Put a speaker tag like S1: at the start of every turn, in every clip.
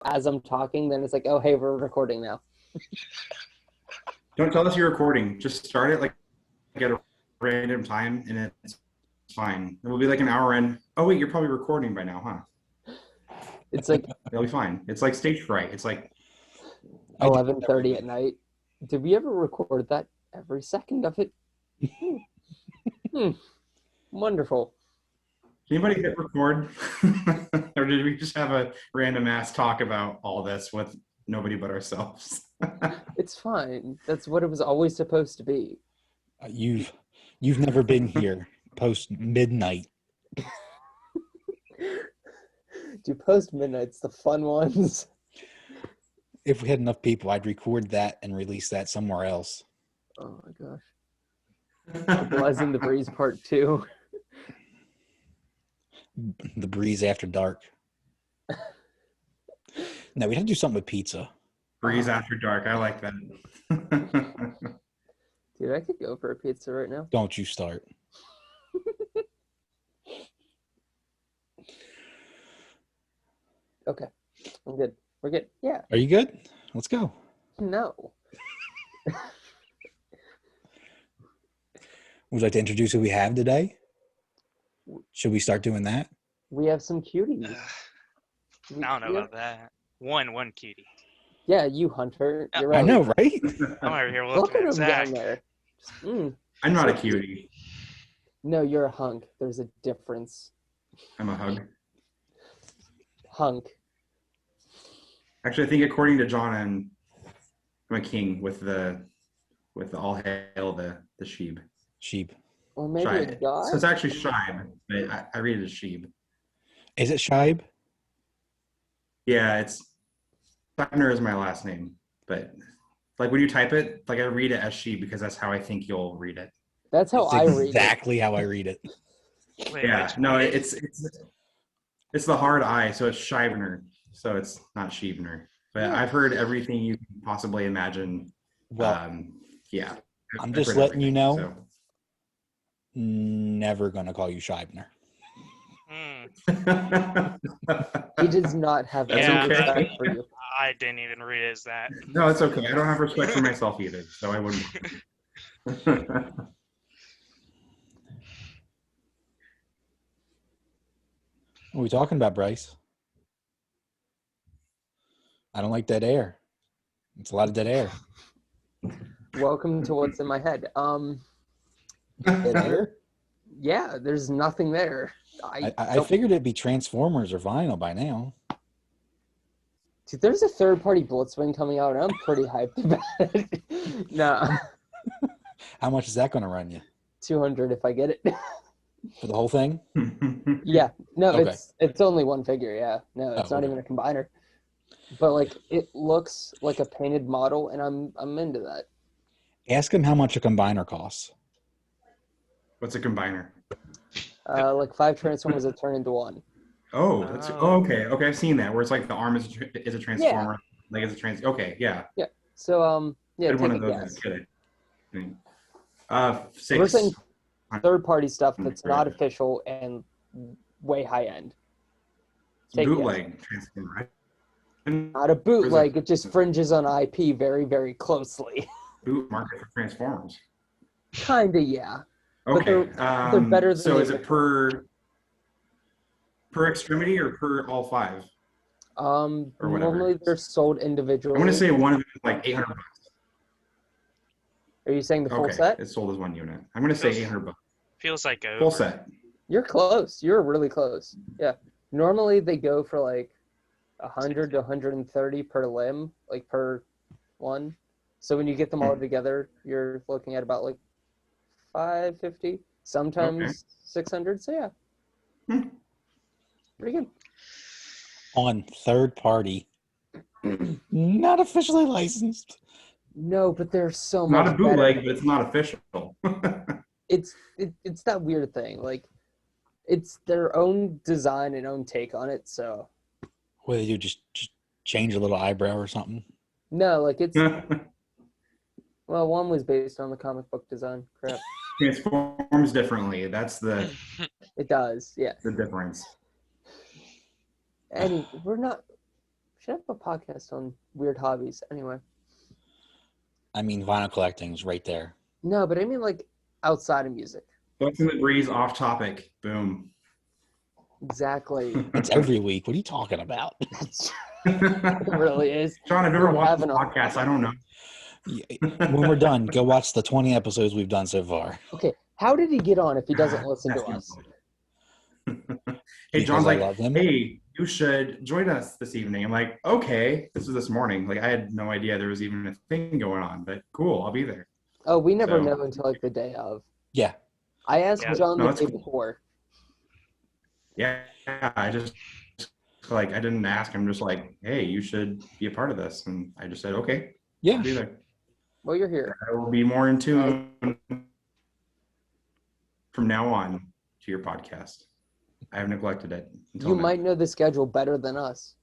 S1: as I'm talking, then it's like, oh, hey, we're recording now.
S2: Don't tell us you're recording. Just start it like at a random time, and it's fine. It will be like an hour in. Oh wait, you're probably recording by now, huh?
S1: It's like
S2: It'll be fine. It's like stage fright. It's like
S1: 11:30 at night. Did we ever record that? Every second of it. Wonderful.
S2: Anybody hit record? Or did we just have a random ass talk about all this with nobody but ourselves?
S1: It's fine. That's what it was always supposed to be.
S3: You've never been here post midnight.
S1: Do post midnights the fun ones?
S3: If we had enough people, I'd record that and release that somewhere else.
S1: Oh my gosh. The Bleghs The Brees Part 2.
S3: The Breeze After Dark. No, we'd have to do something with pizza.
S2: Breeze After Dark. I like that.
S1: Dude, I could go for a pizza right now.
S3: Don't you start.
S1: Okay. I'm good. We're good. Yeah.
S3: Are you good? Let's go.
S1: No.
S3: Would you like to introduce who we have today? Should we start doing that?
S1: We have some cuties.
S4: I don't know about that. One cutie.
S1: Yeah, you, Hunter. You're right.
S3: I know, right?
S4: I'm over here
S1: Look
S4: looking
S1: at
S4: at
S1: him
S4: Zack.
S1: down there.
S2: I'm not a cutie.
S1: No, you're a hunk. There's a difference.
S2: I'm a hug.
S1: Hunk.
S2: Actually, I think according to John, I'm a king with the all hail the sheep.
S3: Sheep.
S1: Or maybe a
S2: Scheib.
S1: god?
S2: So it's actually Scheib, but I read it as sheep.
S3: Is it Scheib?
S2: Yeah, Scheibner is my last name, but like when you type it, like I read it as sheep because that's how I think you'll read it.
S1: That's how
S3: It's
S1: I read it.
S3: exactly how I read it.
S4: Wait,
S2: Yeah,
S4: which
S2: no,
S4: one?
S2: it's the hard I, so it's Scheibner, so it's not Scheibner. But
S1: Yeah.
S2: I've heard everything you can possibly imagine.
S3: Well,
S2: Yeah.
S3: I'm
S2: I've
S3: just
S2: heard
S3: letting you
S2: everything,
S3: know. Never gonna call you Scheibner.
S1: He does not have
S2: That's
S1: any
S2: okay.
S1: respect for you.
S4: I didn't even read it as that.
S2: No, it's okay. I don't have respect for myself either, so I wouldn't.
S3: What are we talking about, Bryce? I don't like dead air. It's a lot of dead air.
S1: Welcome to what's in my head.
S3: Dead air?
S1: Yeah, there's nothing there.
S3: I figured it'd be Transformers or vinyl by now.
S1: Dude, there's a third-party Blitzwing coming out, and I'm pretty hyped about it. Nah,
S3: How much is that going to run you?
S1: 200 if I get it.
S3: For the whole thing?
S1: Yeah, no,
S3: Okay.
S1: it's only one figure. Yeah, no, it's not
S3: okay.
S1: even a combiner. But like, it looks like a painted model, and I'm into that.
S3: Ask him how much a combiner costs.
S2: What's a combiner?
S1: Like 5 Transformers that turn into one.
S2: Oh, okay. Okay, I've seen that where it's like the arm is a transformer, like it's a okay, yeah.
S1: Yeah. So yeah,
S2: Had one
S1: take
S2: of
S1: a
S2: those.
S1: guess.
S2: Good.
S1: We're
S2: 6.
S1: saying third-party stuff that's not official and way high-end. Take a guess.
S2: Bootleg transformer, right?
S1: Not a bootleg. It just fringes on IP very, very closely.
S2: Boot market for Transformers.
S1: Kinda, yeah. But
S2: Okay.
S1: they're better than
S2: so
S1: the
S2: is it per extremity or per all 5? Or whatever.
S1: Normally they're sold individually.
S2: I want to say one of them is like $800.
S1: Are you saying the full
S2: Okay,
S1: set?
S2: it's sold as one unit. I'm going to say $800.
S4: Feels like over.
S2: Full set.
S1: You're close. You're really close. Yeah. Normally they go for like 100 to 130 per limb, like per one. So when you get them all together, you're looking at about like 550, sometimes 600. So yeah. Pretty good.
S3: On third party. Not officially licensed.
S1: No, but they're so much
S2: Not a bootleg,
S1: better.
S2: but it's not official.
S1: It's that weird thing. Like, it's their own design and own take on it. So
S3: What do they do? Just change a little eyebrow or something?
S1: no, like it's well, one was based on the comic book design. Crap.
S2: Transforms differently. That's the
S1: It does, yeah.
S2: difference.
S1: And we're not should have a podcast on weird hobbies. Anyway.
S3: I mean, vinyl collecting is right there.
S1: No, but I mean like outside of music.
S2: Bleghs The Brees off topic. Boom.
S1: Exactly.
S3: It's every week. What are you talking about?
S1: It really is.
S2: John, I've never
S1: We're
S2: watched the
S1: having a-
S2: podcast. I don't know.
S3: When we're done, go watch the 20 episodes we've done so far.
S1: Okay, how did he get on if he doesn't listen to us?
S2: Hey,
S3: Because
S2: John's
S3: I
S2: like,
S3: love him.
S2: hey, you should join us this evening. I'm like, okay. This was this morning. Like, I had no idea there was even a thing going on, but cool, I'll be there.
S1: Oh, we never
S2: So-
S1: know until like the day of.
S3: Yeah.
S1: I asked
S4: Yeah.
S1: John
S2: No,
S1: the
S2: it's
S1: day
S2: cool.
S1: before.
S2: Yeah, I just like I didn't ask. I'm just like, hey, you should be a part of this, and I just said, okay,
S3: Yeah.
S2: I'll be there.
S1: Well, you're here.
S2: I will be more in tune from now on to your podcast. I have neglected it. Until
S1: You
S2: now.
S1: might know the schedule better than us.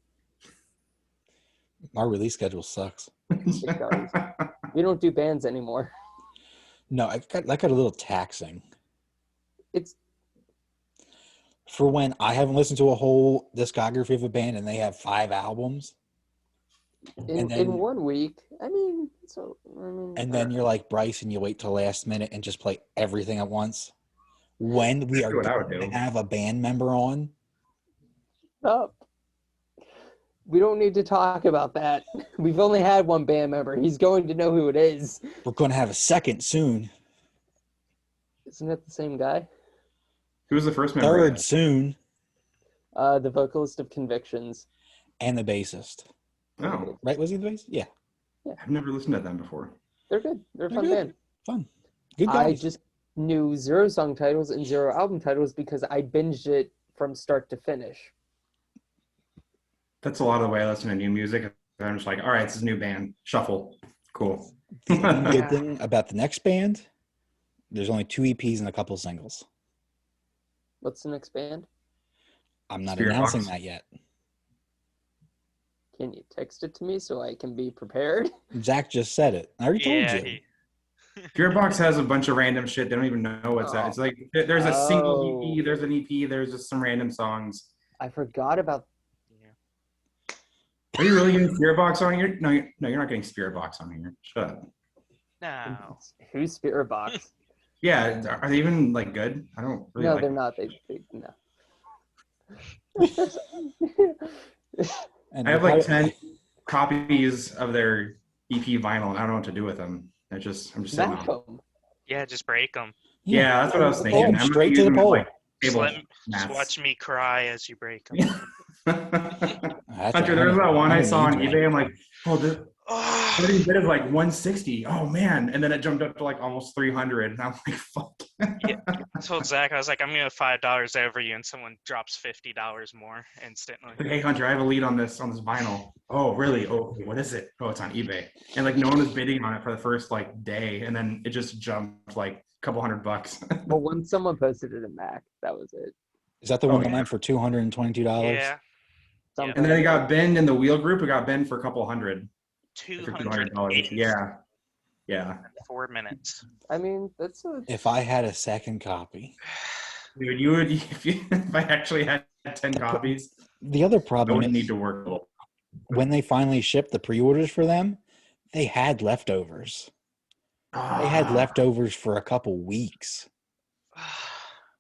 S3: Our release schedule sucks.
S1: It does. We don't do bands anymore.
S3: No, that got a little taxing.
S1: It's
S3: For when I haven't listened to a whole discography of a band and they have 5 albums,
S1: in,
S3: And then-
S1: in 1 week. I mean,
S3: and then you're like Bryce and you wait till last minute and just play everything at once. When we
S2: That's
S3: are
S2: what I would
S3: going to
S2: do.
S3: have a band member on,
S1: up. We don't need to talk about that. We've only had one band member. He's going to know who it is.
S3: we're going to have a second soon.
S1: Isn't it the same guy?
S2: Who was the first member?
S3: Third soon.
S1: The vocalist of Convictions.
S3: And the bassist.
S2: Oh,
S3: Right? Was he the bassist? Yeah.
S2: I've never listened to them before.
S1: They're good. They're a
S3: They're
S1: fun
S3: good.
S1: band.
S3: Fun. Good
S1: I
S3: guys.
S1: just knew 0 song titles and 0 album titles because I binged it from start to finish.
S2: That's a lot of the way I listen to new music. I'm just like, all right, this is a new band. Shuffle. Cool.
S3: The
S1: Yeah.
S3: good thing about the next band, there's only 2 EPs and a couple singles.
S1: What's the next band?
S3: I'm not
S2: Spirit
S3: announcing
S2: Box.
S3: that yet.
S1: Can you text it to me so I can be prepared?
S3: Zach just said it. I already
S4: Yeah,
S3: told you.
S2: Gearbox has a bunch of random shit. They don't even know what's that. It's like there's a single
S1: Oh.
S2: EP, there's an EP, there's just some random songs.
S1: I forgot about.
S2: Are you really getting Spiritbox on here? No, you're not getting Spiritbox on here. Shut up.
S4: No.
S1: Who's Spirit Box?
S2: Yeah, are they even like good? I don't really
S1: No,
S2: like
S1: they're not. They no.
S3: And
S2: I have
S3: if
S2: like 10 copies of their EP vinyl, and I don't know what to do with them. I'm just sitting
S1: Smack
S2: on them.
S1: 'em.
S4: Yeah, just break them.
S2: Yeah, that's what I was
S3: Pull
S2: thinking.
S3: them
S2: I'm
S3: straight to the
S2: gonna use them as,
S3: pole.
S2: like,
S4: Just,
S2: table
S4: just
S2: mats.
S4: watch me cry as you break them.
S2: Hunter, there was that one I saw on eBay. I'm like, oh, this
S4: Oh,
S2: every bit is like 160. Oh man, and then it jumped up to like almost 300, and I'm like, fuck.
S4: I told Zach, I was like, I'm gonna $5 over you, and someone drops $50 more instantly.
S2: Hey Hunter, I have a lead on this vinyl. Oh really? Oh, what is it? Oh, it's on eBay. And like no one was bidding on it for the first like day, and then it just jumped like a couple $100.
S1: Well, when someone posted it in Mac, that was it.
S3: Is that the
S2: Oh,
S3: one that
S2: yeah.
S3: went for $222?
S4: Yeah,
S1: Something.
S2: And then it got binned in the wheel group. It got binned for a couple hundred. For
S4: $280
S2: $200. Yeah.
S4: 4 minutes.
S1: I mean, that's a,
S3: If I had a second copy.
S2: Dude, you would if I actually had 10 copies,
S3: The other
S2: I
S3: problem
S2: wouldn't
S3: is
S2: need to work.
S3: when they finally shipped the pre-orders for them, they had leftovers. They had leftovers for a couple weeks.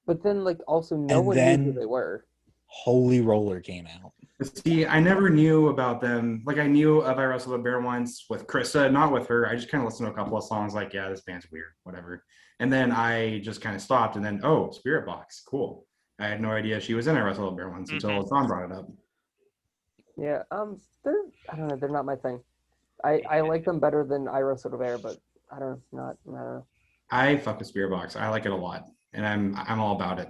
S1: but then like also no
S3: And
S1: one
S3: then-
S1: knew who they were.
S3: Holy Roller came out.
S2: See, I never knew about them. Like I knew of I Wrestled a Bear once with Krista, not with her. I just kind of listened to a couple of songs like, yeah, this band's weird, whatever. And then I just kind of stopped and then, oh, Spirit Box, cool. I had no idea she was in I Wrestled a Bear once until John brought it up.
S1: Yeah, they're I don't know, they're not my thing. I like them better than I Wrestled a Bear, but I don't know.
S2: I fuck with Spirit Box. I like it a lot. And I'm all about it.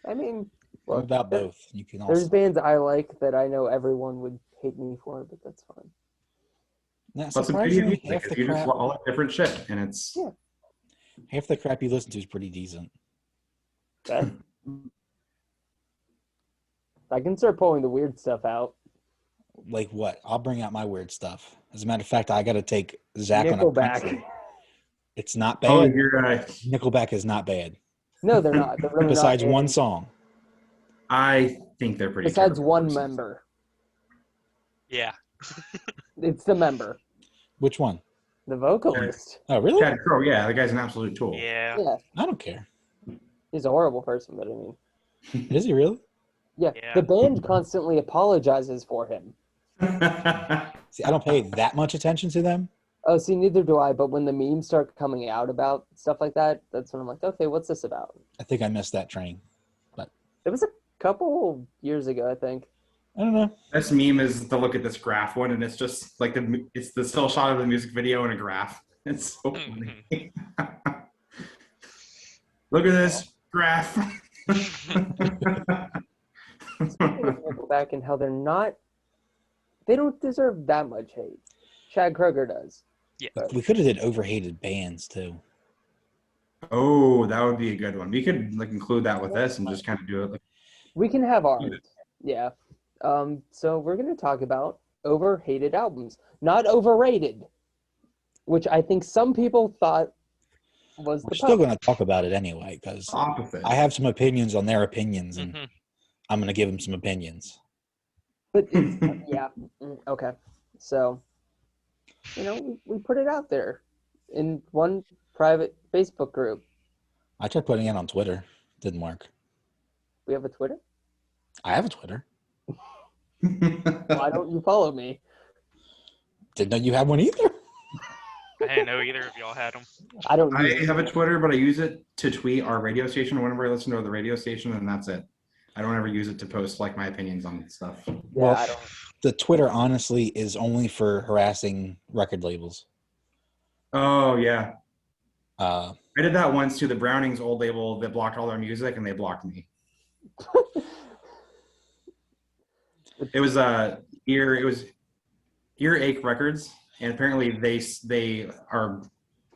S1: I mean,
S3: What
S1: look,
S3: about both? You can
S1: there's
S3: also.
S1: bands I like that I know everyone would hate me for, but that's fine.
S3: Now,
S2: Plus the beauty of
S3: surprisingly,
S2: music
S3: half
S2: is
S3: the
S2: you just
S3: crap,
S2: all that different shit. And it's
S1: Yeah.
S3: half the crap you listen to is pretty decent.
S1: That, I can start pulling the weird stuff out.
S3: Like what? I'll bring out my weird stuff. As a matter of fact, I got to take Zach on a
S1: Nickelback.
S3: country. It's not bad.
S2: oh, you're
S3: Nickelback is not bad.
S1: No, they're not. They're really
S3: Besides
S1: not.
S3: one
S1: And
S3: song.
S2: I think they're pretty
S1: besides
S2: terrible
S1: one
S2: persons.
S1: member.
S4: Yeah.
S1: It's the member,
S3: Which one?
S1: the vocalist.
S3: Oh, really?
S2: Chad Crow, yeah, the guy's an absolute tool.
S4: Yeah.
S1: Yeah,
S3: I don't care.
S1: he's a horrible person, but I mean,
S3: Is he really?
S1: yeah.
S4: Yeah.
S1: The band constantly apologizes for him.
S3: See, I don't pay that much attention to them.
S1: Oh, see, neither do I. But when the memes start coming out about stuff like that, that's when I'm like, okay, what's this about?
S3: I think I missed that train.
S1: It was a couple years ago, I think.
S3: I don't know.
S2: This meme is the look at this graph one, and it's just like it's the still shot of the music video and a graph. It's so funny. Look at this graph.
S1: Speaking of Nickelback and how they don't deserve that much hate. Chad Kroeger does.
S3: We could have did overhated bands too.
S2: Oh, that would be a good one. We could like include that with this and just kind of do it. Like,
S1: We can have ours. Yeah. So we're going to talk about overhated albums, not overrated, which I think some people thought was
S3: We're
S1: the
S3: still going to talk about it anyway because
S2: opposite.
S3: I have some opinions on their opinions, and
S4: Mhm.
S3: I'm going to give them some opinions.
S1: But it's, yeah. Okay. So, we put it out there in one private Facebook group.
S3: I tried putting it on Twitter. Didn't work.
S1: We have a Twitter.
S3: I have a Twitter.
S1: Why don't you follow me?
S3: Didn't know you had one either.
S4: I didn't know either of y'all had them.
S1: I don't.
S2: I
S1: use
S2: have a
S1: it.
S2: Twitter, but I use it to tweet our radio station whenever I listen to the radio station, and that's it. I don't ever use it to post like my opinions on stuff.
S1: Yeah,
S3: Well,
S1: I don't.
S3: the Twitter honestly is only for harassing record labels.
S2: Oh yeah,
S3: Uh,
S2: I did that once to the Brownings old label that blocked all their music, and they blocked me. It was Earache Records, and apparently they are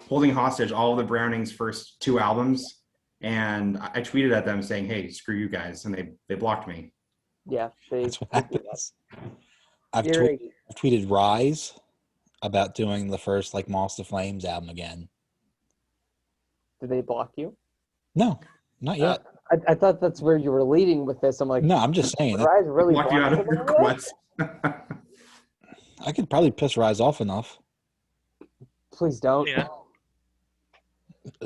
S2: holding hostage all of the Brownings' first 2 albums. And I tweeted at them saying, "Hey, screw you guys," and they blocked me.
S1: Yeah,
S3: that's what
S1: they do that.
S3: happens. I've
S1: Earache.
S3: tweeted Rise about doing the first like Moss to Flames album again.
S1: Did they block you?
S3: No, not yet.
S1: I thought that's where you were leading with this. I'm like,
S3: No, I'm just saying.
S1: did Rise really
S2: Blocked you out of
S1: block
S2: your
S1: somebody?
S2: quest.
S3: I could probably piss Rise off enough.
S1: Please don't.
S4: Yeah.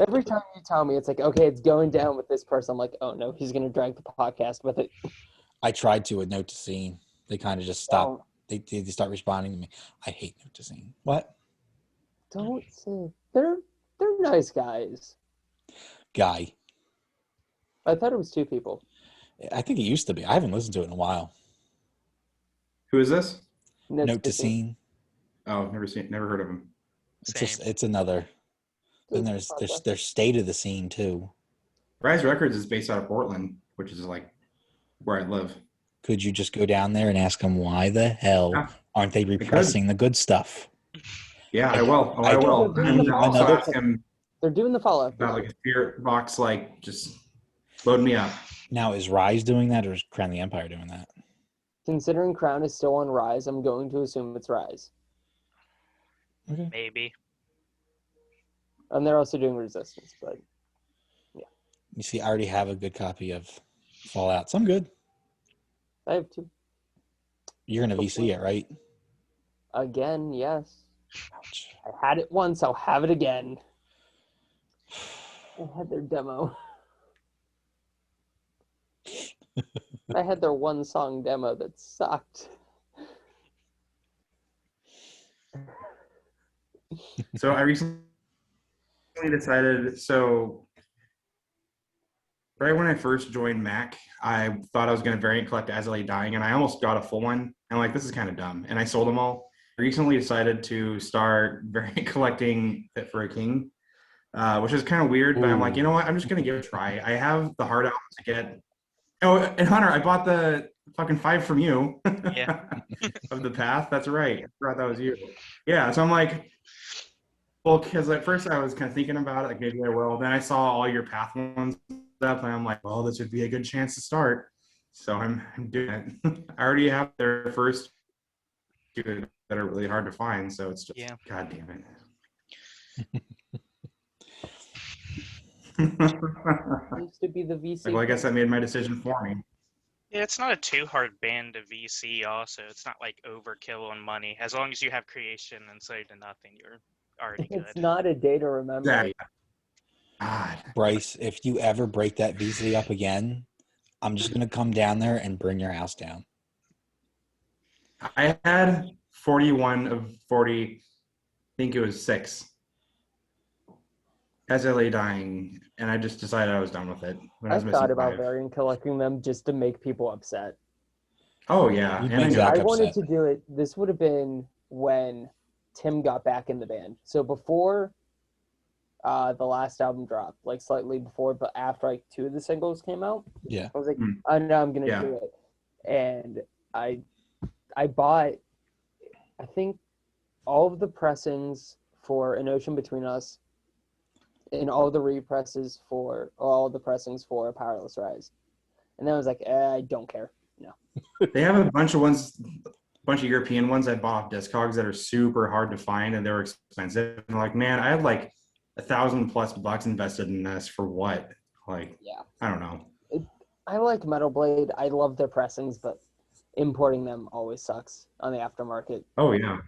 S1: Every time you tell me, it's like, okay, it's going down with this person. I'm like, oh no, he's gonna drag the podcast with it.
S3: I tried to with Note to Scene. They kind of just stopped.
S1: Oh,
S3: They start responding to me. I hate Note to Scene. What?
S1: don't say they're nice guys.
S3: Guy.
S1: I thought it was 2 people.
S3: I think it used to be. I haven't listened to it in a while.
S2: Who is this?
S3: Note to Scene.
S2: Oh, never heard of him.
S3: It's another. Then there's State of the Scene too.
S2: Rise Records is based out of Portland, which is like where I live.
S3: Could you just go down there and ask them why the hell
S2: Yeah.
S3: aren't they repressing the good stuff?
S2: Yeah, I will. Oh,
S3: I
S2: I will.
S1: do.
S2: And also
S3: Another-
S2: ask him
S1: They're doing the follow-up.
S2: about like a spirit box, like just load me up.
S3: Now is Rise doing that or is Crown the Empire doing that?
S1: Considering Crown is still on Rise, I'm going to assume it's Rise.
S3: Okay.
S4: Maybe.
S1: And they're also doing Resistance, but
S3: You see, I already have a good copy of Fallout, so I'm good.
S1: I have 2.
S3: You're gonna VC it, right?
S1: Again, yes.
S3: Ouch.
S1: I had it once, I'll have it again. I had their demo. I had their 1-song demo that sucked.
S2: So I recently decided, right when I first joined Mac, I thought I was going to variant collect As I Lay Dying, and I almost got a full one. And I'm like, this is kind of dumb. And I sold them all. I recently decided to start variant collecting Fit for a King, which is kind of weird, but I'm like, you know what? I'm just going to give it a try. I have the hard albums to get. Oh, and Hunter, I bought the fucking 5 from you.
S4: Yeah.
S2: Of the Path. That's right. I forgot that was you. Yeah. So I'm like, well, because at first I was kind of thinking about it, like maybe I will. Then I saw all your Path ones up, and I'm like, well, this would be a good chance to start. So I'm doing it. I already have their first 2 that are really hard to find. So it's just,
S4: Yeah.
S2: God damn it.
S1: I used to be the VC.
S2: Like, well, I guess I made my decision for me.
S4: Yeah, it's not a too hard band to VC. Also, it's not like overkill on money. As long as you have creation and Slave to Nothing, you're already
S1: It's
S4: good.
S1: not a day to remember.
S2: Yeah. God.
S3: Bryce, if you ever break that VC up again, I'm just gonna come down there and burn your house down.
S2: I had 41 of 40, I think it was 6, as I lay dying, and I just decided I was done with it when I was
S1: I've
S2: missing
S1: thought about
S2: 5.
S1: variant collecting them just to make people upset.
S2: Oh, yeah.
S3: You'd
S2: And I
S3: make
S2: knew
S3: Zack
S1: I
S2: it.
S1: wanted
S3: upset.
S1: to do it. This would have been when Tim got back in the band. So before the last album dropped, like slightly before, but after like 2 of the singles came out,
S3: Yeah.
S1: I was like,
S2: Hmm.
S1: I know I'm gonna
S2: Yeah.
S1: do it. And I bought, I think, all of the pressings for An Ocean Between Us and all the represses for all the pressings for Powerless Rise. And then I was like, I don't care. No.
S2: They have a bunch of European ones I bought off Discogs that are super hard to find, and they're expensive. And like, man, I had like $1,000+ invested in this for what? Like,
S1: Yeah.
S2: I don't know.
S1: I like Metal Blade. I love their pressings, but importing them always sucks on the aftermarket
S2: Oh, yeah.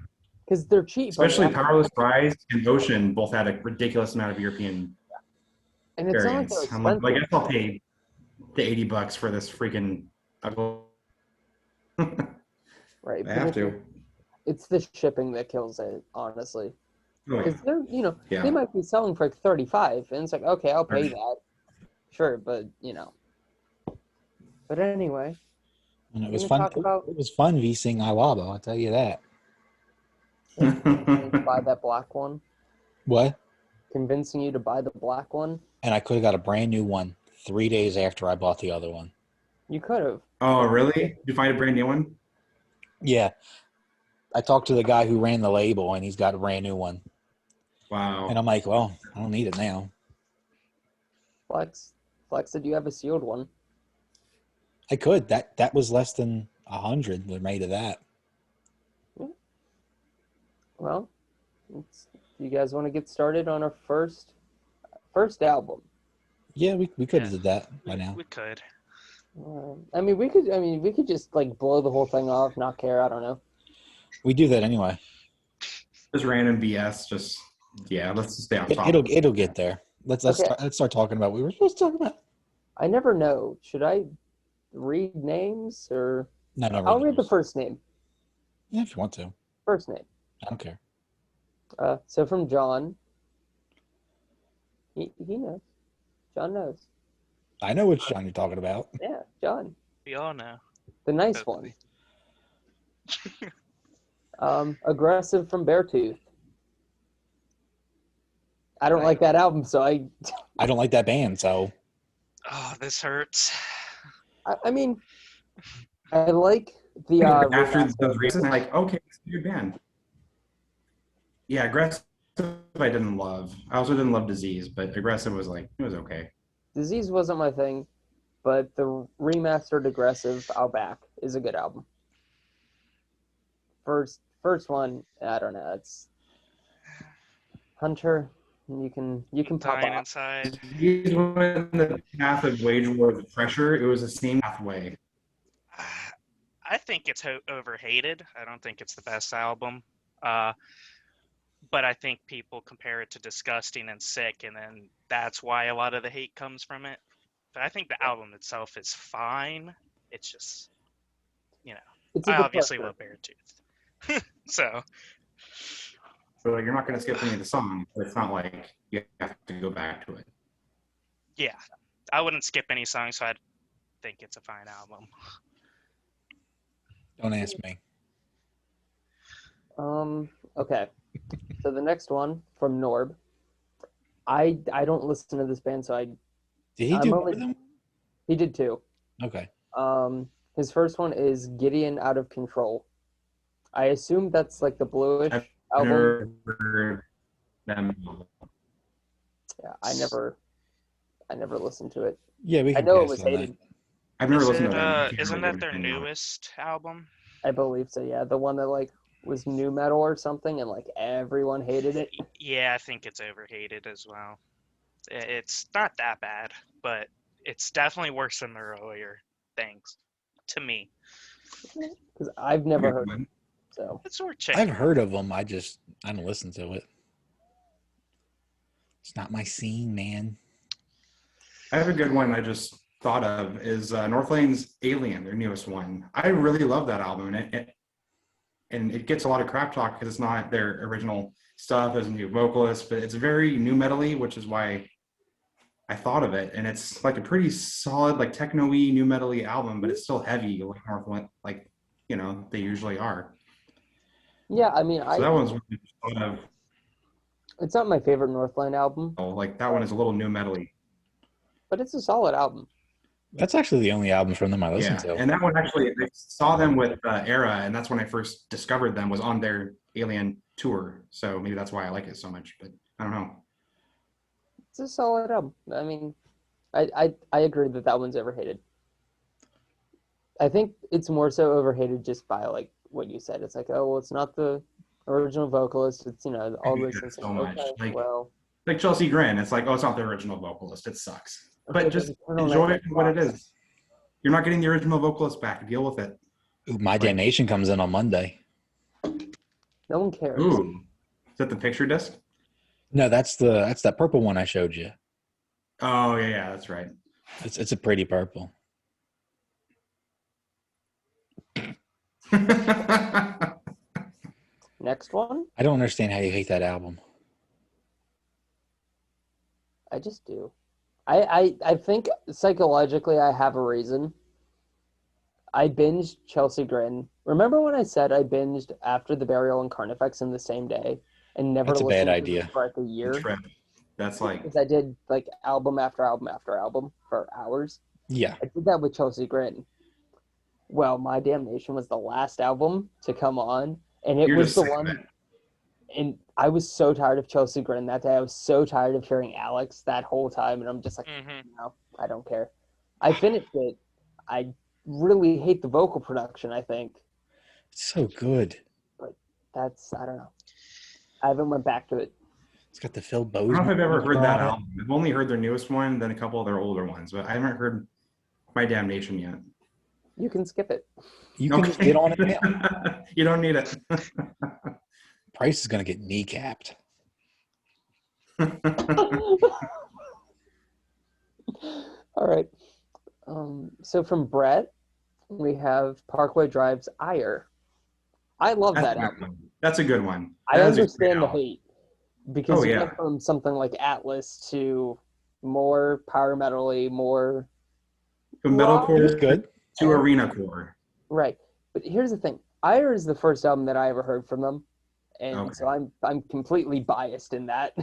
S1: because they're cheap. on the
S2: Especially Powerless
S1: aftermarket.
S2: Rise and Ocean both had a ridiculous amount of European
S1: And it's not like they're
S2: variants. I'm like,
S1: expensive.
S2: I guess I'll pay the $80 for this freaking.
S1: Right.
S2: I
S1: but
S2: have to.
S1: It's the shipping that kills it, honestly.
S2: Oh, yeah.
S1: Because they're,
S2: Yeah.
S1: they might be selling for like 35, and it's like, okay, I'll pay
S2: Right.
S1: that. Sure, but But anyway,
S3: And it
S1: we're
S3: was
S1: gonna
S3: fun.
S1: talk about
S3: It was fun VCing Iwabo, I'll tell you that.
S1: convincing you to buy that black one.
S3: What?
S1: Convincing you to buy the black one.
S3: And I could have got a brand new one 3 days after I bought the other one.
S1: You could have.
S2: Oh, really? Did you find a brand new one?
S3: Yeah. I talked to the guy who ran the label, and he's got a brand new one.
S2: Wow.
S3: And I'm like, well, I don't need it now.
S1: Flex, did you have a sealed one?
S3: I could. That was less than 100 were made of that.
S1: Well, do you guys want to get started on our first album?
S3: Yeah, we could have
S4: Yeah.
S3: did that by now.
S4: We could.
S1: We could just like blow the whole thing off, not care. I don't know.
S3: We do that anyway.
S2: Just random BS. Let's just stay on topic.
S3: It'll get there. Let's start talking about what we were supposed to talk about.
S1: I never know. Should I read names or
S3: No,
S1: I'll read the first name.
S3: Yeah, if you want to.
S1: First name.
S3: I don't care.
S1: So from John. He knows. John knows.
S3: I know which John you're talking about.
S1: Yeah, John.
S4: We all know.
S1: The nice one. Aggressive from Beartooth. I don't like that album, so I
S3: don't like that band, so
S4: Oh, this hurts.
S1: I mean, I like the
S2: After
S1: remaster.
S2: the reason, like, okay, it's a good band. Yeah, Aggressive I didn't love. I also didn't love Disease, but Aggressive was like, it was okay.
S1: Disease wasn't my thing, but the remastered Aggressive I'll back is a good album. First one, I don't know. It's Hunter. You can pop
S4: Dying
S1: off.
S4: inside.
S2: Disease went the path of Wage War with Pressure. It was the same pathway.
S4: I think it's overhated. I don't think it's the best album. But I think people compare it to Disgusting and Sick, and then that's why a lot of the hate comes from it. But I think the album itself is fine. It's just,
S1: It's a
S4: I obviously
S1: depressor.
S4: love Beartooth. So,
S2: So like, you're not going to skip any of the songs, but it's not like you have to go back to it.
S4: yeah. I wouldn't skip any songs, so I think it's a fine album.
S3: don't ask me.
S1: Okay. So the next one from Norb. I don't listen to this band, so
S3: Did he do
S1: I'm
S3: more than one?
S1: he did too.
S3: Okay.
S1: His first one is Gideon Out of Control. I assume that's like the Bluish
S2: I've
S1: album.
S2: never heard them.
S1: Yeah, I never listened to it.
S3: Yeah, we
S1: I
S3: can
S1: know it
S3: pass
S1: was
S3: on that.
S1: hated.
S2: I've never
S4: Is
S2: listened
S4: it,
S2: to them. I can't
S4: isn't
S2: really
S4: that their
S2: anything about it.
S4: newest album?
S1: I believe so. Yeah, the one that like was new metal or something, and like everyone hated it.
S4: Yeah, I think it's overhated as well. It's not that bad, but it's definitely worse than the earlier things. to me.
S1: Because I've never heard it. So
S4: It's worth checking.
S3: I've heard of them. I don't listen to it. It's not my scene, man.
S2: I have a good one I just thought of is Northlane's Alien, their newest one. I really love that album, and it gets a lot of crap talk because it's not their original stuff as a new vocalist, but it's very new metal-y, which is why I thought of it. And it's like a pretty solid, like techno-y, new metal-y album, but it's still heavy, like Northlane, like, you know, they usually are.
S1: yeah, I mean,
S2: So that one's really sort of,
S1: it's not my favorite Northlane album,
S2: like that one is a little new metal-y.
S1: but it's a solid album.
S3: That's actually the only album from them I listen to.
S2: And that one actually, I saw them with Era, and that's when I first discovered them, was on their Alien tour. So maybe that's why I like it so much, but I don't know.
S1: It's a solid album. I mean, I agree that one's overhated. I think it's more so overhated just by like what you said. It's like, oh well, it's not the original vocalist. It's, you know, all this and
S2: so much.
S1: okay, well,
S2: Like Chelsea Grin, it's like, oh, it's not the original vocalist. It sucks.
S1: okay,
S2: But just enjoy it for what it is. You're not getting the original vocalist back. Deal with it.
S3: Ooh, My Damnation comes in on Monday.
S1: No one cares.
S2: Ooh, is that the picture disc?
S3: No, that's that purple one I showed you.
S2: Oh yeah, that's right.
S3: It's a pretty purple.
S1: Next one,
S3: I don't understand how you hate that album.
S1: I just do. I think psychologically I have a reason. I binged Chelsea Grin. Remember when I said I binged After the Burial and Carnifex in the same day and never
S3: That's a
S1: listened
S3: bad
S1: to
S3: idea.
S1: it for like a year?
S2: Trip. That's like,
S1: Because I did like album after album after album for hours.
S3: Yeah.
S1: I did that with Chelsea Grin. Well, My Damnation was the last album to come on, and it
S2: you're
S1: was
S2: just
S1: the
S2: sick of
S1: one.
S2: it.
S1: And I was so tired of Chelsea Grin that day. I was so tired of hearing Alex that whole time, and I'm just like, no, I don't care. I finished it. I really hate the vocal production, I think.
S3: It's so good.
S1: That's, I don't know. I haven't went back to it.
S3: It's got the Phil
S2: I don't
S3: Bozeman.
S2: know if I've ever heard
S3: on
S2: that
S3: it.
S2: album. I've only heard their newest one, then a couple of their older ones, but I haven't heard My Damnation yet.
S1: You can skip it.
S3: You can just get on it now.
S2: You don't need it.
S3: Price is going to get kneecapped.
S1: All right. So from Brett, we have Parkway Drive's Ire. I love that album.
S2: That's a good one.
S1: I
S2: That is a
S1: understand
S2: great
S1: the
S2: album.
S1: hate because
S2: Oh,
S1: you
S2: yeah.
S1: went from something like Atlas to more power metal-y, more
S2: From
S3: It was
S2: metalcore
S3: good.
S2: to arena core.
S1: right. But here's the thing: Ire is the first album that I ever heard from them, and
S2: Okay.
S1: so I'm completely biased in that.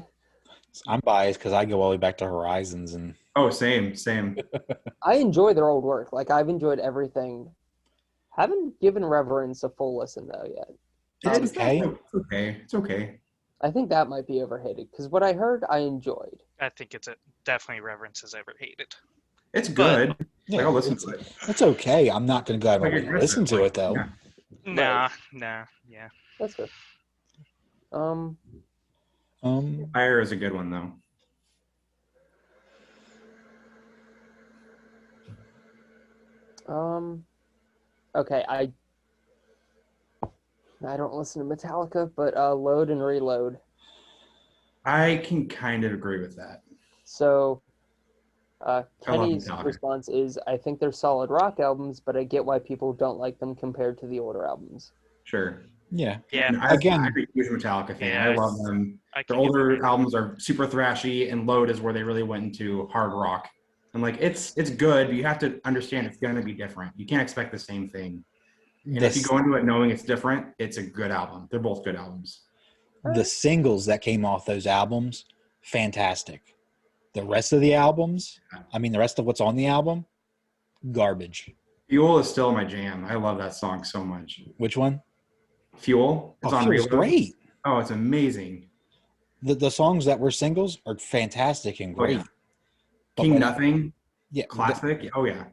S3: I'm biased because I go all the way back to Horizons, and
S2: Oh, same.
S1: I enjoy their old work. Like I've enjoyed everything. Haven't given Reverence a full listen though yet.
S3: it's okay.
S2: It's okay.
S1: I think that might be overhated because what I heard, I enjoyed.
S4: I think it's definitely Reverence is overhated.
S2: It's good.
S3: Yeah,
S2: Like, I'll listen
S3: it's,
S2: to it.
S3: it's okay. I'm not going to go out
S2: Like
S3: and
S2: aggressive,
S3: listen to
S2: like,
S3: it though.
S2: yeah.
S4: Nah, yeah.
S1: That's good.
S2: Fire is a good one though.
S1: Okay, I don't listen to Metallica, but Load and Reload.
S2: I can kind of agree with that.
S1: So
S2: I love
S1: Kenny's
S2: Metallica.
S1: response is, I think they're solid rock albums, but I get why people don't like them compared to the older albums.
S2: Sure.
S3: Yeah.
S4: Yeah.
S2: And
S3: Again-
S2: I'm a huge Metallica fan.
S4: Yeah,
S2: I love them.
S4: I
S2: Their
S4: can get
S2: older
S4: behind
S2: albums are super thrashy, and Load is where they really went into hard rock. And like, it's good, but you have to understand it's going to be different. You can't expect the same thing. And if you go into it knowing it's different, it's a good album. They're both good albums.
S3: The singles that came off those albums, fantastic. The rest of the albums, the rest of what's on the album, garbage.
S2: Fuel is still my jam. I love that song so much.
S3: Which one?
S2: Fuel. It's on
S3: Fuel's
S2: Reload.
S3: great.
S2: Oh, it's amazing.
S3: The songs that were singles are fantastic and
S2: Oh,
S3: great.
S2: yeah.
S3: But
S2: King
S3: when-
S2: Nothing,
S3: Yeah,
S2: classic. Oh yeah.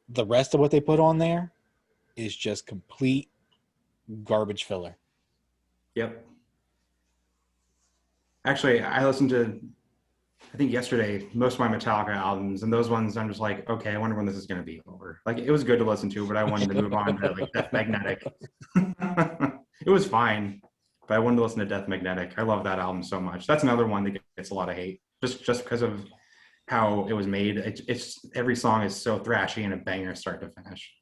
S3: the rest of what they put on there is just complete garbage filler.
S2: Yep. Actually, I listened to I think yesterday, most of my Metallica albums, and those ones I'm just like, okay, I wonder when this is going to be over. Like, it was good to listen to, but I wanted to move on to like Death Magnetic. It was fine, but I wanted to listen to Death Magnetic. I love that album so much. That's another one that gets a lot of hate, just because of how it was made. It's every song is so thrashy and a banger start to finish.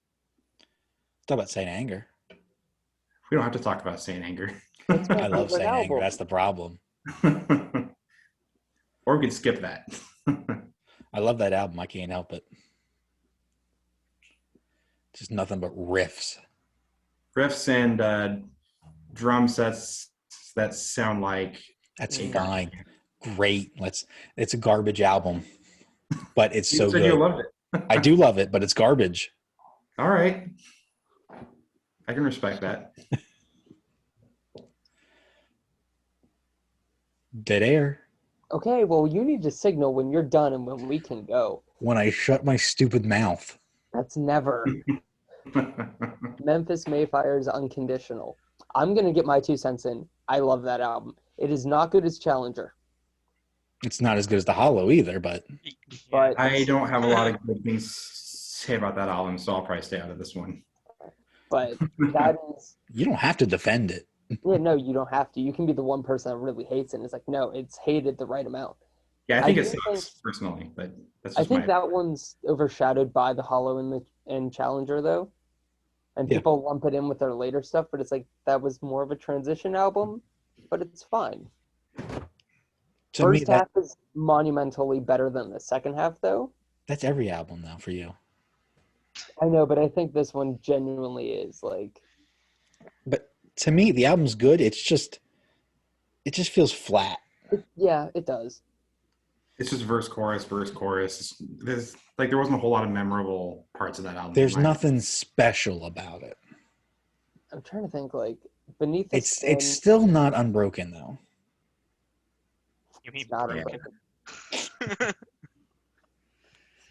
S3: Talk about Saint Anger.
S2: We don't have to talk about Saint Anger.
S1: It's my
S3: I love
S1: favorite
S3: Saint Anger.
S1: album.
S3: That's the problem.
S2: Or we could skip that.
S3: I love that album. I can't help it. Just nothing but riffs.
S2: Riffs and drum sets that sound like
S3: That's
S2: a
S3: fine. Great. It's a garbage album, but it's so
S2: said
S3: good.
S2: you loved it.
S3: I do love it, but it's garbage.
S2: All right. I can respect that.
S3: Dead air.
S1: Okay, well, you need to signal when you're done and when we can go.
S3: When I shut my stupid mouth.
S1: That's never. Memphis Mayfire's Unconditional. I'm going to get my 2 cents in. I love that album. It is not good as Challenger.
S3: It's not as good as the Hollow either, but
S1: But
S2: I don't have a lot of good things to say about that album, so I'll probably stay out of this one.
S1: but that is,
S3: you don't have to defend it.
S1: yeah, no, you don't have to. You can be the one person that really hates it. And it's like, no, it's hated the right amount.
S2: Yeah, I think
S1: I
S2: it
S1: do
S2: sucks
S1: think-
S2: personally, but that's
S1: I
S2: just
S1: think
S2: my.
S1: that one's overshadowed by the Hollow and Challenger, though. And
S3: Yeah.
S1: people lump it in with their later stuff, but it's like that was more of a transition album, but it's fine.
S3: To me,
S1: First half is monumentally better than the second half, though.
S3: that's every album now for you.
S1: I know, but I think this one genuinely is like.
S3: But to me, the album's good. It just feels flat.
S1: Yeah, it does.
S2: It's just verse, chorus, verse, chorus. There's like there wasn't a whole lot of memorable parts of that album.
S3: There's
S2: in my
S3: nothing special about it.
S1: I'm trying to think, like, Beneath the
S3: It's
S1: Skin,
S3: still not unbroken though.
S4: You mean
S1: it's not
S4: broken?
S1: unbroken.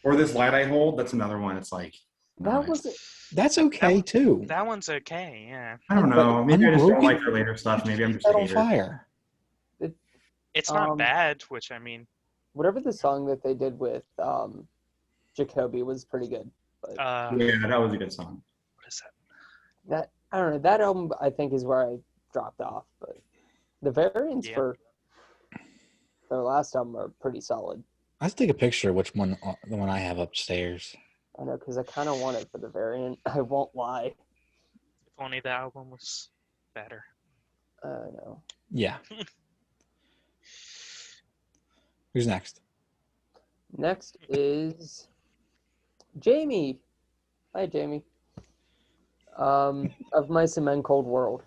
S2: Or This Light I Hold. That's another one. It's like
S1: That was
S3: That's okay too.
S4: That one's okay, yeah.
S2: I don't know. Maybe I just don't
S3: Unbroken?
S2: like her later stuff. Maybe I'm just a
S3: Set on
S2: hater.
S3: fire.
S4: It's not
S1: Um,
S4: bad, which I mean,
S1: whatever the song that they did with Jacoby was pretty good. But
S2: Yeah, that was a good song.
S4: what is that?
S1: that I don't know. That album I think is where I dropped off. But the variants
S4: Yeah.
S1: for their last album are pretty solid.
S3: Let's take a picture of which one the one I have upstairs.
S1: I know because I kind of want it for the variant. I won't lie.
S4: If only the album was better.
S1: I know.
S3: Yeah. Who's next?
S1: Next is Jamie. Hi, Jamie. Of Mice and Men, Cold World.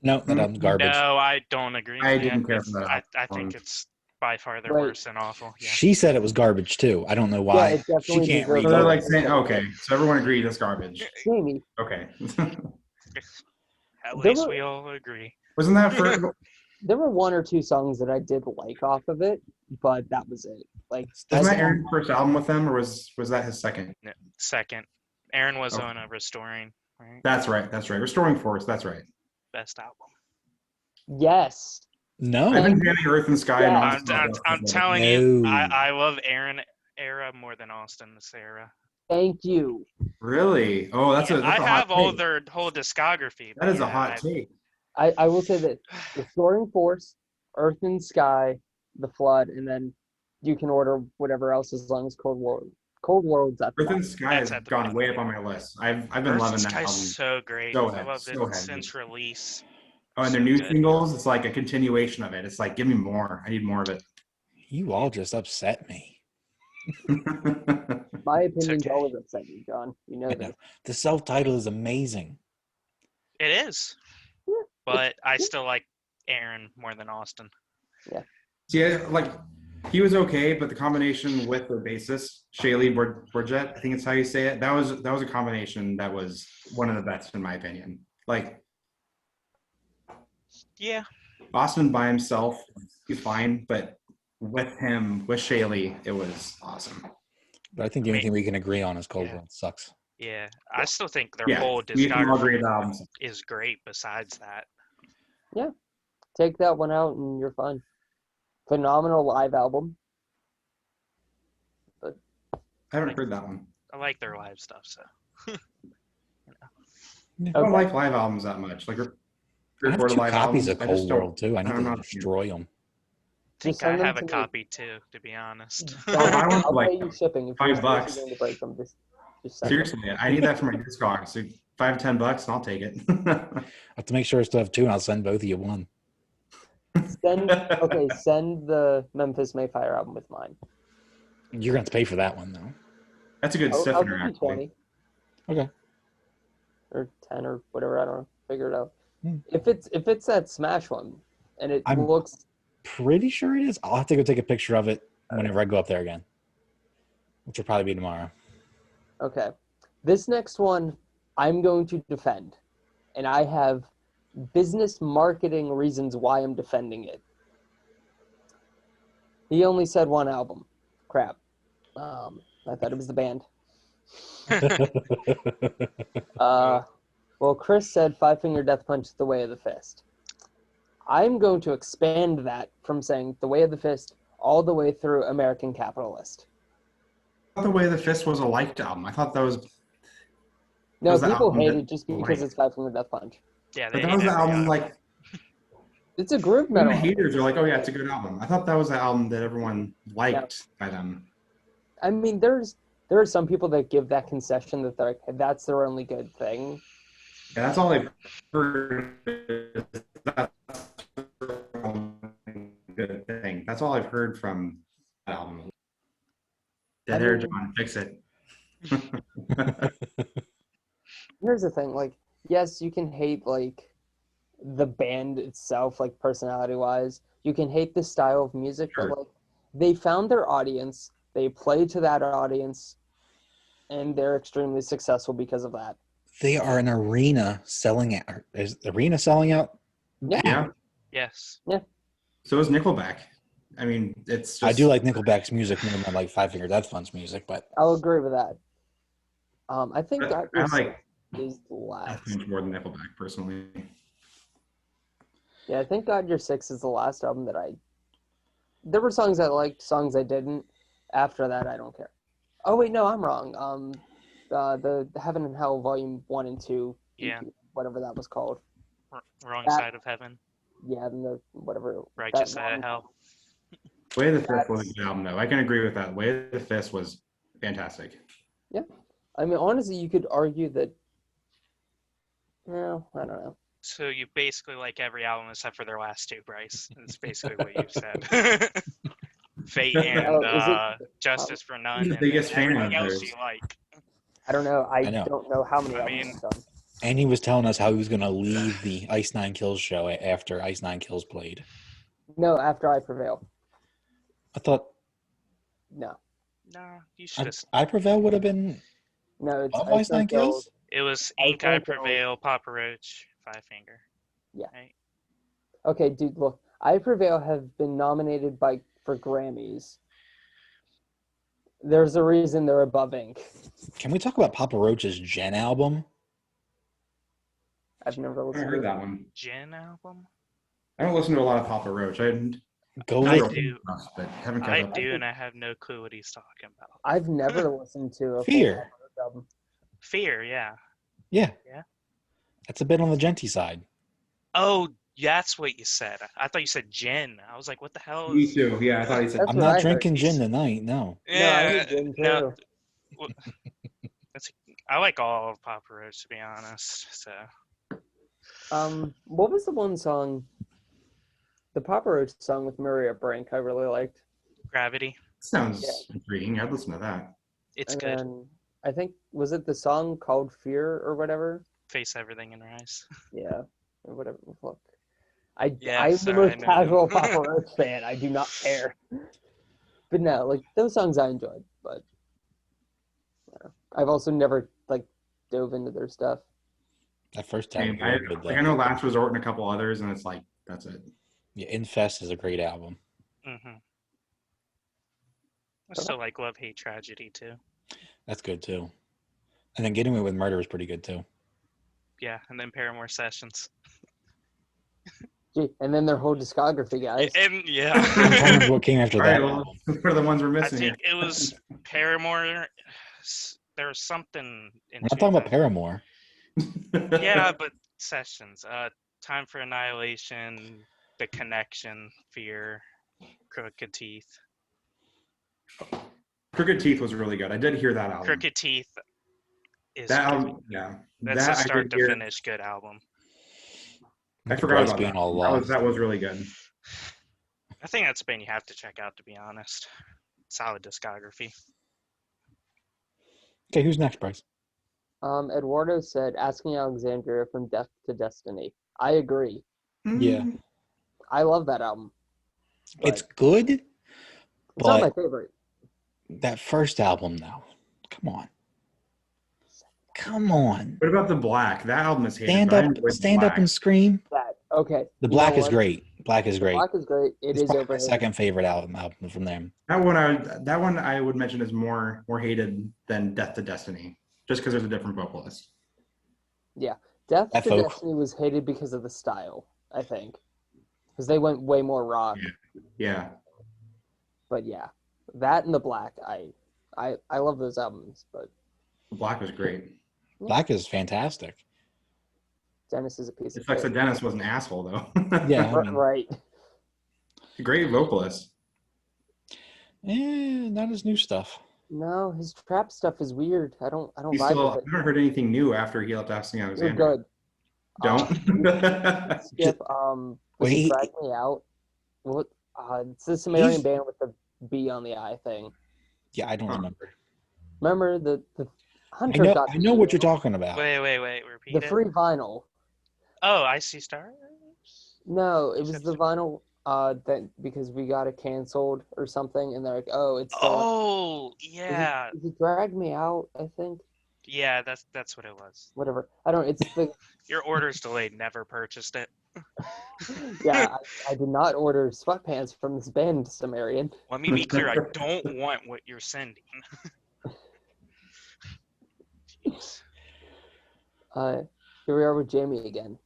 S3: No, that album's garbage.
S4: No, I don't agree.
S2: I
S4: Yeah,
S2: didn't care
S4: it's-
S2: for that
S4: I think
S2: album.
S4: it's by far the
S1: Right.
S4: worst and awful. Yeah.
S3: She said it was garbage too. I don't know
S1: Yeah,
S3: why.
S1: it definitely
S3: She can't
S1: deserves
S3: read
S2: So they're
S1: it.
S2: like saying, okay, so everyone agreed it's garbage.
S1: Jamie.
S2: Okay.
S4: At
S1: There
S4: least
S1: were-
S4: we all agree.
S2: Wasn't that for?
S1: There were 1 or 2 songs that I did like off of it, but that was it. Like,
S2: Wasn't that Aaron's first album with them, or was that his second?
S4: No, second, Aaron was
S2: Okay.
S4: on a Restoring, right?
S2: That's right. Restoring Force. That's right.
S4: Best album.
S1: yes.
S3: No.
S2: I've been jamming Earth and Sky.
S1: Yeah.
S2: And
S4: I'm telling you,
S3: No.
S4: I love Aaron era more than Austin's era.
S1: Thank you.
S2: Really? Oh, that's
S4: Yeah,
S2: a
S4: I
S2: hot
S4: have all
S2: take.
S4: their whole discography.
S2: That is
S4: but
S2: a hot take.
S1: I will say that Restoring Force, Earth and Sky, The Flood, and then you can order whatever else as long as Cold World. Cold World's at the
S2: Earth and
S1: bottom.
S2: Sky
S4: That's
S2: has
S4: at the
S2: gone
S4: bottom.
S2: way up on my list. I've been
S4: Earth
S2: loving
S4: and
S2: that
S4: Sky's
S2: album.
S4: so great.
S2: So
S4: I
S2: heavy,
S4: loved
S2: so
S4: it
S2: heavy.
S4: since release.
S2: Oh, and their
S4: So
S2: new
S4: good.
S2: singles, it's like a continuation of it. It's like, give me more. I need more of it.
S3: You all just upset me.
S1: My opinion's
S4: okay.
S1: always upset you, John. You know
S3: I
S1: that.
S3: know. The self-title is amazing.
S4: It is,
S1: Yeah,
S4: but I still like Aaron more than Austin.
S2: See, like he was okay, but the combination with the bassist Shaylee Bourget, I think it's how you say it. That was a combination that was one of the best in my opinion. Like
S4: Yeah,
S2: Austin by himself, he's fine, but with him, with Shaylee, it was awesome.
S3: But I think the only thing we can agree on is Cold
S4: Yeah.
S3: World sucks.
S4: yeah. I still think their
S2: Yeah,
S4: whole
S2: we can all agree
S4: discography
S2: the album's
S4: is great. Besides that,
S1: Take that one out and you're fine. Phenomenal live album.
S2: I haven't heard that one.
S4: I like their live stuff, so.
S2: I don't like live albums that much. Like
S3: I have
S2: recorded
S3: 2
S2: live
S3: copies
S2: albums.
S3: of
S2: I just
S3: Cold
S2: don't.
S3: World too. I need
S2: I'm
S3: to
S2: not-
S3: destroy them.
S4: I think
S1: Just
S4: I
S1: send them
S4: have a
S1: to me.
S4: copy too, to be honest.
S2: I want
S1: I'll
S2: like
S1: pay you shipping if you're
S2: $5.
S1: seriously going to break them. Just send them.
S2: Seriously, I need that for my Discog. So $5-10, and I'll take it.
S3: I have to make sure I still have 2, and I'll send both of you one.
S1: Send the Memphis Mayfire album with mine.
S3: You're going to have to pay for that one, though.
S2: That's a good
S1: I'll
S2: stiffener,
S1: give you
S2: actually.
S1: 20
S3: Okay.
S1: or 10 or whatever. I don't know. Figure it out.
S3: Hmm.
S1: If it's that Smash one, and it
S3: I'm-
S1: looks
S3: Pretty sure it is. I'll have to go take a picture of it whenever I go up there again, which will probably be tomorrow.
S1: okay. This next one, I'm going to defend, and I have business marketing reasons why I'm defending it. He only said one album. Crap. I thought it was the band. Well, Chris said Five Finger Death Punch is the way of the fist. I'm going to expand that from saying the way of the fist all the way through American Capitalist.
S2: I thought The Way of the Fist was a liked album. I thought that was.
S1: No,
S2: Was the
S1: people
S2: album
S1: hate
S2: that
S1: it just
S2: you
S1: because
S2: like?
S1: it's Five Finger Death Punch.
S4: Yeah,
S2: But
S4: they
S2: that was
S4: hate
S2: the
S4: every
S2: album, like,
S1: It's a group
S2: when
S1: metal
S2: the
S1: album.
S2: haters are like, oh yeah, it's a good album. I thought that was the album that everyone liked by them.
S1: I mean, there are some people that give that concession that they're like, that's their only good thing.
S2: Yeah, that's all I've heard. That's their only good thing. That's all I've heard from that album. Dead Air, John, fix it.
S1: Here's the thing, like, yes, you can hate, like, the band itself, like, personality-wise. You can hate the style of music,
S2: Sure.
S1: but, like, they found their audience, they play to that audience, and they're extremely successful because of that.
S3: They are an arena selling out. Is the arena selling out?
S1: Yeah.
S2: Yeah.
S4: Yes.
S2: So is Nickelback. I mean, it's just.
S3: I do like Nickelback's music more than I like Five Finger Death Punch music, but
S1: I'll agree with that. I think
S2: I
S1: that
S2: like
S1: is the last.
S2: Death Punch more than Nickelback, personally.
S1: Yeah, I think God Your Six is the last album that there were songs I liked, songs I didn't. After that, I don't care. Oh, wait, no, I'm wrong. The Heaven and Hell Volume 1 and 2,
S4: Yeah.
S1: EP, whatever that was called.
S4: Wrong
S1: That-
S4: side of heaven,
S1: Yeah, and the whatever.
S4: righteous
S1: that
S4: side of
S1: one.
S4: hell.
S2: Way of the Fist was a good album, though. I can agree with that. Way of the Fist was fantastic.
S1: I mean, honestly, you could argue that. No, I don't know.
S4: So you basically like every album except for their last two, Bryce. That's basically what you've said. Fate and
S1: Oh, is it-
S4: Justice for None.
S2: I'm the
S4: and then
S2: biggest fan
S4: everything
S2: of
S4: else
S2: theirs.
S4: you like.
S1: I don't know. I
S3: know.
S1: don't know how many
S4: I
S1: albums
S4: mean-
S1: he's done.
S3: and he was telling us how he was going to leave the Ice Nine Kills show after Ice Nine Kills played.
S1: No, After I Prevail.
S3: I thought
S1: No.
S4: No, you should have.
S3: I Prevail would have been
S1: No, it's
S3: of Ice Nine Kills.
S4: It was
S1: I
S4: Ink I
S1: think so.
S4: Prevail, Papa Roach, Five Finger.
S1: Yeah.
S4: Right?
S1: Okay, dude, look. I Prevail have been nominated for Grammys. There's a reason they're above Ink.
S3: Can we talk about Papa Roach's Jen album?
S1: I've never
S2: I
S1: listened
S2: heard
S1: to
S2: that
S1: it.
S2: one.
S4: Gin album?
S2: I don't listen to a lot of Papa Roach.
S3: Go
S4: I
S3: listen.
S4: do.
S2: But haven't kept
S4: I
S2: up.
S4: do, and I have no clue what he's talking about.
S1: I've never listened to a full
S3: Fear.
S1: Papa Roach album.
S4: Fear, yeah.
S3: Yeah.
S4: Yeah.
S3: That's a bit on the genty side.
S4: Oh, that's what you said. I thought you said gin. I was like, what the hell
S2: Me
S4: is...
S2: too. Yeah, I thought he said.
S1: That's
S3: I'm
S1: what
S3: not
S1: I heard.
S3: drinking gin tonight. No.
S1: No, I
S4: Yeah,
S1: heard Gin
S4: no.
S1: too.
S4: Well, I like all of Papa Roach, to be honest. So
S1: What was the one song? The Papa Roach song with Maria Brink I really liked.
S4: Gravity,
S2: Sounds intriguing. I'd listen to that.
S4: it's
S1: And
S4: good.
S1: then I think, was it the song called Fear or whatever?
S4: Face everything and rise.
S1: Yeah, or whatever. Look, I'm
S4: Yes,
S1: the
S4: I
S1: most
S4: know.
S1: casual Papa Roach fan. I do not care. But no, like those songs I enjoyed, but I've also never like dove into their stuff.
S3: That first
S2: Same.
S3: time. Really good,
S2: I know Last Resort and a couple others, and it's like that's it.
S3: Yeah, Infest is a great album.
S4: Mm-hmm. I still like Love, Hate, Tragedy too.
S3: That's good too. And then Getting Away with Murder is pretty good too.
S4: Yeah, and then Paramore Sessions.
S1: Gee, and then their whole discography, guys.
S4: And
S3: I'm trying to remember what came after
S2: All
S3: that.
S2: right, well, what are the ones we're
S4: I
S2: missing
S4: think
S2: here?
S4: it was Paramore. There was something in
S3: We're not talking about
S4: 2000.
S3: Paramore.
S4: Yeah, but Sessions. Time for Annihilation, The Connection, Fear, Crooked Teeth.
S2: Crooked Teeth was really good. I did hear that album.
S4: Crooked Teeth is
S2: That
S4: good.
S2: album, yeah.
S4: That's
S2: that
S4: a
S2: I
S4: start
S2: did
S4: to
S2: hear.
S4: finish good album.
S2: I forgot
S3: Bryce
S2: about
S3: being
S2: that.
S3: all
S2: That was,
S3: lost.
S2: that was really good.
S4: I think that's a band you have to check out, to be honest. Solid discography.
S3: Okay, who's next, Bryce?
S1: Eduardo said, "Asking Alexandria from Death to Destiny." I agree.
S3: Yeah.
S1: I love that album.
S3: It's
S1: but
S3: good,
S1: It's not my
S3: but
S1: favorite.
S3: that first album, though. Come on. Come on.
S2: What about The Black? That album is hated.
S3: Stand
S2: but I
S3: up,
S2: enjoyed The
S3: stand up
S2: Black.
S3: and scream.
S1: That okay.
S3: The
S1: you
S3: Black
S1: know
S3: is
S1: what?
S3: great. Black is great.
S1: Black is great.
S3: It's
S1: Is
S3: probably my
S1: overrated.
S3: second favorite album from them.
S2: That one I would mention is more hated than Death to Destiny, just because there's a different vocalist.
S1: Death
S3: That
S1: to
S3: folk.
S1: Destiny was hated because of the style, I think, because they went way more rock.
S2: Yeah.
S1: But yeah, that and the Black, I love those albums. But
S2: The Black was great.
S3: Black is fantastic.
S1: Dennis is a piece
S2: It
S1: of
S2: sucks
S1: shit.
S2: that Dennis was an asshole, though.
S3: Yeah, I mean,
S1: Right.
S2: Great vocalist.
S3: not his new stuff.
S1: No, his trap stuff is weird. I don't
S2: I
S1: vibe with it.
S2: haven't heard anything new after he left Asking
S1: You're
S2: Alexander.
S1: good.
S2: Don't.
S1: Skip. Was
S3: Wait.
S1: it Drag Me Out? What? It's the Sumerian band with the B on the I thing.
S3: Yeah, I don't remember.
S1: Remember the Hunter got
S3: I know what you're talking about.
S4: Wait, repeat
S1: the
S4: it.
S1: free vinyl.
S4: Oh, I See Stars?
S1: No, it was the vinyl that because we got it canceled or something, and they're like, "Oh, it's the
S4: Oh, yeah.
S1: Is it Drag Me Out?" I think.
S4: Yeah, that's what it was.
S1: Whatever. I don't. It's the
S4: Your order's delayed. Never purchased it.
S1: yeah. I did not order sweatpants from this band, Sumerian.
S4: Let me be clear. I don't want what you're sending. Jeez.
S1: Here we are with Jamie again.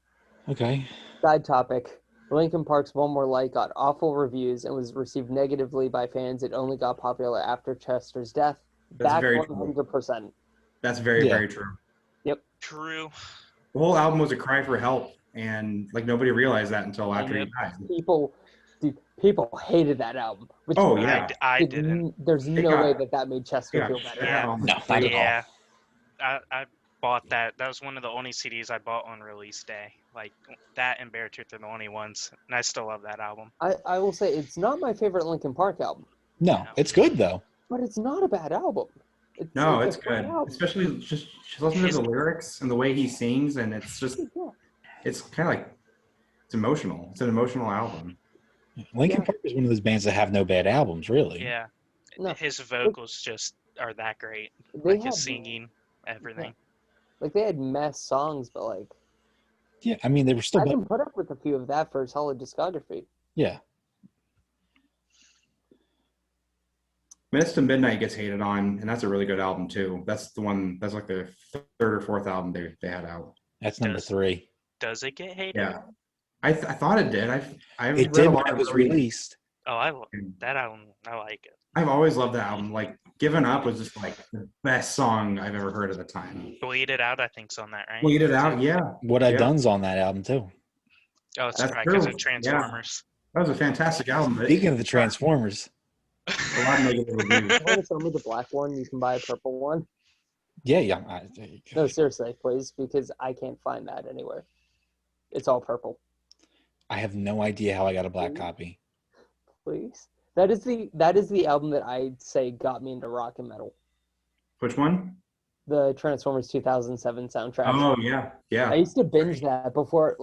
S3: Okay.
S1: Side topic. Linkin Park's One More Light got awful reviews and was received negatively by fans. It only got popular after Chester's death.
S2: That's
S1: Back
S2: very
S1: 100%.
S2: That's very,
S3: Yeah.
S2: very true.
S4: True.
S2: The whole album was a cry for help, and like nobody realized that until after he
S4: Yep.
S2: died.
S1: People hated that album. Which
S2: Oh, yeah.
S4: I didn't.
S1: There's
S2: It
S1: no
S2: got-
S1: way that made Chester
S2: Yeah,
S1: feel better.
S4: Yeah.
S3: No, not at all.
S4: Yeah. I bought that. That was one of the only CDs I bought on release day. Like that and Beartooth are the only ones, and I still love that album.
S1: I will say it's not my favorite Linkin Park album,
S3: No, it's good though.
S1: but it's not a bad album. It's
S2: It's
S1: a fun
S2: good.
S1: album.
S2: Especially just listen to the lyrics and the way he sings, and it's just
S1: Yeah.
S2: it's kind of like it's emotional. It's an emotional album.
S3: Linkin Park is one of those bands that have no bad albums, really.
S4: Yeah.
S1: No.
S4: His vocals just are that great.
S1: They
S4: Like
S1: had,
S4: his singing, everything.
S1: like they had mess songs, but like
S3: Yeah, I mean they were still.
S1: I can put up with a few of that for a solid discography.
S3: Yeah,
S2: Minutes to Midnight gets hated on, and that's a really good album too. That's the one. That's like the third or fourth album they had out.
S3: that's number
S4: Does-
S3: 3.
S4: Does it get hated?
S2: Yeah, I thought it did. I've
S3: It
S2: read
S3: did
S2: a
S3: when
S2: lot
S3: it
S2: of
S3: was
S2: reviews.
S3: released.
S4: Oh, that album. I like it.
S2: I've always loved that album. Like Given Up was just like the best song I've ever heard at the time.
S4: Bleed It Out, I think's on that, right?
S2: Bleed It Out, yeah.
S3: What I've
S2: Yeah.
S3: Done's on that album too.
S4: Oh, it's
S2: That's
S4: right because
S2: true.
S4: of Transformers.
S2: That was a fantastic album. but
S3: Speaking of the Transformers,
S2: a lot of negative reviews.
S1: You want to show me the black one? You can buy a purple one.
S3: yeah.
S1: No, seriously, please, because I can't find that anywhere. It's all purple.
S3: I have no idea how I got a black copy.
S1: Please. That is the album that I'd say got me into rock and metal.
S2: Which one?
S1: The Transformers 2007 soundtrack.
S2: Oh yeah,
S1: I
S2: yeah.
S1: used to binge that before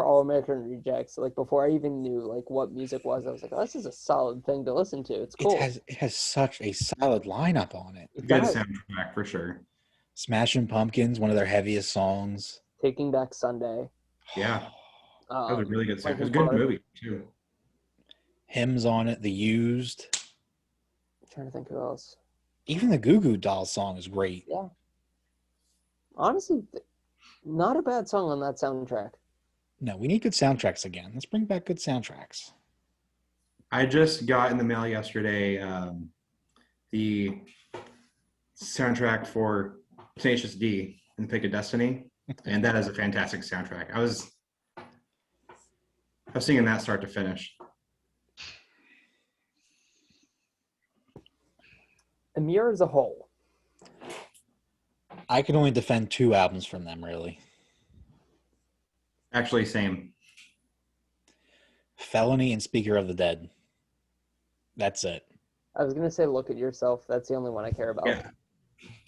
S1: All American Rejects, like before I even knew like what music was. I was like, oh, this is a solid thing to listen to. It's cool.
S3: It has such a solid lineup on it.
S1: It
S2: Good
S1: does.
S2: soundtrack for sure.
S3: Smashing Pumpkins, one of their heaviest songs.
S1: Taking Back Sunday.
S2: Yeah, that was a really good soundtrack. It was a
S1: Linkin
S2: good
S1: Park.
S2: movie too.
S3: Hymns on it, The Used.
S1: I'm trying to think who else.
S3: Even the Goo Goo Dolls song is great.
S1: Honestly, not a bad song on that soundtrack.
S3: No, we need good soundtracks again. Let's bring back good soundtracks.
S2: I just got in the mail yesterday the soundtrack for Tenacious D and Pick of Destiny, and that is a fantastic soundtrack. I was singing that start to finish.
S1: Amir as a whole.
S3: I can only defend 2 albums from them, really.
S2: Actually, same.
S3: Felony and Speaker of the Dead. That's it.
S1: I was gonna say Look at Yourself. That's the only one I care about.
S2: Yeah.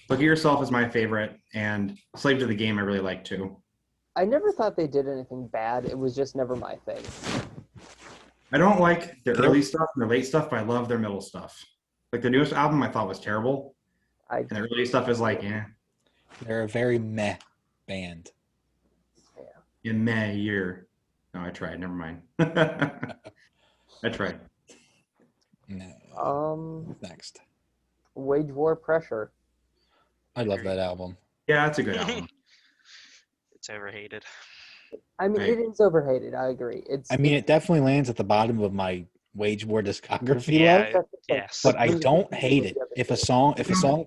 S2: Look at Yourself is my favorite, and Slave to the Game I really like too.
S1: I never thought they did anything bad. It was just never my thing.
S2: I don't like their early stuff and their late stuff, but I love their middle stuff. Like the newest album I thought was terrible, and the early stuff is like, yeah.
S3: They're a very meh band.
S2: In May year. No, I tried. Never mind. I tried.
S3: No. Next.
S1: Wage War Pressure.
S3: I love that album.
S2: Yeah, that's a good album.
S4: It's overhated.
S1: I mean, it is overhated. I agree.
S3: It definitely lands at the bottom of my Wage War discography.
S4: Yeah, yes.
S3: But I don't hate it. If a song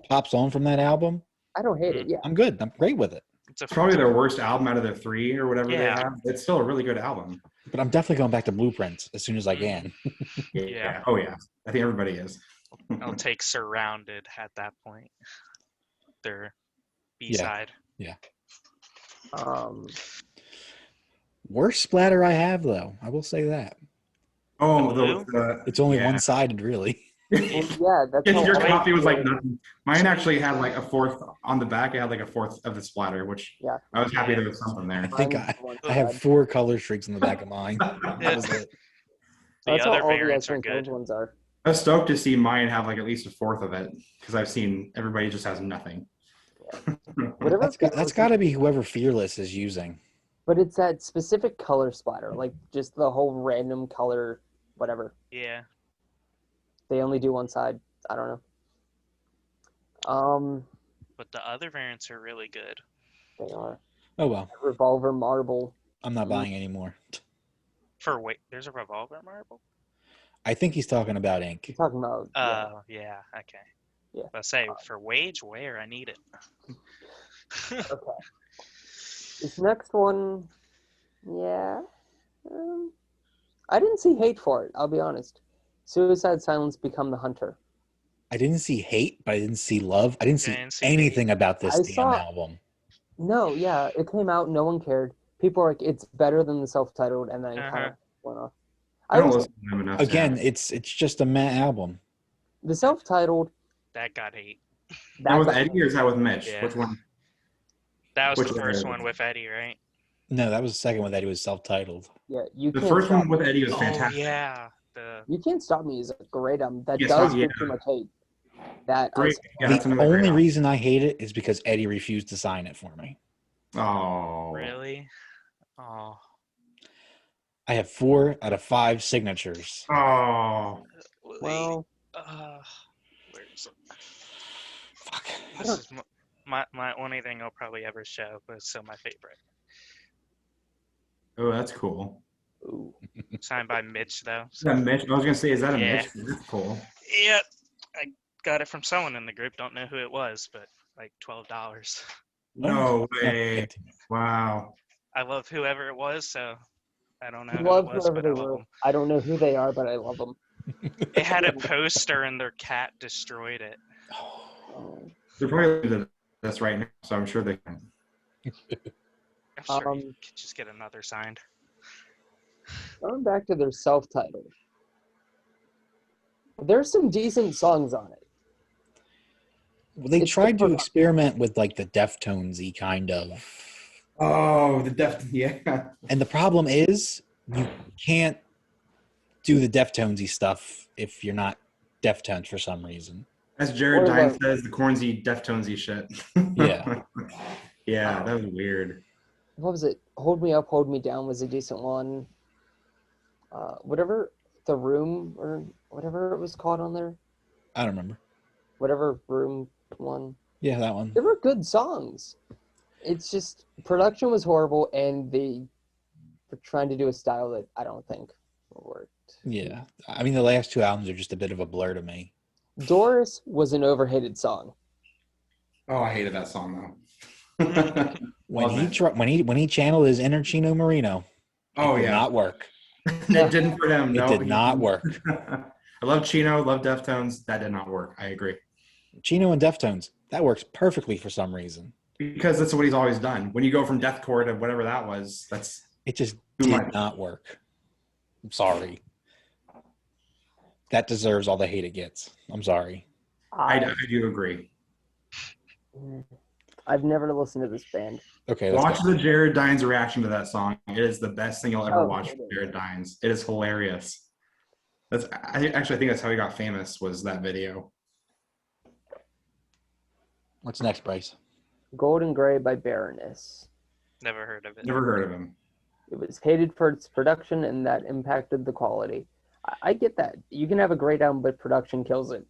S3: pops on from that album,
S1: I don't hate it. Yeah,
S3: I'm good. I'm great with it.
S2: It's probably their worst album out of their 3 or whatever they have. It's still a really good album.
S3: But I'm definitely going back to Blueprints as soon as I can.
S2: Yeah. Oh yeah. I think everybody is.
S4: I'll take Surrounded at that point. Their B-side.
S3: Yeah.
S5: Worst splatter I have, though. I will say that.
S2: Oh,
S3: it's only one-sided, really.
S1: Yeah, that's
S2: your copy was like nothing. Mine actually had like a fourth on the back. It had like a fourth of the splatter, which I was happy there was something there.
S3: I think I have 4 color streaks on the back of mine. That was it.
S4: The other variants are good.
S1: Ones are.
S2: I was stoked to see mine have like at least a fourth of it because I've seen everybody just has nothing.
S3: That's got to be whoever Fearless is using.
S1: But it's that specific color splatter, like just the whole random color, whatever.
S4: Yeah.
S1: They only do one side. I don't know.
S4: But the other variants are really good.
S1: They are.
S3: Oh well.
S1: Revolver Marble.
S3: I'm not buying anymore.
S4: There's a Revolver Marble?
S3: I think he's talking about Ink.
S1: He's talking about.
S4: Yeah. Okay.
S1: Yeah.
S4: Let's say for Wage Wear, I need it.
S1: Okay. This next one, I didn't see hate for it. I'll be honest. Suicide Silence Become the Hunter.
S3: I didn't see hate, but I didn't see love. I didn't see anything about this album.
S1: No, yeah, it came out. No one cared. People were like, "It's better than the self-titled," and then kind of went off.
S3: Again, it's just a meh album.
S1: The self-titled.
S4: That got hate.
S2: That with Eddie or is that with Mitch?
S4: Yeah.
S2: Which one?
S4: That was the first one with Eddie, right?
S3: No, that was the second one that he was self-titled.
S1: Yeah,
S2: the first one with Eddie was fantastic.
S4: Yeah.
S1: You Can't Stop Me is a great album. That does get too much hate.
S3: The only reason I hate it is because Eddie refused to sign it for me.
S2: Oh.
S4: Really? Oh.
S3: I have 4 out of 5 signatures.
S2: Oh.
S1: Well.
S4: Where is it?
S3: Fuck.
S4: This is my only thing I'll probably ever show, but it's still my favorite.
S2: Oh, that's cool.
S1: Ooh.
S4: Signed by Mitch, though.
S2: So. Is that Mitch? I was gonna say, is that a Mitch? That's cool.
S4: Yeah, I got it from someone in the group. Don't know who it was, but like $12.
S2: No way! Wow.
S4: I love whoever it was, so I don't know
S1: I
S4: who
S1: love
S4: it was,
S1: whoever
S4: but I
S1: they
S4: love
S1: were.
S4: them.
S1: I don't know who they are, but I love them.
S4: It had a poster, and their cat destroyed it.
S2: They're probably listening to this right now, so I'm sure they can.
S4: I'm sure you could just get another signed.
S1: Going back to their self-titled, there's some decent songs on it.
S3: Well, they tried to experiment with like the Deftones-y kind of.
S2: Oh, the Deftones,
S3: And the problem is you can't do the Deftones-y stuff if you're not Deftones for some reason.
S2: As Jared Dine says, the cornsy Deftones-y shit.
S3: Yeah.
S2: Yeah, that was weird.
S1: What was it? Hold Me Up, Hold Me Down was a decent one. Whatever The Room or whatever it was called on there.
S3: I don't remember.
S1: Whatever Room one.
S3: Yeah, that one.
S1: They were good songs. It's just production was horrible and for trying to do a style that I don't think worked.
S3: Yeah. I mean, the last two albums are just a bit of a blur to me.
S1: Doris was an overhated song.
S2: Oh, I hated that song though.
S3: When
S2: Love
S3: he
S2: that.
S3: when he channeled his inner Chino Marino,
S2: Oh
S3: it did
S2: yeah,
S3: not work.
S2: it didn't for him.
S3: It
S2: No,
S3: did not work.
S2: I love Chino, love Deftones. That did not work. I agree.
S3: Chino and Deftones, that works perfectly for some reason.
S2: Because that's what he's always done. When you go from deathcore to whatever that was, that's
S3: It just
S2: too
S3: did
S2: much.
S3: not work. I'm sorry. That deserves all the hate it gets. I'm sorry.
S2: I do agree.
S1: I've never listened to this band.
S3: Okay,
S2: Watch the Jared Dines reaction to that song. It is the best thing you'll ever watch from Jared Dines. It is hilarious. I think that's how he got famous, was that video.
S3: What's next, Bryce?
S1: Golden Gray by Baroness.
S4: Never heard of it.
S2: Never heard of him.
S1: It was hated for its production, and that impacted the quality. I get that. You can have a great album, but production kills it.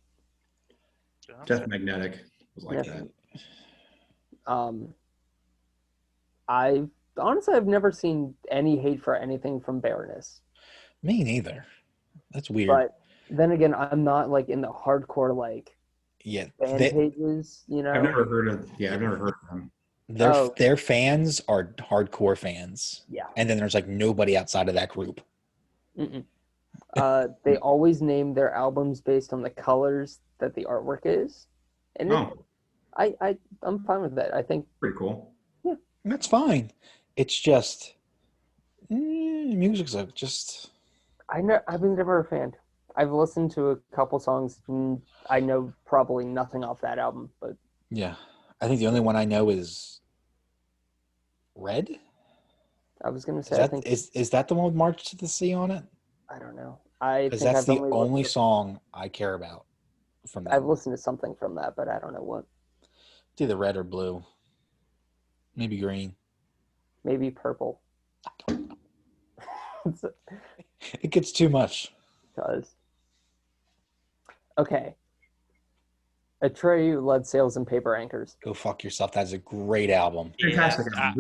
S2: Death Magnetic was like
S1: Yeah.
S2: that.
S1: I've never seen any hate for anything from Baroness.
S3: Me neither. That's weird.
S1: But then again, I'm not like in the hardcore like
S3: Yeah,
S1: fan pages, you know.
S2: I've never heard of them.
S3: their fans are hardcore fans.
S1: Yeah.
S3: And then there's like nobody outside of that group.
S1: Mm-mm. They always name their albums based on the colors that the artwork is, and I'm fine with that. I think
S2: Pretty cool.
S3: That's fine. It's just music's just.
S1: I've been never a fan. I've listened to a couple songs. And I know probably nothing off that album, but
S3: Yeah, I think the only one I know is Red.
S1: I was gonna say
S3: Is that the one with March to the Sea on it?
S1: I don't know. I
S3: Because
S1: think
S3: that's
S1: I've
S3: the only song I care about from that.
S1: I've listened to something from that, but I don't know what.
S3: It's either red or blue, maybe green.
S1: Maybe purple.
S3: It gets too much.
S1: Does. Okay. Atreyu, Lead Sails, and Paper Anchors.
S3: Go fuck yourself. That's a great album.
S2: Fantastic.
S4: Yeah,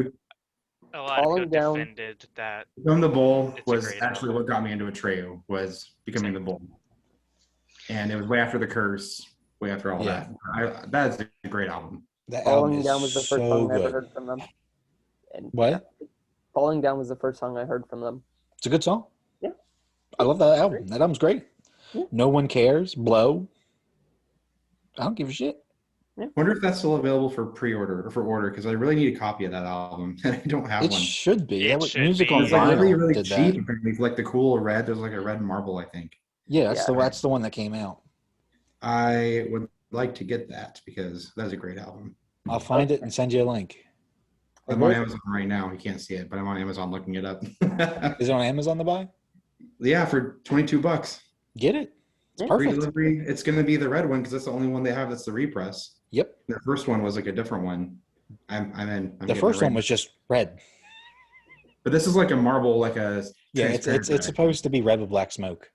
S4: a lot of
S1: Falling
S4: people
S1: Down.
S4: defended that.
S2: Become the Bull
S4: It's a
S2: was
S4: great
S2: actually
S4: album.
S2: what got me into Atreyu, was Becoming the Bull. And it was way after The Curse, way after all
S3: Yeah.
S2: that. That is a great album.
S3: That album
S1: Falling
S3: is
S1: Down was the first
S3: so
S1: song I ever
S3: good.
S1: heard from them. And
S3: What?
S1: Falling Down was the first song I heard from them.
S3: It's a good song.
S1: Yeah.
S3: I love that album. That album's great.
S1: Yeah.
S3: No One Cares. Blow. I don't give a shit.
S2: Wonder if that's still available for pre-order or for order, because I really need a copy of that album and I don't have
S3: It
S2: one.
S3: should be.
S4: It
S3: That was
S4: should
S3: music
S4: be.
S3: on
S2: It's like
S3: vinyl
S2: really, really
S3: did
S2: cheap.
S3: that.
S2: Apparently, like the cool red. There's like a red marble, I think.
S3: Yeah, that's
S1: Yeah.
S3: that's the one that came out.
S2: I would like to get that because that's a great album.
S3: I'll find it and send you a link.
S2: I'm on Amazon right now. You can't see it, but I'm on Amazon looking it up.
S3: Is it on Amazon to buy?
S2: Yeah, for $22.
S3: Get it. It's
S1: Yeah.
S2: Free
S3: perfect.
S2: delivery. It's going to be the red one because that's the only one they have that's the repress.
S3: Yep.
S2: The first one was like a different one. I'm in. I'm
S3: The
S2: getting
S3: first
S2: red
S3: one was just red.
S2: But this is like a marble, like a
S3: Yeah, it's
S2: transparent red.
S3: supposed to be red with black smoke.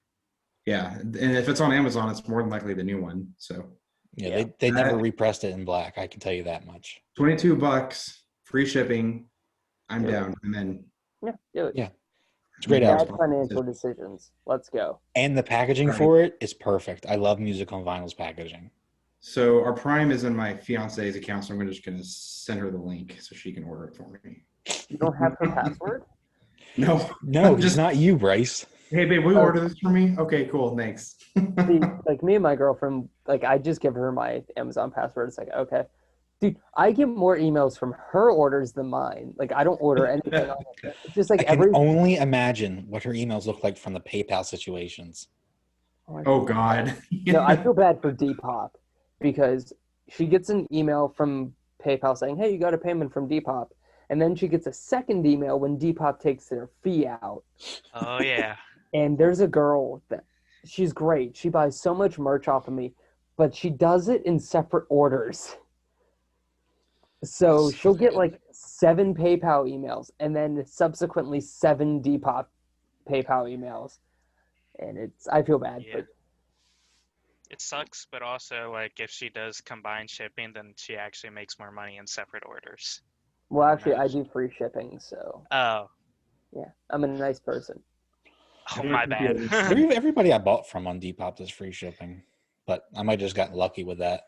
S2: Yeah, and if it's on Amazon, it's more than likely the new one. So
S3: Yeah,
S1: Yeah.
S3: they never repressed it in black. I can tell you that much.
S2: $22, free shipping. I'm
S1: Yeah.
S2: down. I'm in.
S1: Yeah, do it.
S3: Yeah. It's a great
S1: Bad
S3: album.
S1: financial decisions. Let's go.
S3: And the packaging
S2: Right.
S3: for it is perfect. I love music on vinyl's packaging.
S2: So our Prime is in my fiance's account, so I'm just going to send her the link so she can order it for me.
S1: You don't have her password?
S2: No,
S3: No,
S2: Just-
S3: just not you, Bryce.
S2: Hey, babe, will you
S1: Oh.
S2: order this for me? Okay, cool, thanks.
S1: See, like me and my girlfriend, like I just give her my Amazon password. It's like, okay. Dude, I get more emails from her orders than mine. Like I don't order anything on it. It's just like
S3: I can
S1: every
S3: only imagine what her emails look like from the PayPal situations.
S2: Oh God.
S1: No, I feel bad for Depop because she gets an email from PayPal saying, "Hey, you got a payment from Depop," and then she gets a second email when Depop takes their fee out.
S4: Oh yeah.
S1: And there's a girl that she's great. She buys so much merch off of me, but she does it in separate orders. So she'll get like 7 PayPal emails and then subsequently 7 Depop PayPal emails. And I feel bad.
S4: Yeah.
S1: But
S4: It sucks, but also like if she does combine shipping, then she actually makes more money in separate orders.
S1: well, actually, I do free shipping, so
S4: Oh,
S1: Yeah, I'm a nice person.
S4: Oh, my bad.
S3: Everybody I bought from on Depop does free shipping, but I might just gotten lucky with that.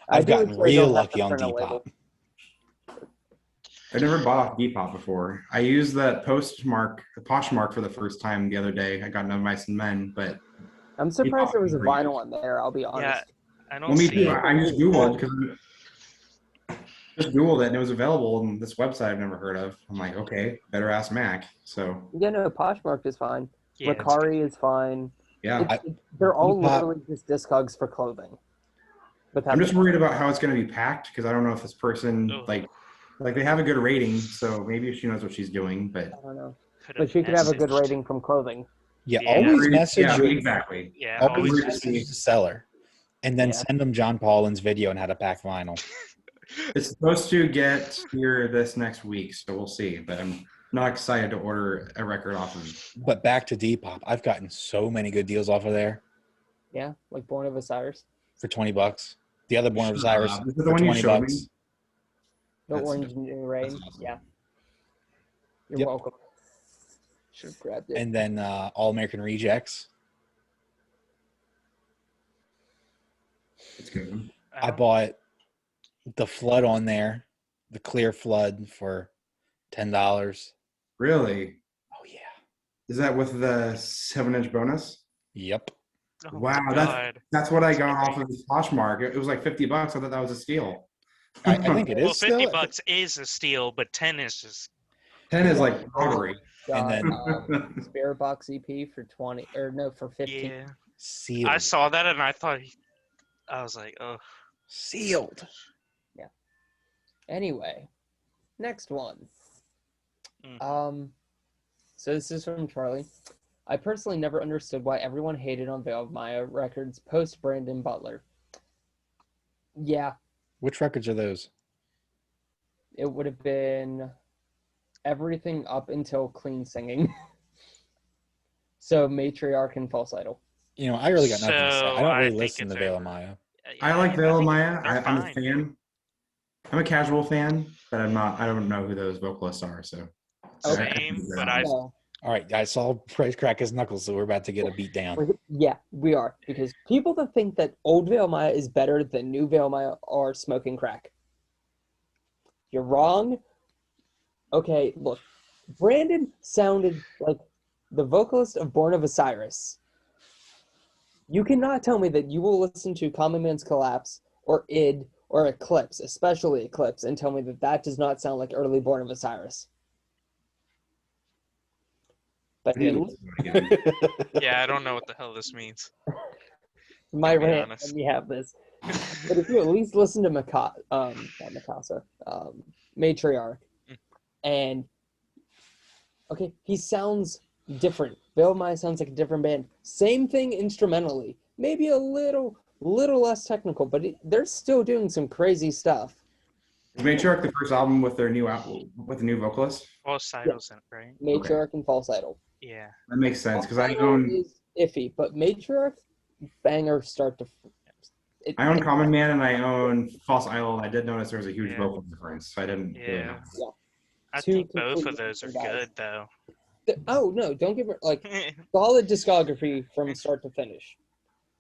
S1: I
S3: I've
S1: do
S3: gotten
S1: it so I
S3: real
S1: don't have
S3: lucky
S1: to
S3: on
S1: print a label.
S3: Depop.
S2: I've never bought off Depop before. I used the Poshmark for the first time the other day. I got No Mice and Men, but
S1: I'm surprised
S2: Depop
S1: there was a
S2: was free.
S1: vinyl on there. I'll be honest.
S4: I don't
S2: Well, me
S4: see
S2: too.
S4: it.
S2: I just Googled because just Googled it and it was available on this website I've never heard of. I'm like, okay, better ask Mac. So
S1: Yeah, no, Poshmark is fine.
S4: Yeah, it's
S1: Macari is fine.
S2: yeah,
S1: They're all
S3: Depop-
S1: literally just Discogs for clothing.
S2: I'm just worried about how it's going to be packed because I don't know if this person
S4: Ugh.
S2: like they have a good rating, so maybe she knows what she's doing. But
S1: I don't know.
S4: Could've
S1: But she could have a good
S4: messaged.
S1: rating from clothing.
S3: Yeah,
S4: Yeah.
S3: always message
S2: yeah,
S3: your,
S2: exactly.
S4: Yeah,
S3: always
S2: always
S3: message the seller, and then
S1: Yeah.
S3: send them John Pollan's video on how to pack vinyl.
S2: It's supposed to get here this next week, so we'll see. But I'm not excited to order a record off of.
S3: But back to Depop, I've gotten so many good deals off of there
S1: Yeah, like Born of Osiris.
S3: for $20. The other Born of
S2: Shut
S3: Osiris
S2: up. Is it the
S3: for
S2: one you
S3: 20
S2: showed
S3: bucks.
S2: me?
S1: The
S2: That's-
S1: Orange New Rain.
S2: that's awesome.
S1: Yeah. You're
S3: Yep.
S1: welcome. Should have grabbed it.
S3: And then All American Rejects.
S2: It's good.
S3: I bought the Flood on there, the clear Flood for $10.
S2: Really?
S3: Oh yeah.
S2: Is that with the 7-inch bonus?
S3: Yep.
S4: Oh,
S2: Wow,
S4: God.
S2: that's what I got off of the Poshmark. It was like $50. I thought that was a steal.
S3: I think it is
S4: Well, 50
S3: still.
S4: bucks is a steal, but 10 is just
S2: 10 is like robbery.
S1: Got,
S3: then-
S1: Spirit Box EP for 20 or no for 15.
S4: yeah.
S3: Sealed.
S4: I saw that and I thought I was like, oh,
S3: Sealed.
S1: Anyway, next one.
S4: Mm.
S1: So this is from Charlie. I personally never understood why everyone hated on Veil of Maya records post Brandon Butler. Yeah,
S3: Which records are those?
S1: it would have been everything up until Clean Singing. So Matriarch and False Idol.
S3: You know, I really got nothing to say.
S4: So,
S3: I don't
S4: I
S3: really
S4: think
S3: listen to
S4: it's
S3: Veil of
S4: over.
S3: Maya.
S2: I like Veil of
S4: think
S2: Maya.
S4: they're
S2: I'm a
S4: fine.
S2: fan. I'm a casual fan, but I don't know who those vocalists are. So
S4: Same, but I
S1: No.
S3: All right, guys, Saul Price crack his knuckles, so we're about to get a beat down.
S1: Yeah, we are. Because people that think that old Veil Maya is better than new Veil Maya are smoking crack. You're wrong. Okay, look. Brandon sounded like the vocalist of Born of Osiris. You cannot tell me that you will listen to Common Man's Collapse or Id or Eclipse, especially Eclipse, and tell me that that does not sound like early Born of Osiris. But
S4: yeah, I don't know what the hell this means.
S1: my
S4: to be
S1: rant,
S4: honest.
S1: let me have this. But if you at least listen to not Mikasa, Matriarch, and okay, he sounds different. Veil Maya sounds like a different band. Same thing instrumentally, maybe a little less technical, but they're still doing some crazy stuff.
S2: is Matriarch the first album with their new with the new vocalist?
S4: False Idol's in it, right?
S1: Matriarch and False Idol.
S4: Yeah.
S2: That makes sense because
S1: False
S2: I
S1: Idol
S2: own
S1: is iffy, but Matriarch, banger start to.
S2: Common Man and I own False Idol. I did notice there was a huge
S4: Yeah.
S2: vocal difference. So I didn't. Really
S4: Yeah.
S2: know.
S4: I
S1: Two
S4: think both of
S1: completely
S4: those are
S1: different guys.
S4: good, though.
S1: Oh no! Don't give me solid discography from start to finish,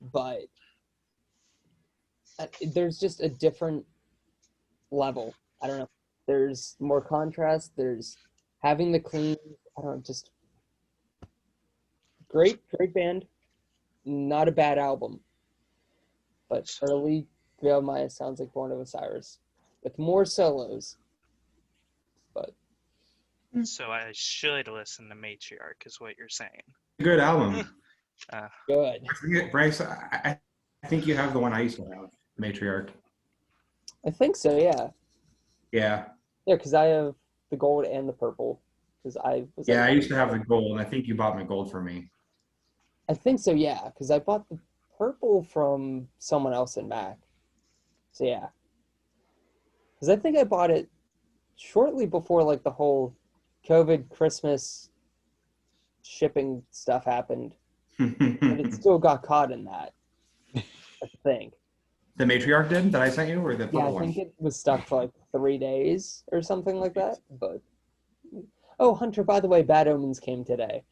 S1: but there's just a different level. I don't know. There's more contrast. There's having the clean. I don't know. Just great band. Not a bad album, but early Veil Maya sounds like Born of Osiris with more solos. But
S4: So I should listen to Matriarch, is what you're saying.
S2: Good album.
S1: good.
S2: Bryce, I think you have the one I used to have, Matriarch.
S1: I think so. Yeah.
S2: Yeah.
S1: Yeah, because I have the gold and the purple. Because I was.
S2: Yeah, I used to have the gold, and I think you bought my gold for me.
S1: I think so. Yeah, because I bought the purple from someone else in Mac. So yeah. Because I think I bought it shortly before like the whole COVID Christmas shipping stuff happened, but it still got caught in that. I think.
S2: The Matriarch did that I sent you, or the
S1: Yeah,
S2: purple
S1: I
S2: one?
S1: think it was stuck for like 3 days or something like that. But Oh, Hunter, by the way, Bad Omens came today.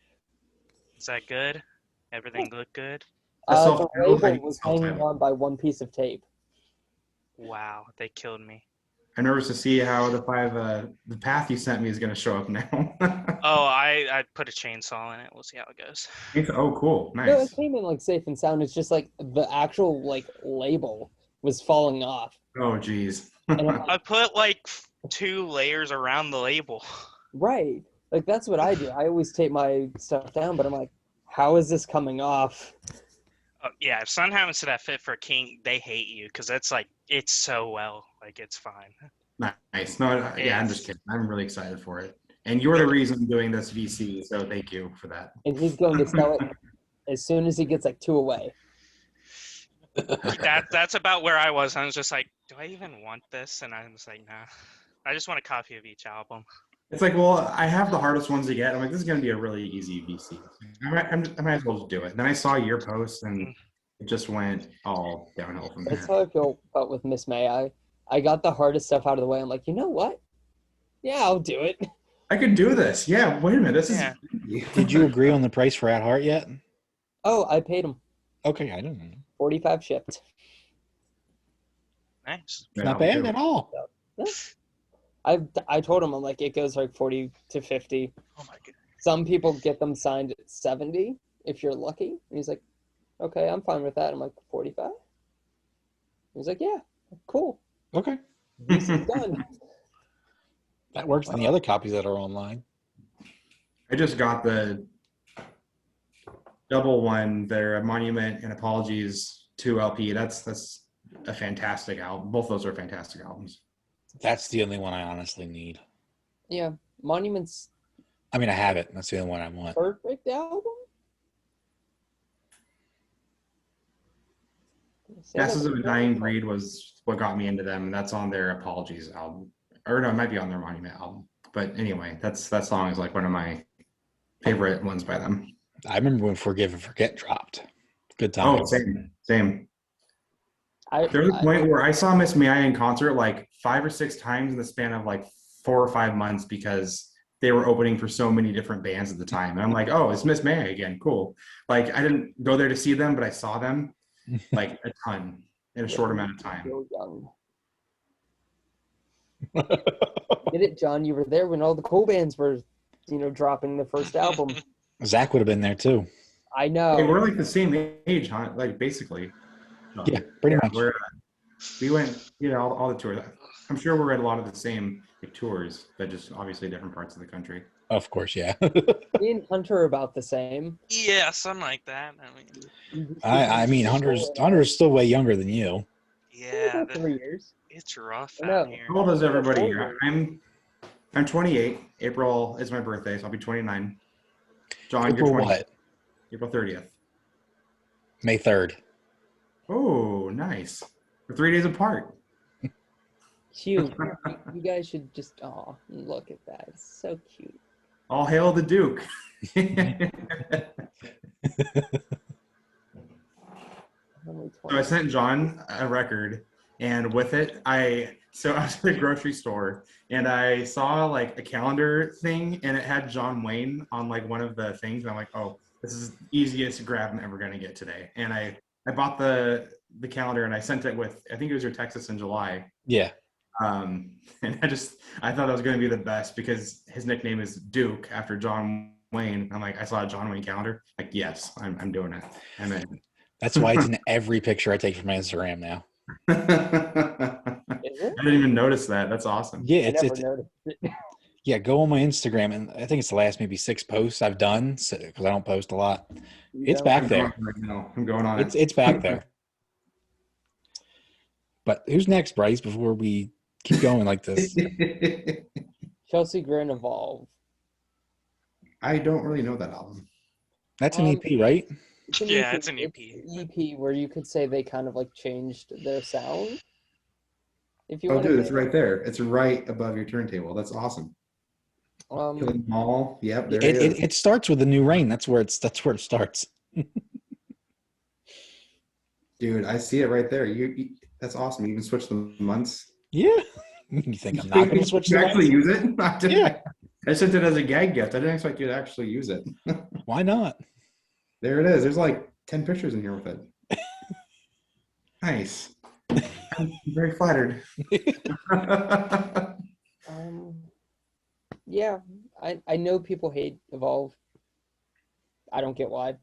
S4: Is that good? Everything looked good?
S2: The
S1: The
S2: self-titled, I
S1: label
S2: need
S1: was
S2: self-titled.
S1: hanging on by one piece of tape.
S4: Wow, they killed me.
S2: I'm nervous to see how the path you sent me is going to show up now.
S4: Oh, I put a chainsaw in it. We'll see how it goes.
S2: Oh, cool.
S1: No, it
S2: Nice.
S1: came in like safe and sound. It's just like the actual like label was falling off.
S2: Oh, geez.
S1: And I'm
S4: I put like 2 layers around the label.
S1: right. Like that's what I do. I always tape my stuff down, but I'm like, how is this coming off?
S4: Yeah, if something happens to that Fit for a King, they hate you because it's like it's so well, like it's fine.
S2: Nice. No, yeah, I'm just kidding. I'm really excited for it. And you're the reason I'm doing this VC, so thank you for that.
S1: And he's going to sell it as soon as he gets like 2 away.
S4: That's about where I was. I was just like, do I even want this? And I was like, nah. I just want a copy of each album.
S2: It's like, well, I have the hardest ones to get. I'm like, this is going to be a really easy VC. I might as well just do it. Then I saw your post, and it just went all downhill from there.
S1: That's how I felt with Miss May. I got the hardest stuff out of the way. I'm like, you know what? Yeah, I'll do it.
S2: I could do this. Yeah, wait a minute. This
S4: Yeah.
S2: is.
S3: Did you agree on the price for At Heart yet?
S1: Oh, I paid him.
S3: Okay, I don't know.
S1: 45 shipped.
S4: Nice.
S3: It's not bad at all.
S1: I told him, I'm like, it goes like 40 to 50.
S4: Oh my god.
S1: Some people get them signed at 70 if you're lucky. And he's like, okay, I'm fine with that. I'm like, 45? He's like, yeah, cool.
S3: Okay.
S1: This is done.
S3: That works on the other copies that are online.
S2: I just got the double one, their Monument and Apologies 2 LP. That's a fantastic album. Both those are fantastic albums.
S3: That's the only one I honestly need.
S1: Yeah, Monument's
S3: I mean, I have it. That's the only one I want.
S1: perfect album.
S2: Asses of a Dying Breed was what got me into them, and that's on their Apologies album. Or no, it might be on their Monument album. But anyway, that song is like one of my favorite ones by them.
S3: I remember when Forgive and Forget dropped. Good
S2: Oh,
S3: times.
S2: same.
S1: I,
S2: There was a point where I saw Miss May in concert like 5 or 6 times in the span of like 4 or 5 months because they were opening for so many different bands at the time. And I'm like, oh, it's Miss May again. Cool. Like I didn't go there to see them, but I saw them like a ton in a short amount of time.
S1: Still young. Get it, John? You were there when all the cool bands were, dropping the first album.
S3: Zach would have been there too.
S1: I know.
S2: Hey, we're like the same age, huh? Like basically.
S3: Yeah, pretty much.
S2: We went, all the tours. I'm sure we're at a lot of the same tours, but just obviously different parts of the country.
S3: Of course, yeah.
S1: Me and Hunter are about the same.
S4: Yeah, something like that.
S3: I mean, Hunter's still way younger than you.
S4: Yeah,
S1: 3 years.
S4: it's rough
S1: I know.
S4: out here.
S2: How old is everybody here? I'm 28. April is my birthday, so I'll be 29. John,
S3: April
S2: you're 20.
S3: what?
S2: April 30th.
S3: May 3rd.
S2: Oh, nice. We're 3 days apart.
S1: Cute. You guys should just, look at that. It's so cute.
S2: All hail the Duke. So I sent John a record, and with it, I was at the grocery store, and I saw like a calendar thing, and it had John Wayne on like one of the things, and I'm like, oh, this is the easiest grab I'm ever gonna get today. And I bought the calendar, and I sent it with, I think it was your Texas in July.
S3: Yeah.
S2: And I thought that was going to be the best because his nickname is Duke after John Wayne. I'm like, I saw a John Wayne calendar. Like, yes, I'm doing it. I'm in.
S3: That's why it's in every picture I take from my Instagram now.
S2: I didn't even notice that. That's awesome.
S3: Yeah,
S1: I never noticed it.
S3: Yeah, go on my Instagram, and I think it's the last maybe 6 posts I've done because I don't post a lot. It's back there.
S2: I'm going on it.
S3: It's back there. But who's next, Bryce? Before we keep going like this,
S1: Chelsea Grin Evolve.
S2: I don't really know that album.
S3: that's an EP, right?
S4: Yeah, it's an EP.
S1: EP where you could say they kind of like changed their sound. If you
S2: Oh,
S1: want
S2: dude,
S1: to
S2: it's right there. It's right above your turntable. That's awesome. Killing them all. Yep, there it is.
S3: It starts with the new rain. That's where it starts.
S2: Dude, I see it right there. You that's awesome. You can switch the months.
S3: Yeah. You think I'm not going to switch?
S2: You
S3: the
S2: actually
S3: lines?
S2: use it?
S3: Yeah.
S2: I sent it as a gag gift. I didn't expect you to actually use it.
S3: Why not?
S2: There it is. There's like 10 pictures in here with it. Nice. I'm very flattered.
S1: Yeah, I know people hate Evolve. I don't get why.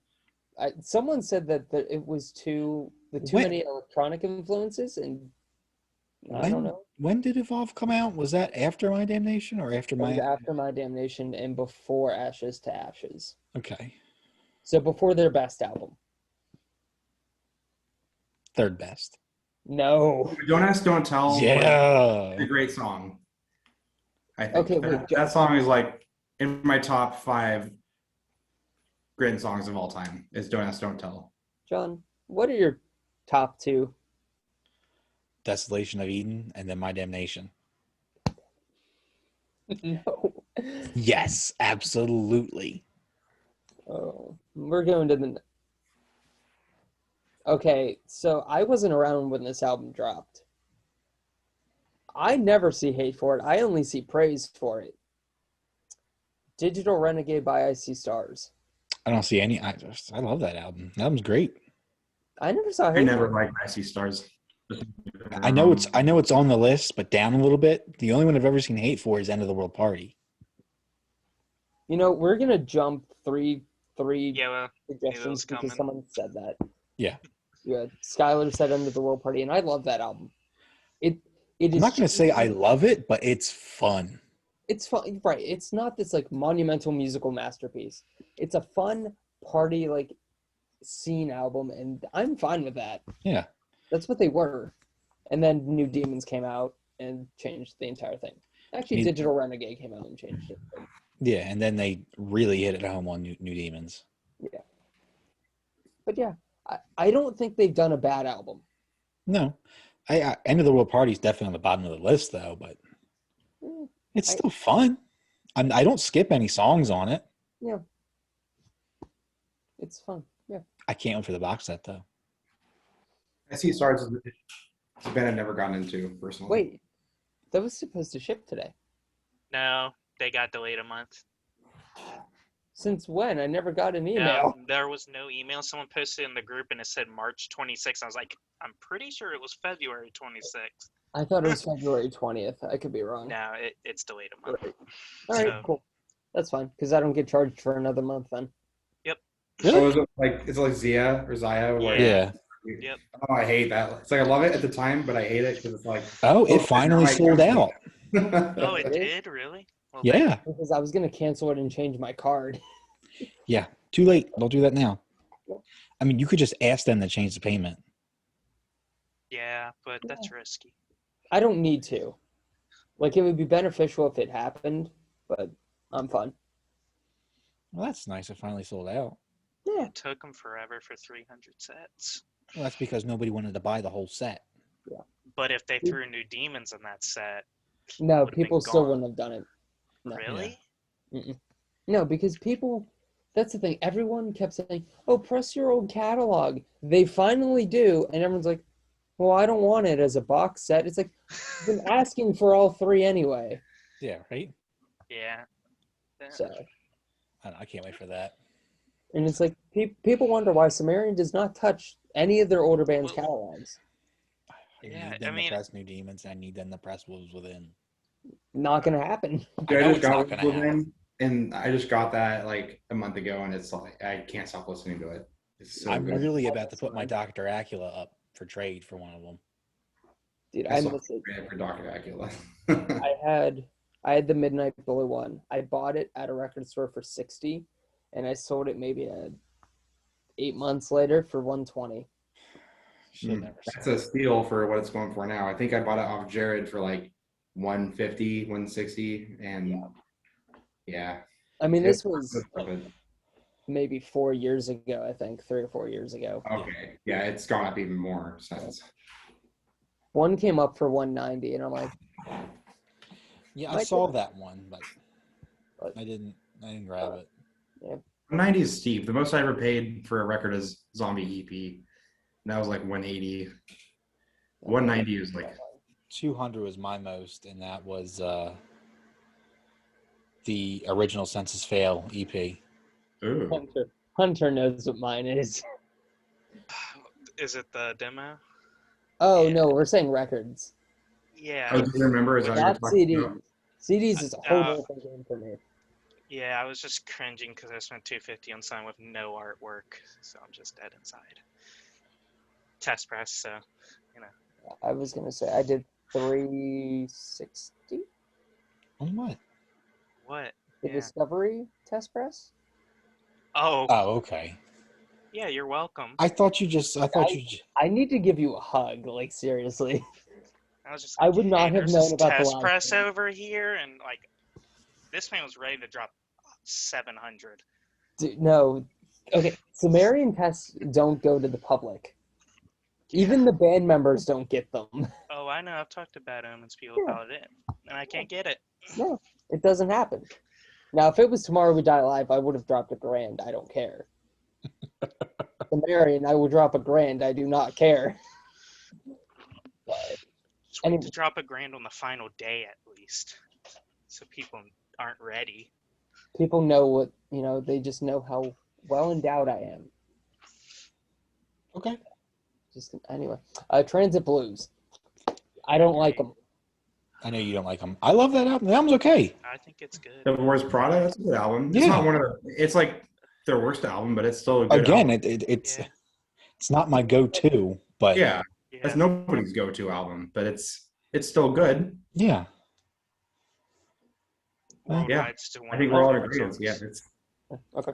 S1: Someone said that it was too many electronic influences, and I don't know.
S3: When did Evolve come out? Was that after My Damnation or after
S1: It was after My Damnation and before Ashes to Ashes.
S3: Okay.
S1: So before their best album.
S3: Third best.
S1: No.
S2: Don't Ask, Don't Tell.
S3: Yeah.
S2: A great song. I think
S1: Okay,
S2: that song is like in my top 5 great songs of all time. Is Don't Ask, Don't Tell.
S1: John, what are your top 2?
S3: Desolation of Eden and then My Damnation.
S1: No.
S3: Yes, absolutely.
S1: Oh, we're going to the... Okay, so I wasn't around when this album dropped. I never see hate for it. I only see praise for it. Digital Renegade by I See Stars.
S3: I don't see any. I love that album. That album's great.
S1: I never saw hate
S2: I never
S1: for it.
S2: liked I See Stars.
S3: I know it's on the list, but down a little bit. The only one I've ever seen hate for is End of the World Party.
S1: You know, we're gonna jump three
S4: Yeah,
S1: suggestions because
S4: coming.
S1: someone said that.
S3: Yeah.
S1: Yeah. Skylar said End of the World Party, and I love that album. It
S3: I'm
S1: is
S3: not going to say I love it, but it's fun.
S1: It's fun, right? It's not this like monumental musical masterpiece. It's a fun party like scene album, and I'm fine with that.
S3: Yeah.
S1: That's what they were. And then New Demons came out and changed the entire thing. Actually, Digital Renegade came out and changed it.
S3: Yeah, and then they really hit it home on New Demons.
S1: Yeah. But yeah, I don't think they've done a bad album.
S3: No. End of the World Party is definitely on the bottom of the list, though, but it's still fun. I don't skip any songs on it.
S1: Yeah. It's fun. Yeah.
S3: I can't wait for the box set, though.
S2: I See Stars is a band I've never gotten into personally.
S1: Wait, that was supposed to ship today.
S4: No, they got delayed a month.
S1: Since when? I never got an email.
S4: No, there was no email. Someone posted in the group and it said March 26th. I was like, I'm pretty sure it was February 26th.
S1: I thought it was February 20th. I could be wrong.
S4: No, it's delayed a month.
S1: Right. All right,
S4: So-
S1: cool. That's fine, because I don't get charged for another month then.
S2: So is it like it's like Zia or Zaya? Where
S3: Yeah.
S4: Yep.
S2: Oh, I hate that. It's like I love it at the time, but I hate it because it's like.
S3: Oh, it finally sold out.
S4: Oh, it did? Really? Well,
S3: Yeah.
S1: Because I was going to cancel it and change my card.
S3: Yeah. Too late. Don't do that now. I mean, you could just ask them to change the payment.
S4: yeah, but that's risky.
S1: I don't need to. Like, it would be beneficial if it happened, but I'm fine.
S3: Well, that's nice. It finally sold out.
S1: Yeah.
S4: It took them forever for 300 sets.
S3: Well, that's because nobody wanted to buy the whole set.
S4: But if they threw New Demons in that set,
S1: No,
S4: Would've been
S1: people still
S4: gone.
S1: wouldn't have done it. No.
S4: really?
S1: No, because people, that's the thing. Everyone kept saying, oh, press your old catalog. They finally do. And everyone's like, well, I don't want it as a box set. It's like, I've been asking for all 3 anyway.
S3: Yeah, right?
S4: Yeah.
S1: So,
S3: I can't wait for that.
S1: and it's like, people wonder why Sumerian does not touch any of their older bands'
S4: Well-
S1: catalogs.
S4: Yeah,
S3: need them
S4: I mean-
S3: to press New Demons. I need them to press Wolves Within.
S1: Not going to happen.
S2: Dude,
S3: I
S2: I
S3: know
S2: just
S3: it's not
S2: got
S3: gonna
S2: Wolves
S3: happen.
S2: Within, and I just got that like a month ago, and it's like I can't stop listening to it. It's so
S3: I'm
S2: good.
S3: really about to put my Dr. Acula up for trade for one of them.
S1: Dude,
S2: I
S1: I
S2: saw
S1: miss it.
S2: for Dr. Acula.
S1: I had the Midnight Blue one. I bought it at a record store for $60, and I sold it maybe 8 months later for $120.
S3: Should never
S2: That's
S3: sell
S2: a steal for what it's going for now. I think I bought it off Jared for like 150, 160, and yeah.
S1: I mean, this was
S2: Okay,
S1: maybe 4 years ago, I think, 3 or 4 years ago.
S2: yeah, it's gone up even more since.
S1: One came up for $190, and I'm like,
S3: Yeah, I
S1: Might
S3: saw
S1: do.
S3: that one, but
S1: But-
S3: I didn't grab it.
S2: 190 is steep. The most I ever paid for a record is Zombie EP. And that was like 180. 190 is like
S3: 200 was my most, and that was the original Census Fail EP.
S2: Ooh.
S1: Hunter knows what mine is.
S4: Is it the demo?
S1: Oh
S4: Yeah.
S1: no, we're saying records,
S4: Yeah.
S2: Oh, do you remember? Is that what you're
S1: not
S2: talking
S1: CDs.
S2: about?
S1: CDs is a whole different game for me.
S4: Yeah, I was just cringing because I spent $250 on something with no artwork, so I'm just dead inside. Test press, so you know.
S1: I was gonna say I did 360.
S3: On what?
S4: What?
S1: The
S4: Yeah.
S1: Discovery test press.
S4: Oh,
S3: Oh, okay.
S4: yeah, you're welcome.
S3: I thought you.
S1: I need to give you a hug, like seriously.
S4: I was just
S1: I
S4: like,
S1: would not
S4: hey,
S1: have
S4: there's
S1: known
S4: this
S1: about the
S4: test
S1: last
S4: press
S1: one.
S4: over here, and like, this man was ready to drop 700.
S1: Dude, no, okay. Sumerian tests don't go to the public. Even the band members don't get them.
S4: Oh, I know. I've talked to Bad Omens people about it, and I can't get it.
S1: No, it doesn't happen. Now, if it was Tomorrow We Die Live, I would have dropped $1,000. I don't care. Sumerian, I will drop $1,000. I do not care. But,
S4: Just wait
S1: mean-
S4: to drop $1,000 on the final day at least, so people aren't ready.
S1: people know what, they just know how well endowed I am.
S3: Okay.
S1: Just anyway. Transit Blues. I don't like them.
S3: I know you don't like them. I love that album. The album's okay.
S4: I think it's good.
S2: The Wars Prada, that's a good album. It's
S3: Yeah.
S2: not one of the, it's like their worst album, but it's still a good
S3: Again,
S2: album.
S3: it's
S4: Yeah.
S3: it's not my go-to, but
S2: Yeah,
S4: Yeah.
S2: that's nobody's go-to album, but it's still good.
S3: yeah.
S4: World
S2: Yeah.
S4: Rides to one
S2: I
S4: of
S2: think
S4: my
S2: we're all in
S4: favorite
S2: agreement.
S4: songs.
S2: Yeah, it's
S1: Okay.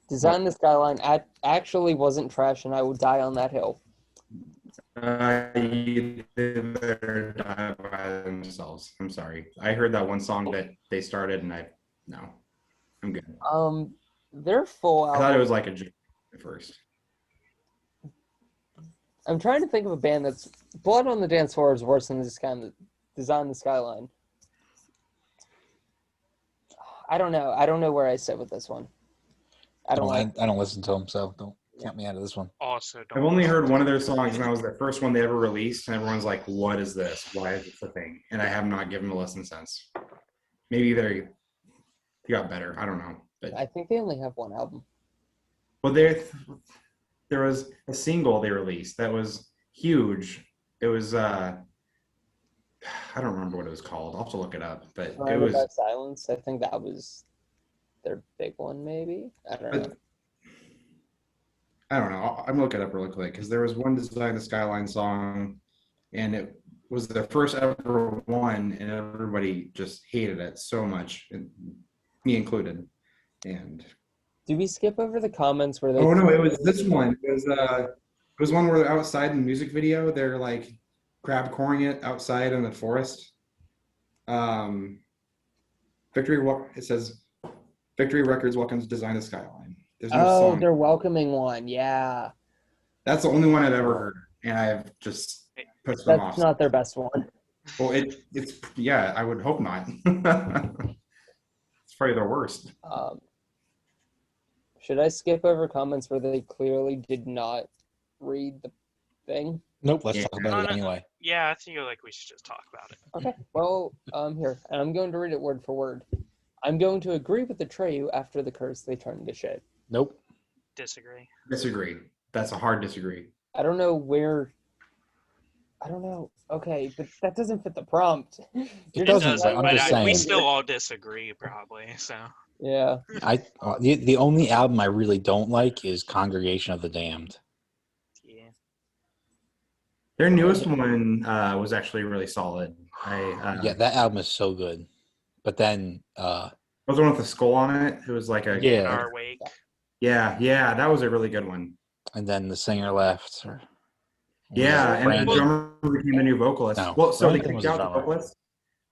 S1: Design the Skyline actually wasn't trash, and I would die on that hill.
S2: you better die by themselves. I'm sorry. I heard that one song that they started, and I'm good.
S1: Their full
S2: I thought it
S1: album.
S2: was like a joke at first.
S1: I'm trying to think of a band that's Blood on the Dance Floor is worse than Design the Skyline. I don't know. I don't know where I sit with this one. I don't like.
S3: I don't listen to them, so don't count me out of this one.
S4: Also, don't
S2: I've only
S4: listen
S2: heard
S4: to
S2: one of
S4: it.
S2: their songs, and that was the first one they ever released, and everyone's like, "What is this? Why is this a thing?" And I have not given them a listen since. Maybe they got better. I don't know. But
S1: I think they only have one album.
S2: well, there was a single they released that was huge. It was I don't remember what it was called. I'll have to look it up. But it
S1: Surrounded
S2: was.
S1: by Silence. I think that was their big one, maybe. I don't know.
S2: But, I don't know. I'm looking it up really quick because there was one Design the Skyline song, and it was their first ever one, and everybody just hated it so much, and me included. And
S1: Did we skip over the comments where they?
S2: oh no, it was this one. It was one where they're outside in the music video. They're like crab coring it outside in the forest. It says Victory Records welcomes Design the Skyline. There's no
S1: Oh,
S2: song.
S1: their welcoming one. Yeah,
S2: That's the only one I've ever heard, and I've just pushed them off.
S1: that's not their best one.
S2: Well, it's yeah. I would hope not. It's probably their worst.
S1: Should I skip over comments where they clearly did not read the thing?
S3: Nope. Let's
S2: Yeah.
S3: talk about it anyway.
S4: Yeah, I feel like we should just talk about it.
S1: Okay. Well, here, and I'm going to read it word for word. I'm going to agree with the Atreyu after the curse they turned to shit.
S3: Nope.
S4: Disagree.
S2: Disagree. That's a hard disagree.
S1: I don't know where. I don't know. Okay, but that doesn't fit the prompt.
S3: It doesn't,
S4: doesn't,
S3: but I'm
S4: but
S3: just
S4: we
S3: saying.
S4: still all disagree, probably. So
S1: Yeah.
S3: The only album I really don't like is Congregation of the Damned.
S4: yeah.
S2: Their newest one was actually really solid.
S3: Yeah, that album is so good. But then,
S2: was the one with the skull on it. It was like a
S3: Yeah.
S4: In our wake.
S2: yeah. That was a really good one.
S3: and then the singer left.
S2: Yeah, and the
S3: Brandon.
S2: drummer became the new vocalist.
S3: No,
S2: Well, so they
S3: Brandon was
S2: kicked
S3: the
S2: out the
S3: drummer.
S2: vocalist.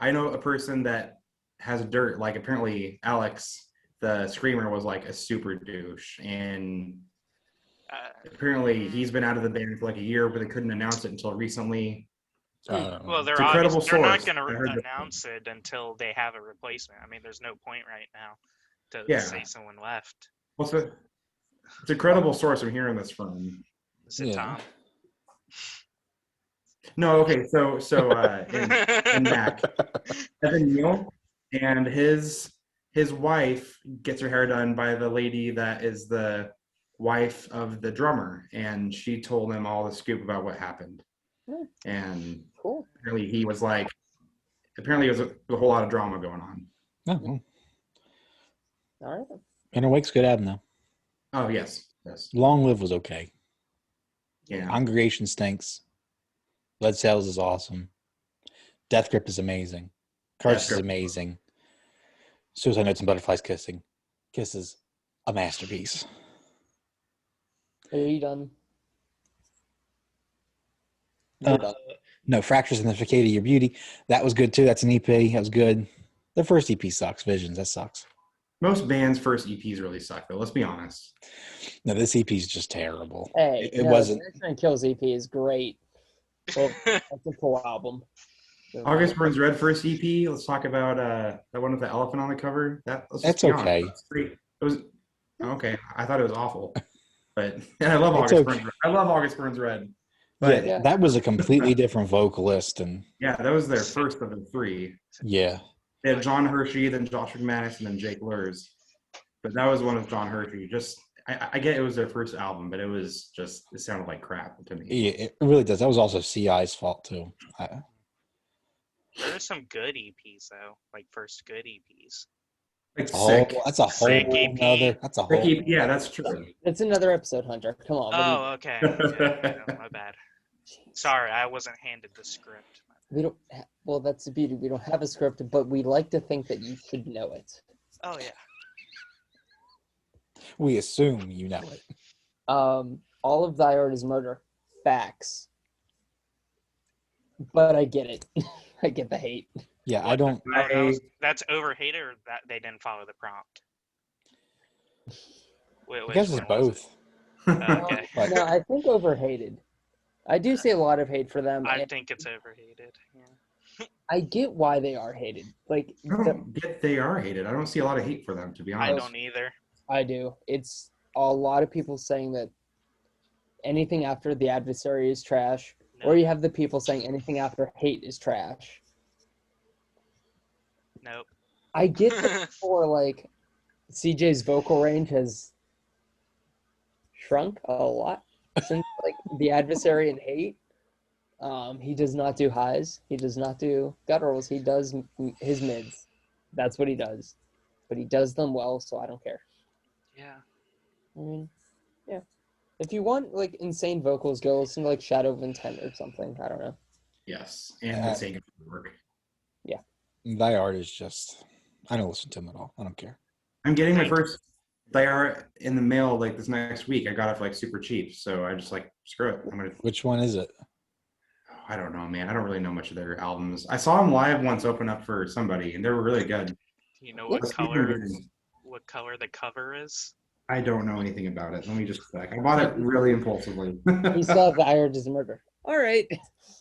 S2: I know a person that has dirt. Like apparently, Alex, the screamer, was like a super douche, and apparently he's been out of the band for like a year, but they couldn't announce it until recently.
S4: Well,
S2: It's a credible
S4: they're not
S2: source.
S4: going
S2: I heard
S4: to
S2: that.
S4: announce it until they have a replacement. I mean, there's no point right now to
S2: Yeah.
S4: say someone left.
S2: Well, it's a credible source I'm hearing this from.
S4: Is it
S3: Yeah.
S4: Tom?
S2: No, okay, so in Mac, Evan Neal and his his wife gets her hair done by the lady that is the wife of the drummer, and she told him all the scoop about what happened. And
S1: Cool.
S2: apparently he was like, apparently it was a whole lot of drama going on.
S3: Oh, well.
S1: All right.
S3: Inner Wake's good album though.
S2: Oh yes.
S3: Long Live was okay.
S2: Yeah.
S3: Congregation stinks. Blood Cells is awesome. Death Grip is amazing. Curse is amazing. Suicide Notes and Butterflies Kissing. Kiss is a masterpiece.
S1: Are you done? You're done.
S3: No, Fractures in the Facade of Your Beauty. That was good too. That's an EP. That was good. Their first EP sucks. Visions. That sucks.
S2: Most bands' first EPs really suck, though. Let's be honest.
S3: No, this EP is just terrible.
S1: Hey,
S3: it wasn't.
S1: Next Kills EP is great. Well, that's a cool album.
S2: August Burns Red first EP. Let's talk about that one with the elephant on the cover.
S3: That's okay.
S2: It was okay. I thought it was awful, but I love August Burns Red. I love August Burns Red. But
S3: yeah, that was a completely different vocalist, and
S2: yeah, that was their first of the three.
S3: Yeah,
S2: they had John Hershey, then Josh McManus, and then Jake Lurs. But that was one with John Hershey. Just I get it was their first album, but it sounded like crap to me.
S3: Yeah, it really does. That was also CI's fault too.
S4: There's some good EPs though, like first good EPs.
S2: Like
S3: Sick. That's a whole
S4: EP.
S3: That's a whole.
S2: Yeah, that's true.
S1: It's another episode, Hunter. Come on.
S4: Oh, okay. No, my bad. Sorry, I wasn't handed the script.
S1: We don't. Well, that's the beauty. We don't have a script, but we like to think that you should know it.
S4: Oh yeah.
S3: We assume you know it.
S1: All of Thy Art is Murder. Facts. But I get it. I get the hate.
S3: Yeah, I don't.
S4: That's OverHated, or that they didn't follow the prompt.
S3: I guess it's both.
S4: Okay.
S1: No, I think OverHated. I do see a lot of hate for them.
S4: I think it's OverHated. Yeah.
S1: I get why they are hated. Like
S2: I don't get they are hated. I don't see a lot of hate for them, to be honest.
S4: I don't either.
S1: I do. It's a lot of people saying that anything after The Adversary is trash, or you have the people saying anything after Hate is trash.
S4: Nope.
S1: I get that for like CJ's vocal range has shrunk a lot since like The Adversary and Hate. He does not do highs. He does not do gutturals. He does his mids. That's what he does. But he does them well, so I don't care.
S4: Yeah.
S1: I mean, yeah. If you want like insane vocals, go listen to like Shadow of Intent or something. I don't know.
S2: Yes, and the same work.
S1: Yeah.
S3: Thy Art is just. I don't listen to him at all. I don't care.
S2: I'm getting my first Thy Art in the mail like this next week. I got it for like super cheap, so I just like screw it. I'm gonna.
S3: Which one is it?
S2: I don't know, man. I don't really know much of their albums. I saw them live once open up for somebody, and they were really good.
S4: You know what color? What color the cover is?
S2: I don't know anything about it. Let me just check. I bought it really impulsively.
S1: He saw Thy Art is Murder. All right.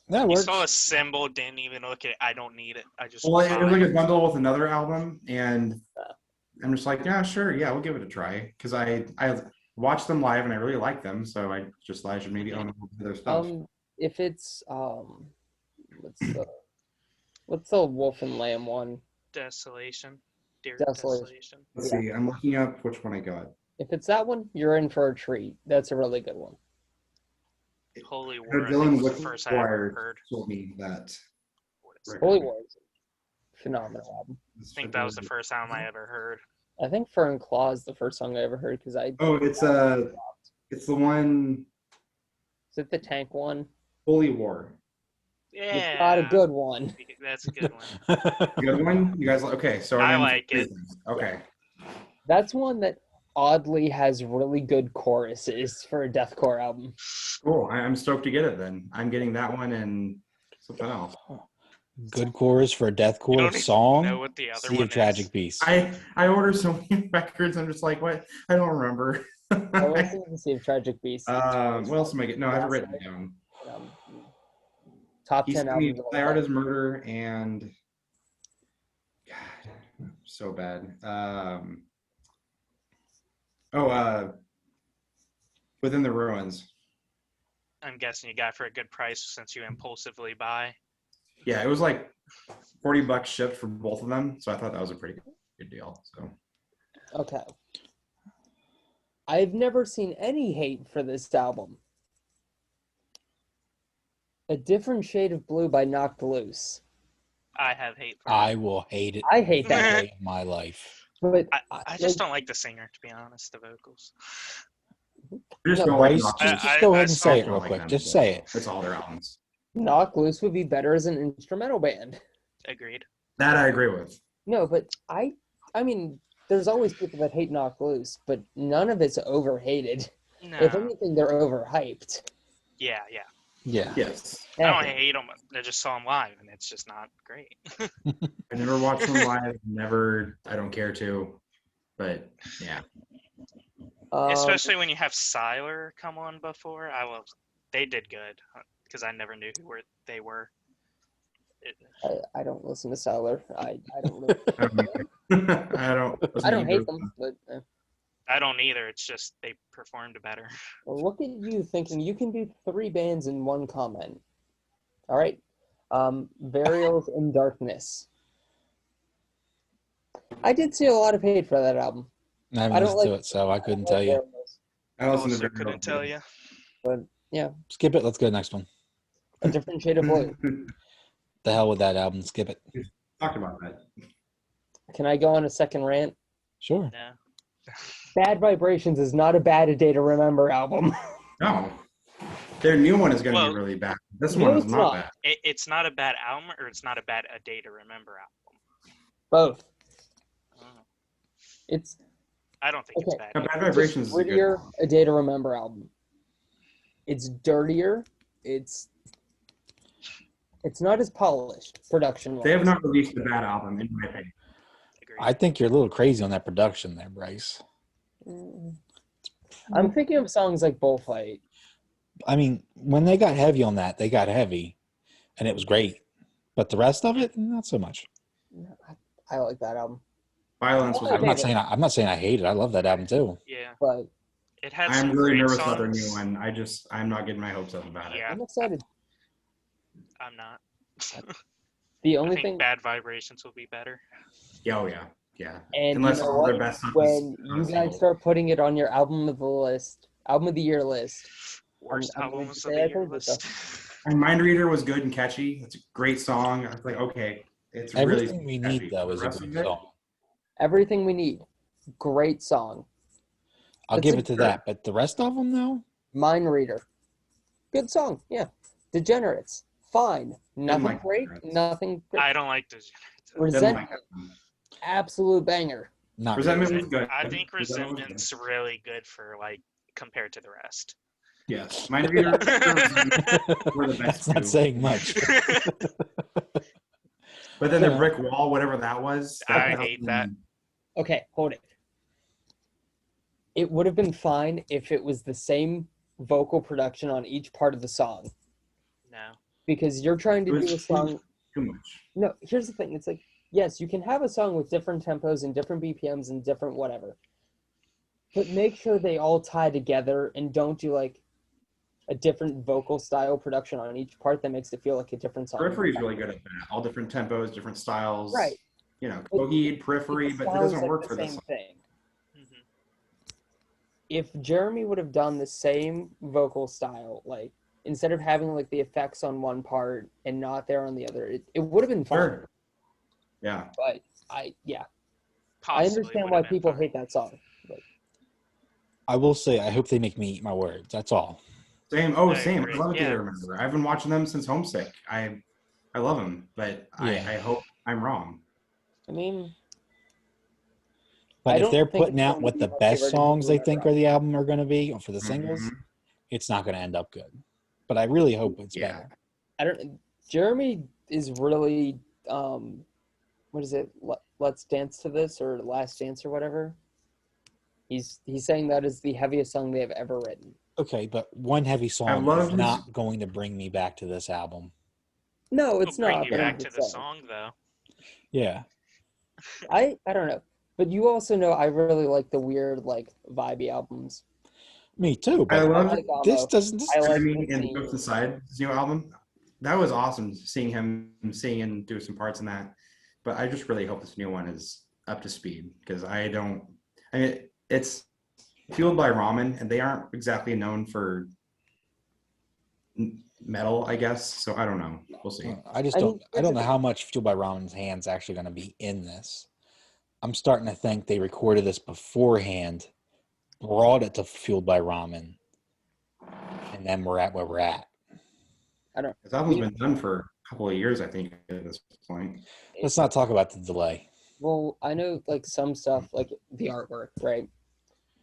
S3: That
S4: You
S3: works.
S4: saw a symbol, didn't even look at it. I don't need it. I just.
S2: Well, it was like a bundle with another album, and I'm just like, yeah, sure, yeah, we'll give it a try. Because I watched them live and I really like them, so I should maybe own their stuff.
S1: If it's what's the Wolf and Lamb one?
S4: Desolation. Dear
S1: Desolation.
S2: Let's see. I'm looking up which one I got.
S1: If it's that one, you're in for a treat. That's a really good one.
S4: Holy War. I
S2: Dylan
S4: think was the first I ever heard.
S2: told me that.
S1: Holy War is a phenomenal album.
S4: I think that was the first album I ever heard.
S1: I think Fern Claw is the first song I ever heard because I.
S2: Oh, it's the one.
S1: Is it the Tank one?
S2: Holy War.
S4: Yeah.
S1: It's not a good one.
S4: That's a good one.
S2: Good one. You guys okay? So
S4: I like it.
S2: Okay.
S1: That's one that oddly has really good choruses for a deathcore album.
S2: Cool. I'm stoked to get it then. I'm getting that one and something else.
S3: Good chorus for a deathcore song.
S4: Know what the other
S3: Sea
S4: one
S3: of Tragic
S4: is.
S3: Beasts.
S2: I order so many records. I'm just like, what? I don't remember.
S1: I listened to Sea of Tragic Beasts.
S2: What else am I getting? No, I haven't written it down.
S1: Top 10 albums.
S2: Thy Art is Murder and God, so bad. Within the Ruins.
S4: I'm guessing you got it for a good price since you impulsively buy.
S2: Yeah, it was like $40 shipped for both of them, so I thought that was a pretty good. good deal. So
S1: Okay. I've never seen any hate for this album. A Different Shade of Blue by Knocked Loose.
S4: I have hate for
S3: I
S4: it.
S3: will hate it
S1: I hate
S3: every
S1: that.
S3: day of my life.
S1: But
S4: I just don't like the singer, to be honest, the vocals.
S2: I just
S1: No,
S2: don't like
S3: Bryce,
S2: Knocked
S3: just
S2: Loose.
S3: go
S4: I
S3: ahead and
S4: saw-
S3: say
S2: I
S3: it
S2: don't
S3: real
S2: like
S3: quick.
S2: them.
S3: Just say it.
S2: It's all their albums.
S1: Knocked Loose would be better as an instrumental band.
S4: Agreed.
S2: That I agree with.
S1: No, but I mean, there's always people that hate Knocked Loose, but none of it's overhated.
S4: No.
S1: If anything, they're overhyped.
S4: Yeah.
S3: Yeah.
S2: Yes.
S4: I don't hate them. I just saw them live, and it's just not great.
S2: I never watched them live. Never. I don't care to. But yeah.
S4: Especially when you have Siler come on before. They did good because I never knew they were.
S1: I don't listen to Siler. I don't really,
S2: I don't.
S1: I don't hate them, but
S4: I don't either. It's just they performed better.
S1: well, look at you thinking you can do 3 bands in one comment. All right. Burials in Darkness. I did see a lot of hate for that album.
S3: I haven't
S1: I don't
S3: listened to
S1: like-
S3: it, so I couldn't
S1: I
S3: tell
S1: like
S3: you.
S1: Burials,
S2: I also
S4: Also couldn't tell you.
S1: but yeah,
S3: Skip it. Let's go to the next one.
S1: A Different Shade of Blue.
S3: The hell with that album. Skip it.
S2: Talked about that.
S1: Can I go on a second rant?
S3: Sure.
S4: No.
S1: Bad Vibrations is not a bad A Day to Remember album.
S2: No. Their new one is going to
S4: Well,
S2: be really bad. This
S1: no,
S2: one is
S1: it's
S2: not
S1: not.
S2: bad.
S4: It's not a bad album, or it's not a bad A Day to Remember album.
S1: Both.
S4: I don't know.
S1: It's
S4: I don't think it's
S1: Okay.
S4: bad.
S2: No, Bad
S1: It's a
S2: Vibrations is a good
S1: grittier
S2: one.
S1: A Day to Remember album. It's dirtier. It's not as polished production.
S2: They have not released a bad album, in my opinion.
S4: Agreed.
S3: I think you're a little crazy on that production there, Bryce.
S1: I'm thinking of songs like Bullfight.
S3: I mean, when they got heavy on that, they got heavy, and it was great. But the rest of it, not so much.
S1: I like that album,
S2: Violence was.
S1: I'm
S3: I'm not saying I hate it. I love that album too.
S4: Yeah,
S1: but
S4: it had
S2: I'm
S4: some
S2: really
S4: great
S2: nervous
S4: songs.
S2: about their new one. I'm not getting my hopes up about it.
S4: Yeah,
S1: I'm excited.
S4: I'm not.
S1: The
S4: I
S1: only
S4: think
S1: thing,
S4: Bad Vibrations will be better.
S2: Yeah, oh yeah, yeah.
S1: and
S2: Unless
S1: you know
S2: all
S1: what?
S2: their best songs
S1: When
S2: are
S1: you guys
S2: single.
S1: start putting it on your album of the year list,
S4: Worst
S1: I'm going to
S4: albums of
S1: say
S4: the
S1: I
S4: year
S1: told you
S4: list.
S2: And Mind Reader was good and catchy. It's a great song. I was like, okay, it's
S3: Everything
S2: really
S3: we
S2: catchy.
S3: need, though,
S2: The
S3: is a
S2: rest
S3: good
S2: of it,
S3: song.
S1: Everything We Need, great song.
S3: I'll
S1: It's
S3: give
S1: a
S3: it to
S1: great-
S3: that. But the rest of them, though,
S1: Mind Reader, good song. Yeah, Degenerates, fine. Nothing
S2: like
S1: great,
S2: Degenerates.
S1: nothing great.
S4: I don't like this.
S2: Didn't
S1: Resentment,
S2: like it.
S1: absolute banger.
S3: not
S2: Resentment
S3: really.
S2: was good.
S4: I think
S2: Resentment was good.
S4: Resentment's really good for compared to the rest.
S2: Yes, Mind Reader were the best
S3: That's not
S2: two.
S3: saying much.
S2: But then the brick wall, whatever that was.
S4: I hate that.
S1: Okay, hold it. It would have been fine if it was the same vocal production on each part of the song,
S4: No.
S1: because you're trying
S2: It
S1: to
S2: was
S1: do a song.
S2: too much.
S1: No, here's the thing. It's like, yes, you can have a song with different tempos and different BPMs and different whatever, but make sure they all tie together and don't do like a different vocal style production on each part that makes it feel like a different song.
S2: Periphery is really good at that. All different tempos, different styles.
S1: Right.
S2: You know,
S1: But
S2: Coheed, Periphery, but it
S1: sounds
S2: doesn't
S1: like
S2: work
S1: the
S2: for this
S1: same
S2: song.
S1: thing.
S4: Mhm.
S1: If Jeremy would have done the same vocal style, like instead of having like the effects on one part and not there on the other, it would have been fine.
S2: Sure. Yeah.
S1: But I
S4: Possibly
S1: understand
S4: would
S1: why
S4: have been
S1: people
S4: fine.
S1: hate that song. But
S3: I will say, I hope they make me eat my words. That's all.
S2: Same. Oh,
S4: I
S2: same.
S4: agree.
S2: I love it.
S4: Yeah.
S2: I remember. I've been watching them since Homesick. I love them, but
S3: Yeah.
S2: I hope I'm wrong.
S1: I mean,
S3: But
S1: I
S3: if
S1: don't
S3: they're
S1: think
S3: putting
S1: it's
S3: out
S1: going to
S3: what
S1: be
S3: the
S1: my
S3: best
S1: favorite
S3: songs they
S1: ever
S3: think are the album are going to be for the singles,
S2: Mhm.
S3: it's not going to end up good. But I really hope it's
S2: Yeah.
S3: better.
S1: I don't. Jeremy is really what is it? Let's Dance to This or Last Dance or whatever. He's saying that is the heaviest song they have ever written.
S3: Okay, but one heavy song
S2: love
S3: is
S2: his-
S3: not going to bring me back to this album.
S1: No,
S4: It'll
S1: it's
S4: bring
S1: not.
S4: you
S1: but I'm
S4: back to
S1: just
S4: the
S1: saying.
S4: song, though.
S3: Yeah.
S1: I don't know, but you also know I really like the weird like vibey albums.
S3: Me too.
S2: I
S3: But
S2: love
S1: like
S3: this
S1: Amo.
S3: doesn't.
S1: I like
S2: Jeremy
S1: the
S2: and
S1: scene.
S2: Ghost Inside, his new album. That was awesome seeing him sing and do some parts in that. But I just really hope this new one is up to speed because I don't. I mean, it's fueled by ramen, and they aren't exactly known for metal, I guess. So I don't know. We'll see.
S3: I just
S1: I
S3: don't.
S1: mean,
S3: I don't know how much Fueled by Ramen's hands actually going to be in this. I'm starting to think they recorded this beforehand, brought it to Fueled by Ramen, and then we're at where we're at.
S1: I don't.
S2: This album's been done for a couple of years, I think, at this point.
S3: Let's not talk about the delay.
S1: Well, I know like some stuff, like the artwork, right?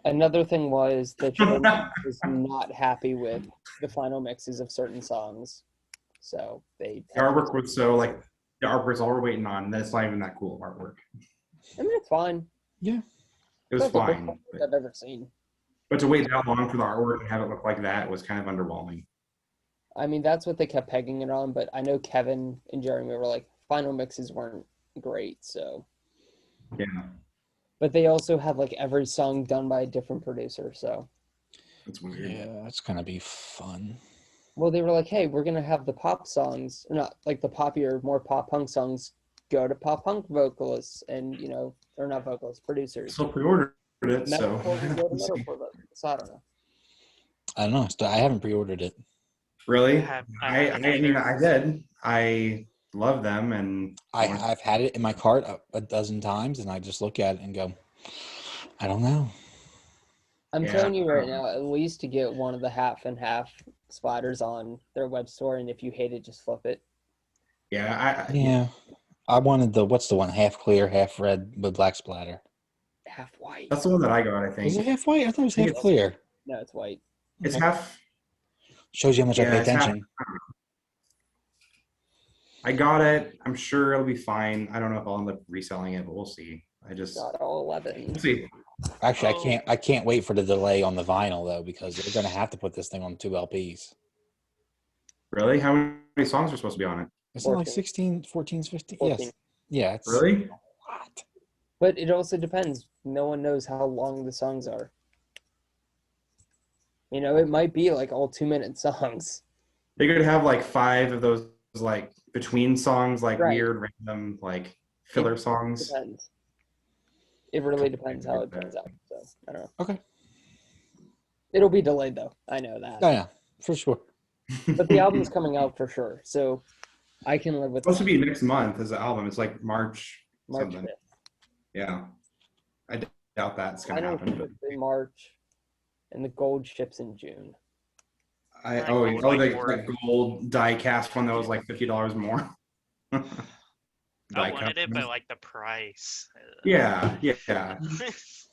S1: Another thing was that Shmoverhated was not happy with the final mixes of certain songs, so they.
S2: The artwork was so like the artwork's all we're waiting on, and then it's not even that cool of artwork.
S1: I mean, it's fine.
S3: Yeah,
S2: It was
S1: It's not the
S2: fine,
S1: worst artwork I've ever seen.
S2: but to wait that long for the artwork and have it look like that was kind of underwhelming.
S1: I mean, that's what they kept pegging it on, but I know Kevin and Jeremy were like, final mixes weren't great, so.
S2: Yeah,
S1: But they also have like every song done by a different producer, so.
S2: it's weird.
S3: yeah, that's gonna be fun.
S1: Well, they were like, hey, we're going to have the pop songs, not like the poppier, more pop punk songs go to pop punk vocalists and, you know, or not vocalists, producers.
S2: Still pre-ordered it, so.
S1: Metalcore will go to metalcore vocalists. So I don't know.
S3: I don't know. I haven't pre-ordered it.
S2: Really?
S4: I
S2: I mean, I did. I love them, and
S3: I've had it in my cart a dozen times, and I just look at it and go, I don't know.
S1: I'm
S2: Yeah.
S1: telling you right now, at least to get one of the half and half splatters on their web store, and if you hate it, just flip it.
S2: yeah,
S3: Yeah, I wanted what's the one, half clear, half red with black splatter.
S1: Half white.
S2: that's the one that I got. I
S3: Is
S2: think
S3: it half white? I thought it was
S2: think
S3: half
S2: it's-
S3: clear.
S1: No, it's white.
S2: it's half.
S3: Shows you how much I
S2: Yeah,
S3: pay
S2: it's half-
S3: attention.
S2: I got it. I'm sure it'll be fine. I don't know if I'll end up reselling it, but we'll see.
S1: Got all 11.
S2: We'll see.
S3: Actually, I can't wait for the delay on the vinyl though, because they're gonna have to put this thing on 2 LPs.
S2: Really? How many songs are supposed to be on it?
S3: Isn't it like
S1: 14.
S3: 16, 14, 15?
S1: 14.
S3: Yes. Yeah. It's
S2: Really?
S3: a lot.
S1: But it also depends. No one knows how long the songs are. You know, it might be like all 2-minute songs.
S2: They could have like 5 of those like between songs, like
S1: Right.
S2: weird random like filler songs.
S1: Depends. It really depends how it turns out. So I don't know.
S3: Okay.
S1: It'll be delayed though. I know that.
S3: Oh yeah, for sure.
S1: But the album's coming out for sure. So I can live with
S2: It's supposed to be next month as the album. It's like March
S1: March
S2: something.
S1: 5th.
S2: Yeah. I doubt that's
S1: I
S2: gonna
S1: know
S2: happen. But
S1: it's in March and the gold ships in June.
S2: I
S4: I would like more.
S2: that gold die cast one that was like $50 more.
S4: I
S2: Die
S4: wanted it,
S2: cut.
S4: but like the price.
S2: Yeah. So you're
S3: Price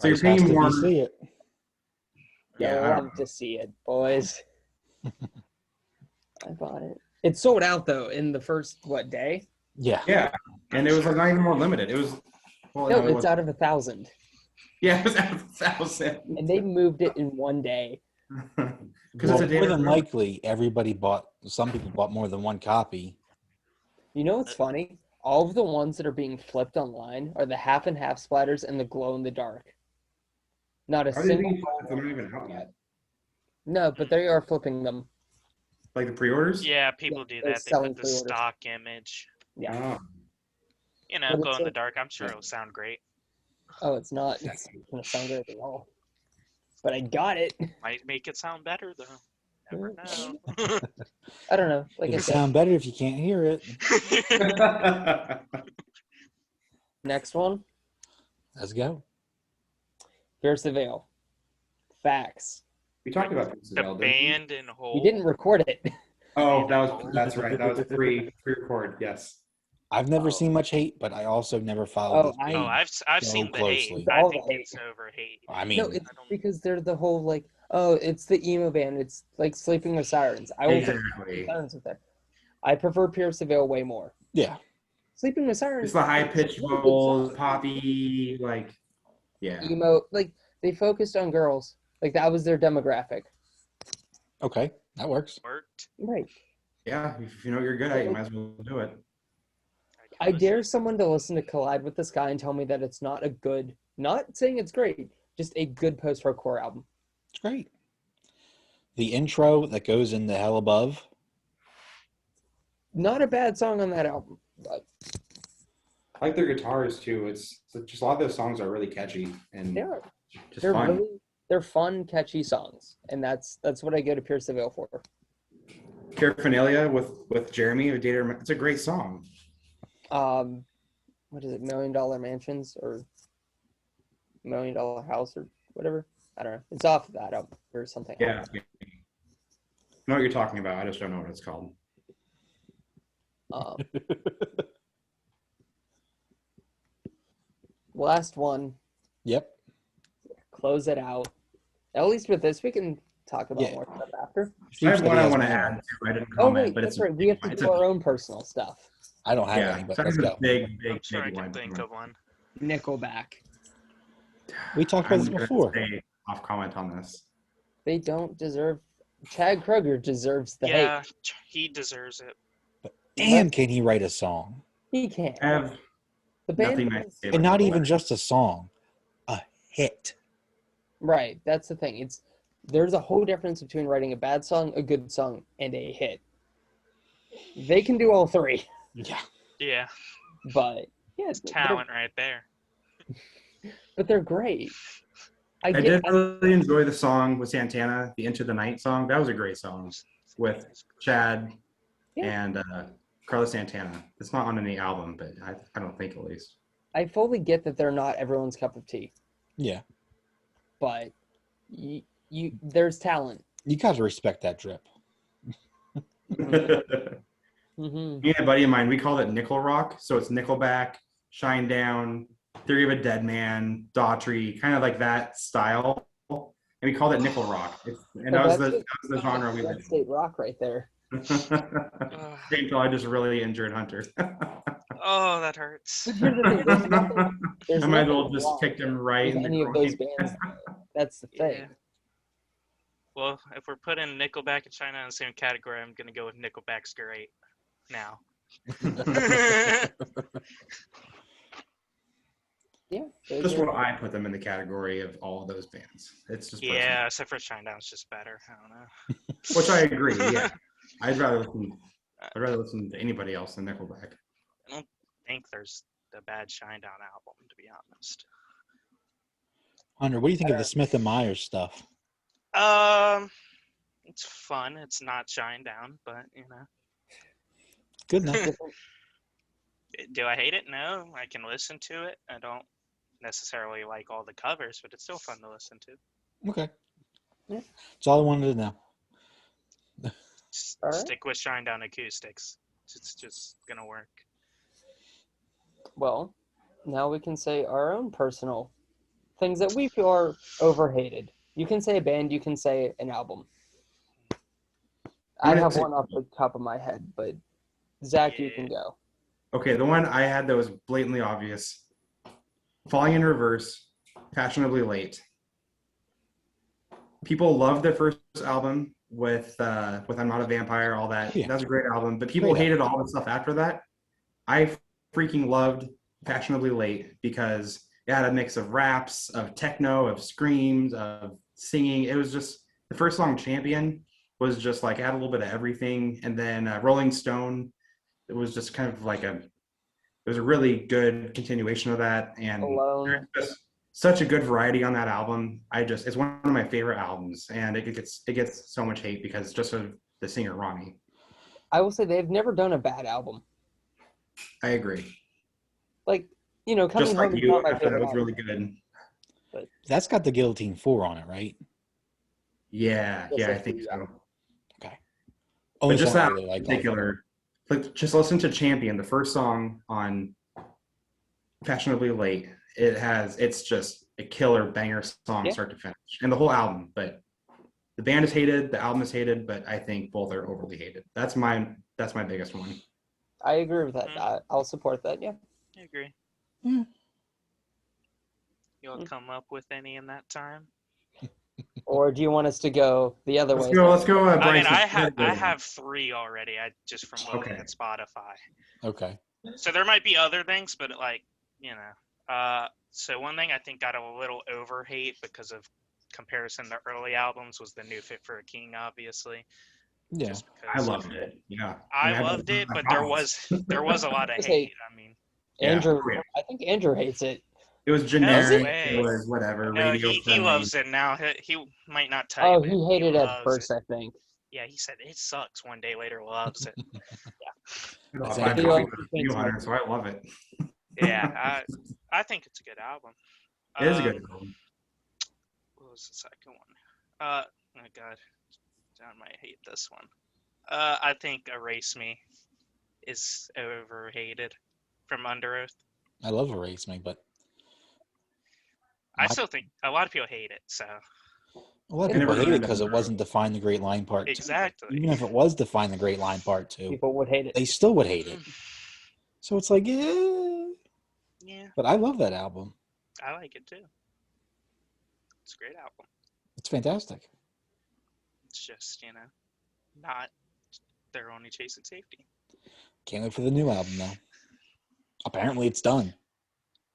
S3: has
S2: paying
S3: to be
S2: more.
S3: see it.
S1: Yeah,
S2: Yeah,
S1: I
S2: I don't
S1: love to see it, boys. I bought it. It sold out though in the first day?
S3: Yeah.
S2: Yeah, and it was like not even more limited. It was well,
S1: No,
S2: it
S1: it's
S2: was,
S1: out of 1,000,
S2: yeah, it was out of 1,000.
S1: and they moved it in one day.
S2: Because
S3: Well,
S2: it's a
S3: more
S2: day.
S3: than likely, some people bought more than one copy.
S1: You know what's funny? All of the ones that are being flipped online are the half and half splatters and the glow in the dark. Not a
S2: Are they
S1: single.
S2: being flipped? They're not even out yet.
S1: No, but they are flipping them.
S2: Like the pre-orders.
S4: Yeah, people do
S1: they're
S4: that. They
S1: selling
S4: put the
S1: pre-orders.
S4: stock image.
S1: Yeah.
S2: Oh.
S4: You know,
S1: But
S4: glow
S1: it's
S4: in the
S1: a-
S4: dark. I'm sure it'll sound great.
S1: Oh, it's not. It's gonna sound great at all. But I got it.
S4: Might make it sound better though. Never know.
S1: I don't know. Like I
S3: It'll
S1: said,
S3: sound better if you can't hear it.
S1: next one,
S3: Let's go.
S1: Pierce the Veil. Facts.
S2: We talked about this.
S4: The band in whole.
S1: We didn't record it.
S2: Oh, that's right. That was pre-record. Yes.
S3: I've never
S4: Oh.
S3: seen much hate, but I also never followed
S1: Oh,
S3: this
S1: I-
S3: page.
S4: Oh, I've
S3: so
S4: seen the
S3: closely.
S4: hate. I
S1: All the
S4: think
S1: hate.
S4: it's overhated.
S3: I mean,
S1: No, it's
S4: I don't-
S1: because they're the whole like, oh, it's the emo band. It's like Sleeping with Sirens. I will put
S2: Exactly.
S1: Sirens with that. I prefer Pierce the Veil way more.
S3: yeah.
S1: Sleeping with Sirens.
S2: It's the high-pitched vocals, poppy, like, yeah.
S1: Emo, like they focused on girls. Like that was their demographic.
S3: Okay, that works.
S4: Worked.
S1: Right.
S2: Yeah, if you know what you're good at, you might as well do it.
S1: I dare someone to listen to Collide with the Sky and tell me that it's not a good, not saying it's great, just a good post-hardcore album.
S3: It's great. The intro that goes in the Hell Above.
S1: Not a bad song on that album, but
S2: I like their guitars too. It's just a lot of those songs are really catchy and
S1: They're
S2: just
S1: they're
S2: fun.
S1: they're fun, catchy songs, and that's what I go to Pierce the Veil for.
S2: Paraphernalia with Jeremy or Data. It's a great song.
S1: What is it? $1 Million Mansions or $1 Million House or whatever. I don't know. It's off of that album or something.
S2: Yeah. I know what you're talking about. I just don't know what it's called.
S1: Last one.
S3: Yep.
S1: Close it out. At least with this, we can talk about
S3: Yeah.
S1: more stuff after.
S2: I have one I
S3: Has
S2: want to
S3: more.
S2: add too. I didn't
S1: Oh
S2: comment,
S1: wait,
S2: but
S1: that's
S2: it's
S1: right. We have to do our own personal stuff.
S3: I don't have
S2: yeah.
S3: any, but
S2: So
S3: let's
S2: it's a
S3: go.
S2: big
S4: I'm sure I can
S2: one.
S4: think of one.
S1: Nickelback.
S3: We talked about
S2: I'm
S3: this
S2: gonna
S3: before.
S2: stay off comment on this.
S1: They don't deserve. Chad Kroeger deserves the
S4: Yeah,
S1: hate.
S4: he deserves it.
S3: But damn, can he write a song?
S1: He can't.
S2: I have
S1: The band
S2: nothing nice
S1: is-
S2: to say
S3: And
S2: about
S3: not
S2: Nickelback.
S3: even just a song, a hit.
S1: Right. That's the thing. There's a whole difference between writing a bad song, a good song, and a hit. They can do all three,
S3: Yeah.
S4: Yeah,
S1: but yeah,
S4: it's talent right there.
S1: but they're great.
S2: I did really enjoy the song with Santana, the Into the Night song. That was a great song with Chad and Carlos Santana. It's not on any album, but I don't think at least.
S1: I fully get that they're not everyone's cup of tea,
S3: Yeah.
S1: but there's talent.
S3: You got to respect that drip.
S1: Mm-hmm.
S2: Me and a buddy of mine, we called it Nickel Rock. So it's Nickelback, Shinedown, Theory of a Dead Man, Daughtry, kind of like that style. And we called it Nickel Rock. That was the genre we
S1: That's
S2: did.
S1: state rock right there.
S2: Until I just really injured Hunter.
S4: Oh, that hurts.
S1: But here's the thing, there's
S2: I might as well
S1: nothing
S2: just
S1: wrong
S2: kicked him right
S1: with
S2: in the
S1: any of
S2: groin.
S1: those bands. That's the thing.
S4: Yeah. Well, if we're putting Nickelback and China in the same category, I'm gonna go with Nickelback's great now.
S1: Yeah.
S2: Just what I put them in the category of all of those bands. It's just personal.
S4: Yeah, except for Shinedown's just better. I don't know.
S2: Which I agree. Yeah, I'd rather listen to anybody else than Nickelback.
S4: I don't think there's a bad Shinedown album, to be honest.
S3: Hunter, what do you think of the Smith and Myers stuff?
S4: It's fun. It's not Shinedown, but you know.
S3: Good enough.
S4: Do I hate it? No, I can listen to it. I don't necessarily like all the covers, but it's still fun to listen to.
S3: Okay.
S1: Yeah.
S3: That's all I wanted to know.
S1: All right.
S4: Stick with Shinedown acoustics. It's just gonna work.
S1: Well, now we can say our own personal things that we feel are overhated. You can say a band, you can say an album. I have one off the top of my head, but Zach, you can go.
S2: Okay, the one I had that was blatantly obvious. Falling in Reverse, Fashionably Late. People loved their first album with I'm Not a Vampire, all that.
S3: Yeah.
S2: That's a great album, but people
S3: Great
S2: hated all the stuff after that. I freaking loved Fashionably Late because it had a mix of raps, of techno, of screams, of singing. It was just, the first song, Champion, was just like, it had a little bit of everything. And then Rolling Stone, it was just kind of like it was a really good continuation of that. And
S1: Alone.
S2: there's just such a good variety on that album. It's one of my favorite albums, and it gets so much hate because just of the singer Ronnie.
S1: I will say they've never done a bad album.
S2: I agree.
S1: Like, you know, Coming
S2: Just
S1: Home
S2: like
S1: is
S2: you,
S1: not my
S2: I thought it
S1: favorite
S2: was
S1: album.
S2: really good.
S3: That's got the Guillotine 4 on it, right?
S2: Yeah,
S1: Yes,
S2: I
S1: I
S2: think
S1: do,
S2: so.
S3: Okay.
S2: But
S3: Only
S2: just
S3: song I
S2: that
S3: really like off of it.
S2: particular, like, just listen to Champion, the first song on Fashionably Late. It's just a killer banger song,
S1: Yeah.
S2: start to finish, and the whole album. But the band is hated, the album is hated, but I think both are overly hated. That's my biggest one.
S1: I agree with that. I'll support that, yeah.
S4: I agree.
S3: Hmm.
S4: You'll come up with any in that time?
S1: Or do you want us to go the other way?
S2: Let's go.
S4: I mean,
S2: Bryson.
S4: I have 3 already. Just from looking
S2: Okay.
S4: at Spotify.
S3: Okay.
S4: So there might be other things, but like, you know. So one thing I think got a little overhate because of comparison to early albums was the new Fit for a King, obviously.
S3: Yeah.
S4: Just
S2: I
S4: because
S2: loved it. Yeah,
S4: I loved it, but there was a lot of hate. I mean,
S2: Yeah.
S1: Andrew,
S2: Oh, yeah.
S1: I think Andrew hates it.
S2: It was generic.
S4: way.
S2: It was whatever.
S4: No,
S2: Radio
S4: he
S2: friendly.
S4: loves it now. He might not tell you.
S1: Oh,
S4: but
S1: he hated it at
S4: loves
S1: first,
S4: it.
S1: I think.
S4: Yeah, he said it sucks. One day later, loves it.
S2: Well,
S3: That's
S2: I
S3: Andrew.
S2: copied
S1: He
S2: the
S1: thinks
S2: Steel Hunter, so I love it.
S4: Yeah, I think it's a good album.
S2: It is a good album.
S4: What was the second one? Oh God, John might hate this one. I think Erase Me is overhated from Under Oath.
S3: I love Erase Me, but
S4: I still think a lot of people hate it. So
S3: a lot of
S1: I
S3: people
S2: never
S3: hate it
S2: listened to
S3: because it
S2: Under
S3: wasn't Define the Great Line Part 2.
S4: exactly.
S3: Even if it was Define the Great Line Part 2,
S1: people would hate it.
S3: they still would hate it. So it's like,
S4: Yeah,
S3: but I love that album.
S4: I like it too. It's a great album.
S3: It's fantastic.
S4: It's just not they're only chasing safety.
S3: Can't wait for the new album though. Apparently it's done.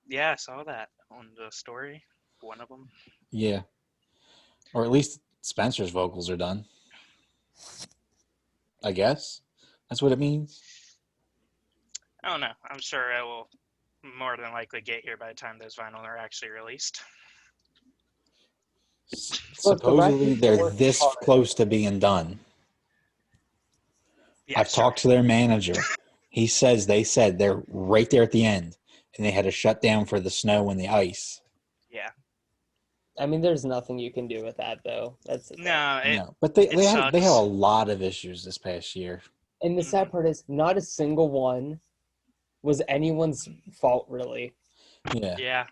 S4: Yeah, I saw that on the story. One of them.
S3: Yeah. Or at least Spencer's vocals are done. I guess. That's what it means.
S4: I don't know. I'm sure it will more than likely get here by the time those vinyls are actually released.
S3: Supposedly they're
S1: working
S3: this
S1: hard.
S3: close to being done.
S4: Yeah,
S3: I've talked to their manager. He says they said they're right there at the end and they had to shut down for the snow and the ice.
S4: Yeah.
S1: I mean, there's nothing you can do with that, though. That's the thing.
S3: No, but they have a lot of issues this past year.
S1: And the sad part is, not a single one was anyone's fault, really.
S3: Yeah.
S4: Yeah.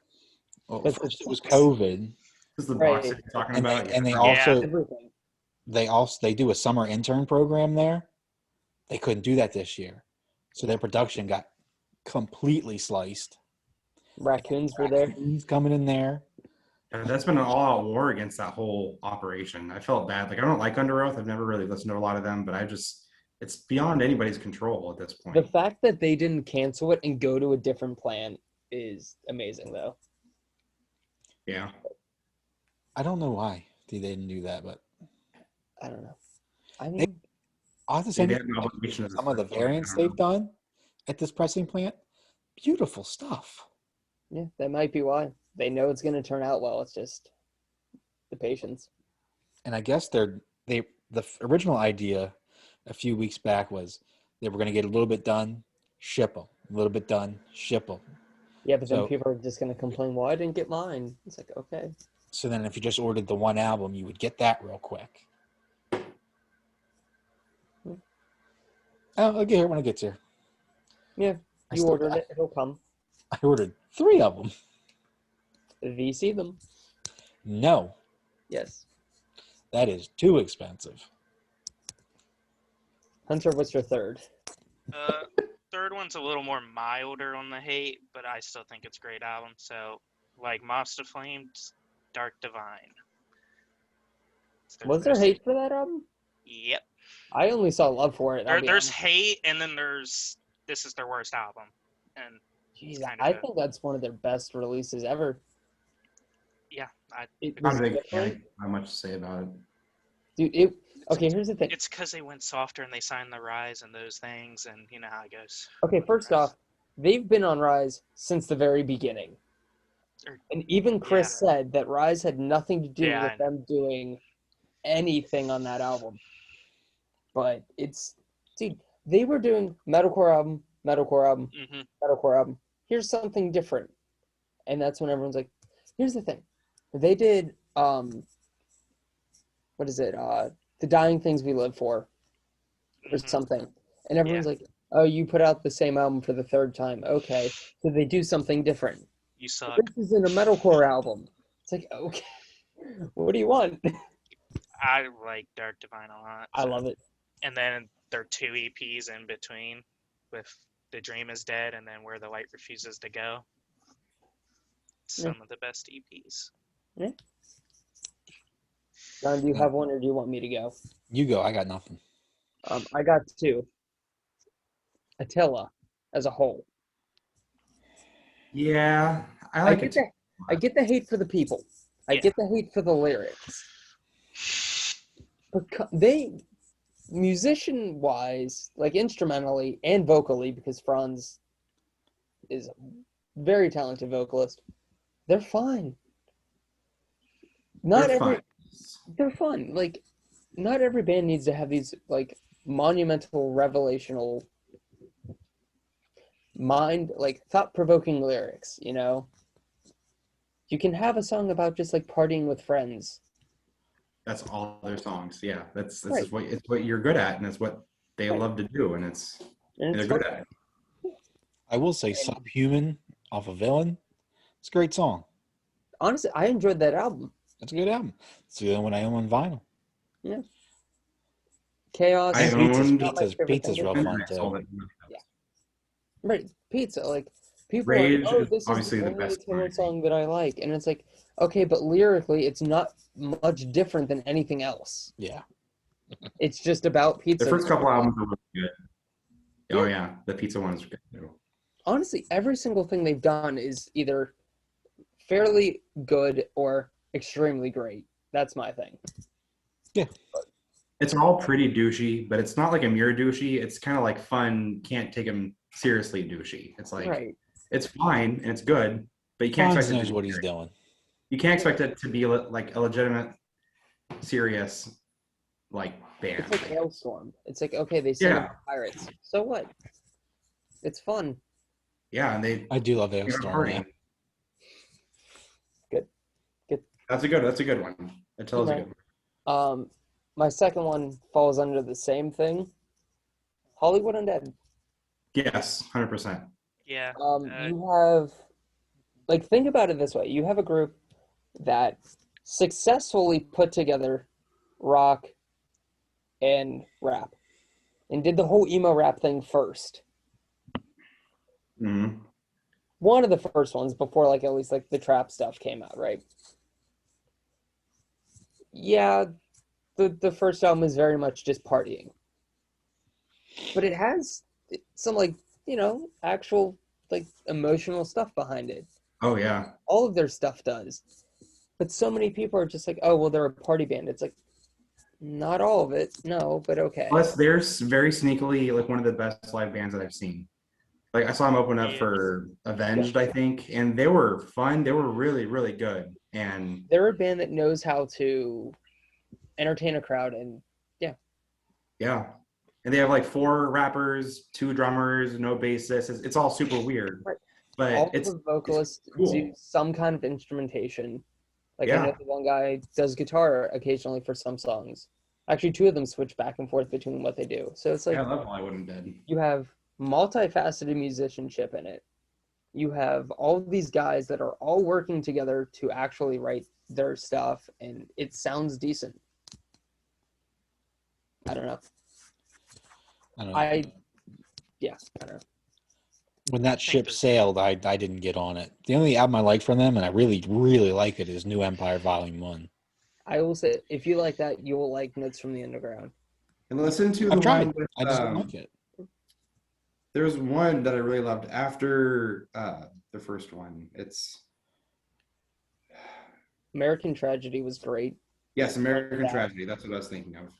S3: Well,
S1: But
S3: first it was
S1: sucks.
S3: COVID,
S2: This is the
S1: Right.
S2: box that you're talking
S3: and
S2: about.
S3: they
S4: Yeah.
S3: also
S1: Everything.
S3: they do a summer intern program there. They couldn't do that this year, so their production got completely sliced.
S1: Raccoons were there.
S3: Raccoons coming in there.
S2: Yeah, that's been an all-out war against that whole operation. I felt bad. Like, I don't like Under Oath. I've never really listened to a lot of them, but it's beyond anybody's control at this point.
S1: The fact that they didn't cancel it and go to a different plan is amazing, though.
S2: Yeah.
S3: I don't know why they didn't do that, but
S1: I don't know. I mean,
S3: I'll have to say
S2: Maybe they had an obligation as a
S3: some of the
S2: first one,
S3: variants
S2: I don't
S3: they've done at this pressing plant, beautiful stuff.
S1: yeah, that might be why. They know it's going to turn out well. It's just the patience.
S3: And I guess the original idea a few weeks back was they were going to get a little bit done, ship them, a little bit done, ship them.
S1: Yeah, but then
S3: So-
S1: people are just going to complain, well, I didn't get mine. It's like, okay.
S3: So then if you just ordered the one album, you would get that real quick. I'll get here when it gets here.
S1: Yeah,
S3: I
S1: you
S3: still-
S1: ordered it. It'll come.
S3: I ordered 3 of them.
S1: VC them.
S3: No,
S1: Yes.
S3: that is too expensive.
S1: Hunter, what's your third?
S4: Third one's a little more milder on the hate, but I still think it's a great album. So, like Moths to Flames, Dark Divine.
S1: Was there hate for that album?
S4: Yep.
S1: I only saw love for it. I'll be
S4: There's
S1: honest.
S4: hate, and then there's this is their worst album, and
S1: Jeez,
S4: kind of
S1: I
S4: a-
S1: think that's one of their best releases ever.
S4: yeah,
S1: It
S2: I'm
S1: was
S2: a big
S1: different.
S2: fan. Not much to say about it.
S1: Dude, okay, here's the thing.
S4: it's because they went softer and they signed the Rise and those things, and you know how it goes.
S1: Okay, first off, they've been on Rise since the very beginning.
S4: Or-
S1: And even Chris said that Rise had nothing to do
S4: Yeah, I
S1: with them doing anything on that album. But dude, they were doing metalcore album,
S4: Mm-hmm.
S1: metalcore album. Here's something different. And that's when everyone's like, here's the thing. They did, what is it? The Dying Things We Live For, or something. And everyone's like, oh, you put out the same album for the third time. Okay. So they do something different.
S4: You suck.
S1: This isn't a metalcore album. It's like, okay, what do you want?
S4: I like Dark Divine a lot.
S1: I love it.
S4: And then there are 2 EPs in between with The Dream Is Dead and then Where the Light Refuses to Go. Some of the best EPs.
S1: John, do you have one or do you want me to go?
S3: You go. I got nothing.
S1: I got 2. Attila as a whole.
S2: Yeah, I like it.
S1: I get the hate for the people. I
S4: Yeah.
S1: get the hate for the lyrics. Because musician-wise, like instrumentally and vocally, because Franz is a very talented vocalist. They're fine.
S2: They're fine.
S1: They're fun. Like, not every band needs to have these like monumental, revelational, thought-provoking lyrics. You know, you can have a song about just like partying with friends.
S2: That's all their songs. Yeah, that's
S1: Right.
S2: it's what you're good at, and it's what they love to do, and they're good at it.
S3: I will say Subhuman off of Villain. It's a great song.
S1: Honestly, I enjoyed that album.
S3: It's a good album. It's the only one I own on vinyl.
S1: Yeah. Chaos.
S2: I
S3: And
S2: owned
S3: Pizza's real fun too.
S1: Yeah. Right. Pizza. Like, people
S2: Rage
S1: are like, oh,
S2: is
S1: this
S2: obviously
S1: is
S2: the
S1: the only
S2: best
S1: Taylor
S2: one.
S1: song that I like. And it's like, okay, but lyrically, it's not much different than anything else.
S3: Yeah.
S1: It's just about pizza.
S2: The first couple albums are really good. Oh
S1: Yeah.
S2: yeah, the pizza ones are good too.
S1: Honestly, every single thing they've done is either fairly good or extremely great. That's my thing.
S3: Yeah.
S2: It's all pretty douchey, but it's not like a mirror douchey. It's kind of like fun, can't take him seriously douchey. It's like
S1: Right.
S2: it's fine and it's good, but you can't
S3: Fonz
S2: expect it
S3: knows
S2: to
S3: what
S2: be
S3: he's
S2: serious.
S3: doing.
S2: You can't expect it to be like a legitimate, serious, like band.
S1: It's like Hailstorm. It's like, okay, they sing about pirates. So what? It's fun.
S2: Yeah, and they
S3: I do love
S2: have a
S3: Hailstorm.
S2: party.
S3: Yeah.
S1: Good.
S2: That's a good one. It tells
S1: Okay.
S2: you.
S1: My second one falls under the same thing. Hollywood Undead.
S2: Yes, 100%.
S4: Yeah.
S1: You have, like, think about it this way. You have a group that successfully put together rock and rap and did the whole emo rap thing first.
S2: Mm-hmm.
S1: One of the first ones before, like, at least, like, the trap stuff came out, right? Yeah, the first album is very much just partying. But it has some, like, you know, actual, like, emotional stuff behind it.
S2: Oh yeah.
S1: All of their stuff does. But so many people are just like, oh, well, they're a party band. It's like, not all of it, no, but okay.
S2: Plus, they're very sneakily like one of the best live bands that I've seen. Like I saw them open up for Avenged, I think, and they were fun. They were really, really good. And
S1: they're a band that knows how to entertain a crowd, and
S2: yeah, and they have like 4 rappers, 2 drummers, no bassist. It's all super weird,
S1: right.
S2: but
S1: all
S2: it's
S1: the vocalists
S2: cool.
S1: do some kind of instrumentation. Like,
S2: Yeah.
S1: I know the one guy does guitar occasionally for some songs. Actually, 2 of them switch back and forth between what they do. So it's like,
S2: Yeah, I love Hollywood Undead.
S1: you have multifaceted musicianship in it. You have all of these guys that are all working together to actually write their stuff, and it sounds decent. I don't know.
S3: I don't know.
S1: I don't know.
S3: When that ship sailed, I didn't get on it. The only album I like from them, and I really, really like it, is New Empire Volume 1.
S1: I will say, if you like that, you will like Notes from the Underground.
S2: And listen to
S3: I've
S2: the
S3: tried.
S2: one with,
S3: I just don't like it.
S2: there was one that I really loved after the first one. It's
S1: American Tragedy was great.
S2: yes, American Tragedy. That's what I was thinking of.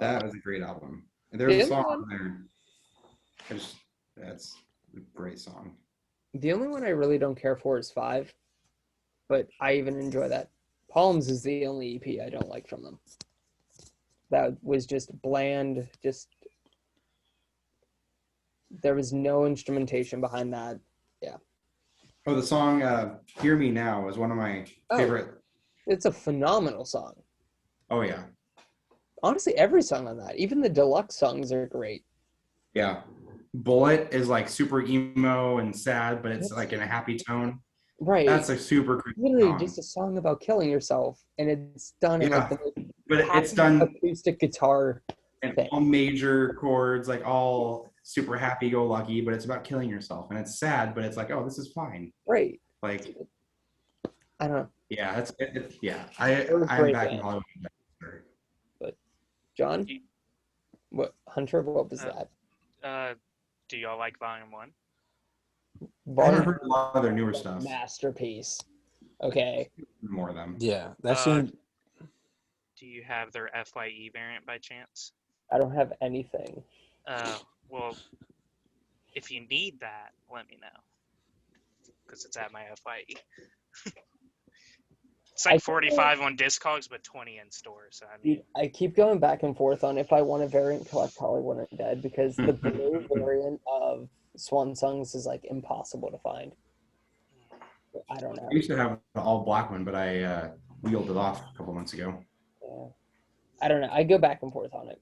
S2: That was a great album. And there was
S1: The
S2: a song
S1: other
S2: on there. That's a great song.
S1: The only one I really don't care for is 5, but I even enjoy that. Palms is the only EP I don't like from them. That was just bland, there was no instrumentation behind that. Yeah.
S2: Oh, the song Hear Me Now is one of my favorite.
S1: It's a phenomenal song.
S2: Oh, yeah.
S1: Honestly, every song on that, even the deluxe songs are great.
S2: Yeah. Bullet is like super emo and sad, but it's like in a happy tone.
S1: Right.
S2: That's a super creepy
S1: literally
S2: song.
S1: just a song about killing yourself, and it's done in like the
S2: but it's done
S1: acoustic guitar
S2: in
S1: thing.
S2: all major chords, like all super happy-go-lucky, but it's about killing yourself, and it's sad, but it's like, oh, this is fine.
S1: Right.
S2: Like,
S1: I don't know.
S2: yeah, that's it. Yeah,
S1: was
S2: I'm
S1: great
S2: back
S1: band.
S2: in Hollywood.
S1: But John, what Hunter? What was that?
S4: Do y'all like Volume 1?
S2: I haven't heard a lot of their newer stuff.
S1: Masterpiece. Okay.
S2: More of them.
S3: Yeah, that seemed.
S4: Do you have their FYE variant by chance?
S1: I don't have anything.
S4: Well, if you need that, let me know. Because it's at my FYE. It's like 45 on Discogs, but 20 in store. So I mean,
S1: I keep going back and forth on if I want a variant collect Hollywood Undead because the blue variant of Swan Songs is like impossible to find. I don't know.
S2: I used to have the all black one, but I wheeled it off a couple months ago.
S1: Yeah. I don't know. I go back and forth on it.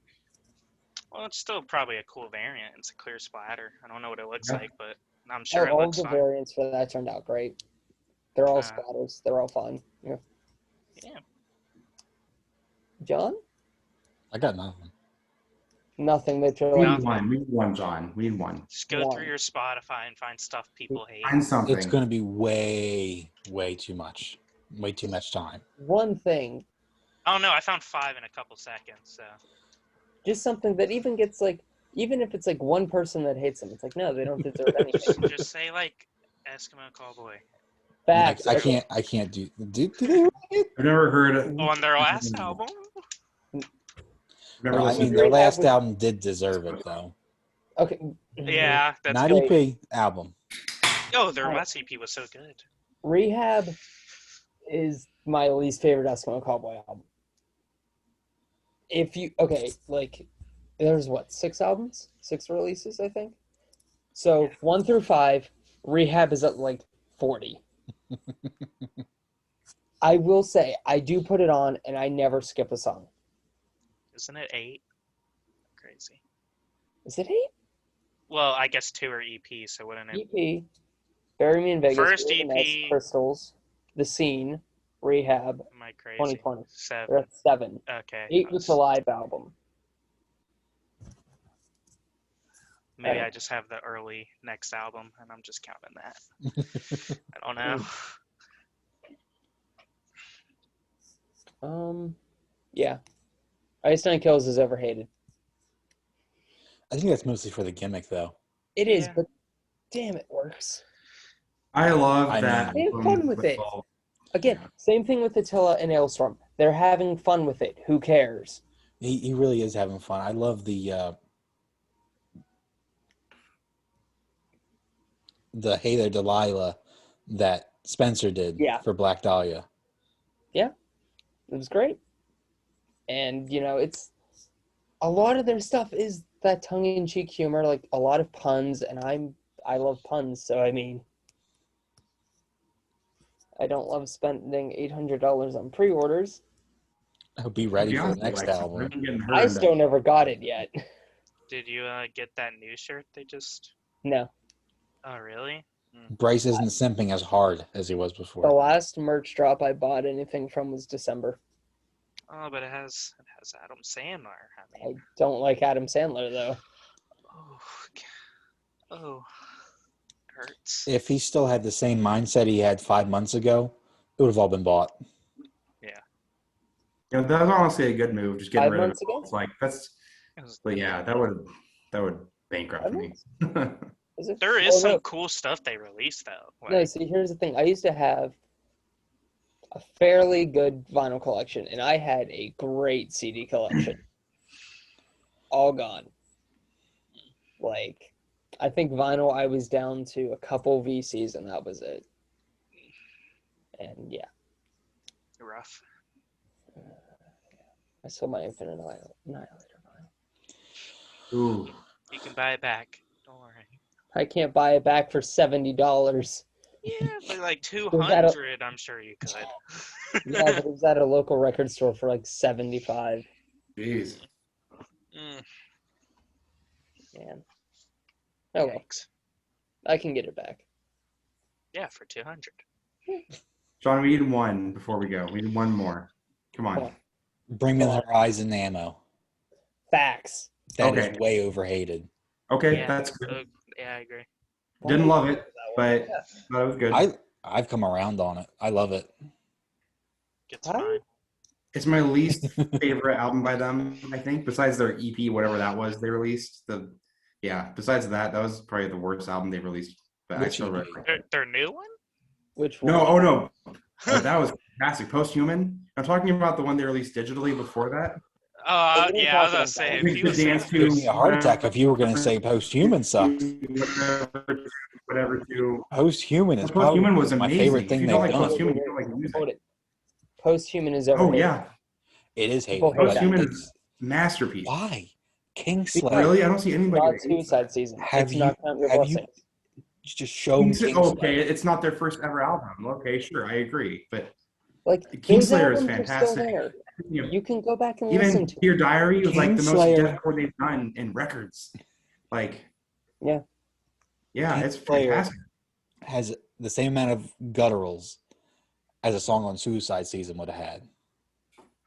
S4: well, it's still probably a cool variant. It's a clear splatter. I don't know what it looks
S2: Yeah.
S4: like, but I'm sure it
S1: all
S4: looks
S1: the
S4: fine.
S1: variants for that turned out great. They're all splatters. They're all fun. Yeah.
S4: Yeah.
S1: John?
S3: I got nothing.
S1: Nothing that you're
S2: We
S1: like,
S2: need one. We need one, John. We need one.
S4: Just go
S1: One.
S4: through your Spotify and find stuff people hate.
S2: Find something.
S3: It's going to be way too much. Way too much time.
S1: one thing,
S4: Oh no, I found 5 in a couple seconds. So
S1: just something that even gets like, even if it's like one person that hates them, it's like, no, they don't deserve anything.
S4: just say like Eskimo Cowboy.
S1: Facts.
S3: I can't do they really?
S2: I've never heard it.
S4: On their last album.
S2: Never
S3: I
S2: listened
S3: mean,
S2: to
S3: their
S2: it.
S3: last album did deserve it, though.
S1: Okay.
S4: Yeah, that's
S3: Not
S4: good.
S3: EP, album.
S4: Oh, their last EP was so good.
S1: Rehab is my least favorite Eskimo Cowboy album. If you like, there's what 6 albums, 6 releases, I think. So 1 through 5, Rehab is at like 40. I will say I do put it on, and I never skip a song.
S4: Isn't it 8? Crazy.
S1: Is it 8?
S4: Well, I guess 2 are EP, so wouldn't it?
S1: EP, Bury Me in Vegas,
S4: First
S1: Real Nice,
S4: EP.
S1: Crystals, The Scene, Rehab,
S4: Am I crazy?
S1: 2020.
S4: 7.
S1: They're at 7.
S4: Okay.
S1: 8 was the live album.
S4: Maybe I just have the early next album, and I'm just counting that. I don't know.
S1: Yeah. Ice Nine Kills is overhated.
S3: I think that's mostly for the gimmick, though.
S1: It is,
S4: Yeah.
S1: but damn, it works.
S2: I love
S3: I
S2: that.
S3: mean-
S1: Have fun with it. Again, same thing with Attila and Ailstorm. They're having fun with it. Who cares?
S3: He really is having fun. I love the Hey There Delilah that Spencer did for Black Dahlia.
S1: Yeah, it was great. And, you know, it's a lot of their stuff is that tongue-in-cheek humor, like a lot of puns, and I love puns, so I mean, I don't love spending $800 on pre-orders.
S3: I'll be ready for the next album.
S1: I still never got it yet.
S4: Did you get that new shirt they just...
S1: No.
S4: Oh, really?
S3: Bryce isn't simping as hard as he was
S1: The
S3: before.
S1: last merch drop I bought anything from was December.
S4: Oh, but it has Adam Sandler. I
S1: I
S4: mean,
S1: don't like Adam Sandler, though.
S4: oh, hurts.
S3: If he still had the same mindset he had 5 months ago, it would have all been bought.
S2: You know, that was honestly a good move. Just getting
S1: 5
S2: rid of it.
S1: months ago?
S2: It's like that's. But yeah, that would bankrupt
S1: 5
S2: me.
S1: months? Is it?
S4: There is
S1: Oh,
S4: some
S1: no.
S4: cool stuff they released though.
S1: No,
S4: Like,
S1: see, here's the thing. I used to have a fairly good vinyl collection, and I had a great CD collection. All gone. Like, I think vinyl, I was down to a couple VCs, and that was it. And yeah,
S4: rough.
S1: I sold my Infinite Annihilator vinyl.
S2: Ooh.
S4: You can buy it back. Don't worry.
S1: I can't buy it back for $70.
S4: Yeah, but like
S1: that a-
S4: 200, I'm sure you could.
S1: Yeah, but it was at a local record store for like $75.
S2: Jeez.
S1: Man. Oh well,
S4: Thanks.
S1: I can get it back.
S4: Yeah, for 200.
S2: John, we need one before we go. We need one more. Come on.
S3: Bring Me the Horizon ammo.
S1: Facts.
S3: That
S2: Okay.
S3: is way overhated.
S2: Okay,
S4: Yeah,
S2: that's good.
S4: yeah, I agree.
S2: Didn't love it, but that was good.
S3: I've come around on it. I love it.
S4: Gets
S1: Huh?
S4: fine.
S2: It's my least favorite album by them, I think, besides their EP, whatever that was they released. Besides that was probably the worst album they released. But I
S3: Which
S2: still
S3: EP?
S2: really
S4: Their new one?
S1: Which one?
S2: No, oh no. That was fantastic. Posthuman. I'm talking about the one they released digitally before that.
S4: Yeah, I was gonna say if you were saying
S3: Give me a heart attack if you were going to say Post-Human sucks.
S2: Whatever to
S3: Post-Human is
S2: Post-Human
S3: probably
S2: was
S3: my
S2: amazing.
S3: favorite
S2: If
S3: thing
S2: you
S3: they've
S2: don't like
S3: done.
S2: Post-Human, you don't like music.
S1: Hold it. Post-Human is overrated.
S2: Oh yeah,
S3: It is
S1: People
S3: hated.
S1: hate that.
S2: Post-Human
S3: It's-
S2: is masterpiece.
S3: Why? Kingslayer.
S2: Really, I don't see anybody.
S1: Not
S2: that hates
S1: Suicide
S2: that.
S1: Season.
S3: Have
S1: It's
S3: you-
S1: not Count Your
S3: have you-
S1: Blessings.
S3: Just show me Kingslayer.
S2: Okay, it's not their first ever album. Okay, sure, I agree, but
S1: Like those
S2: Kingslayer is
S1: albums are still
S2: fantastic.
S1: there.
S2: You know,
S1: You can go back and listen
S2: even
S1: to
S2: Dear Diary was like the most
S3: Kingslayer-
S2: deathcore they've done in records. Like,
S1: Yeah.
S2: it's
S3: Kingslayer
S2: fantastic.
S3: has the same amount of gutturals as a song on Suicide Season would have had.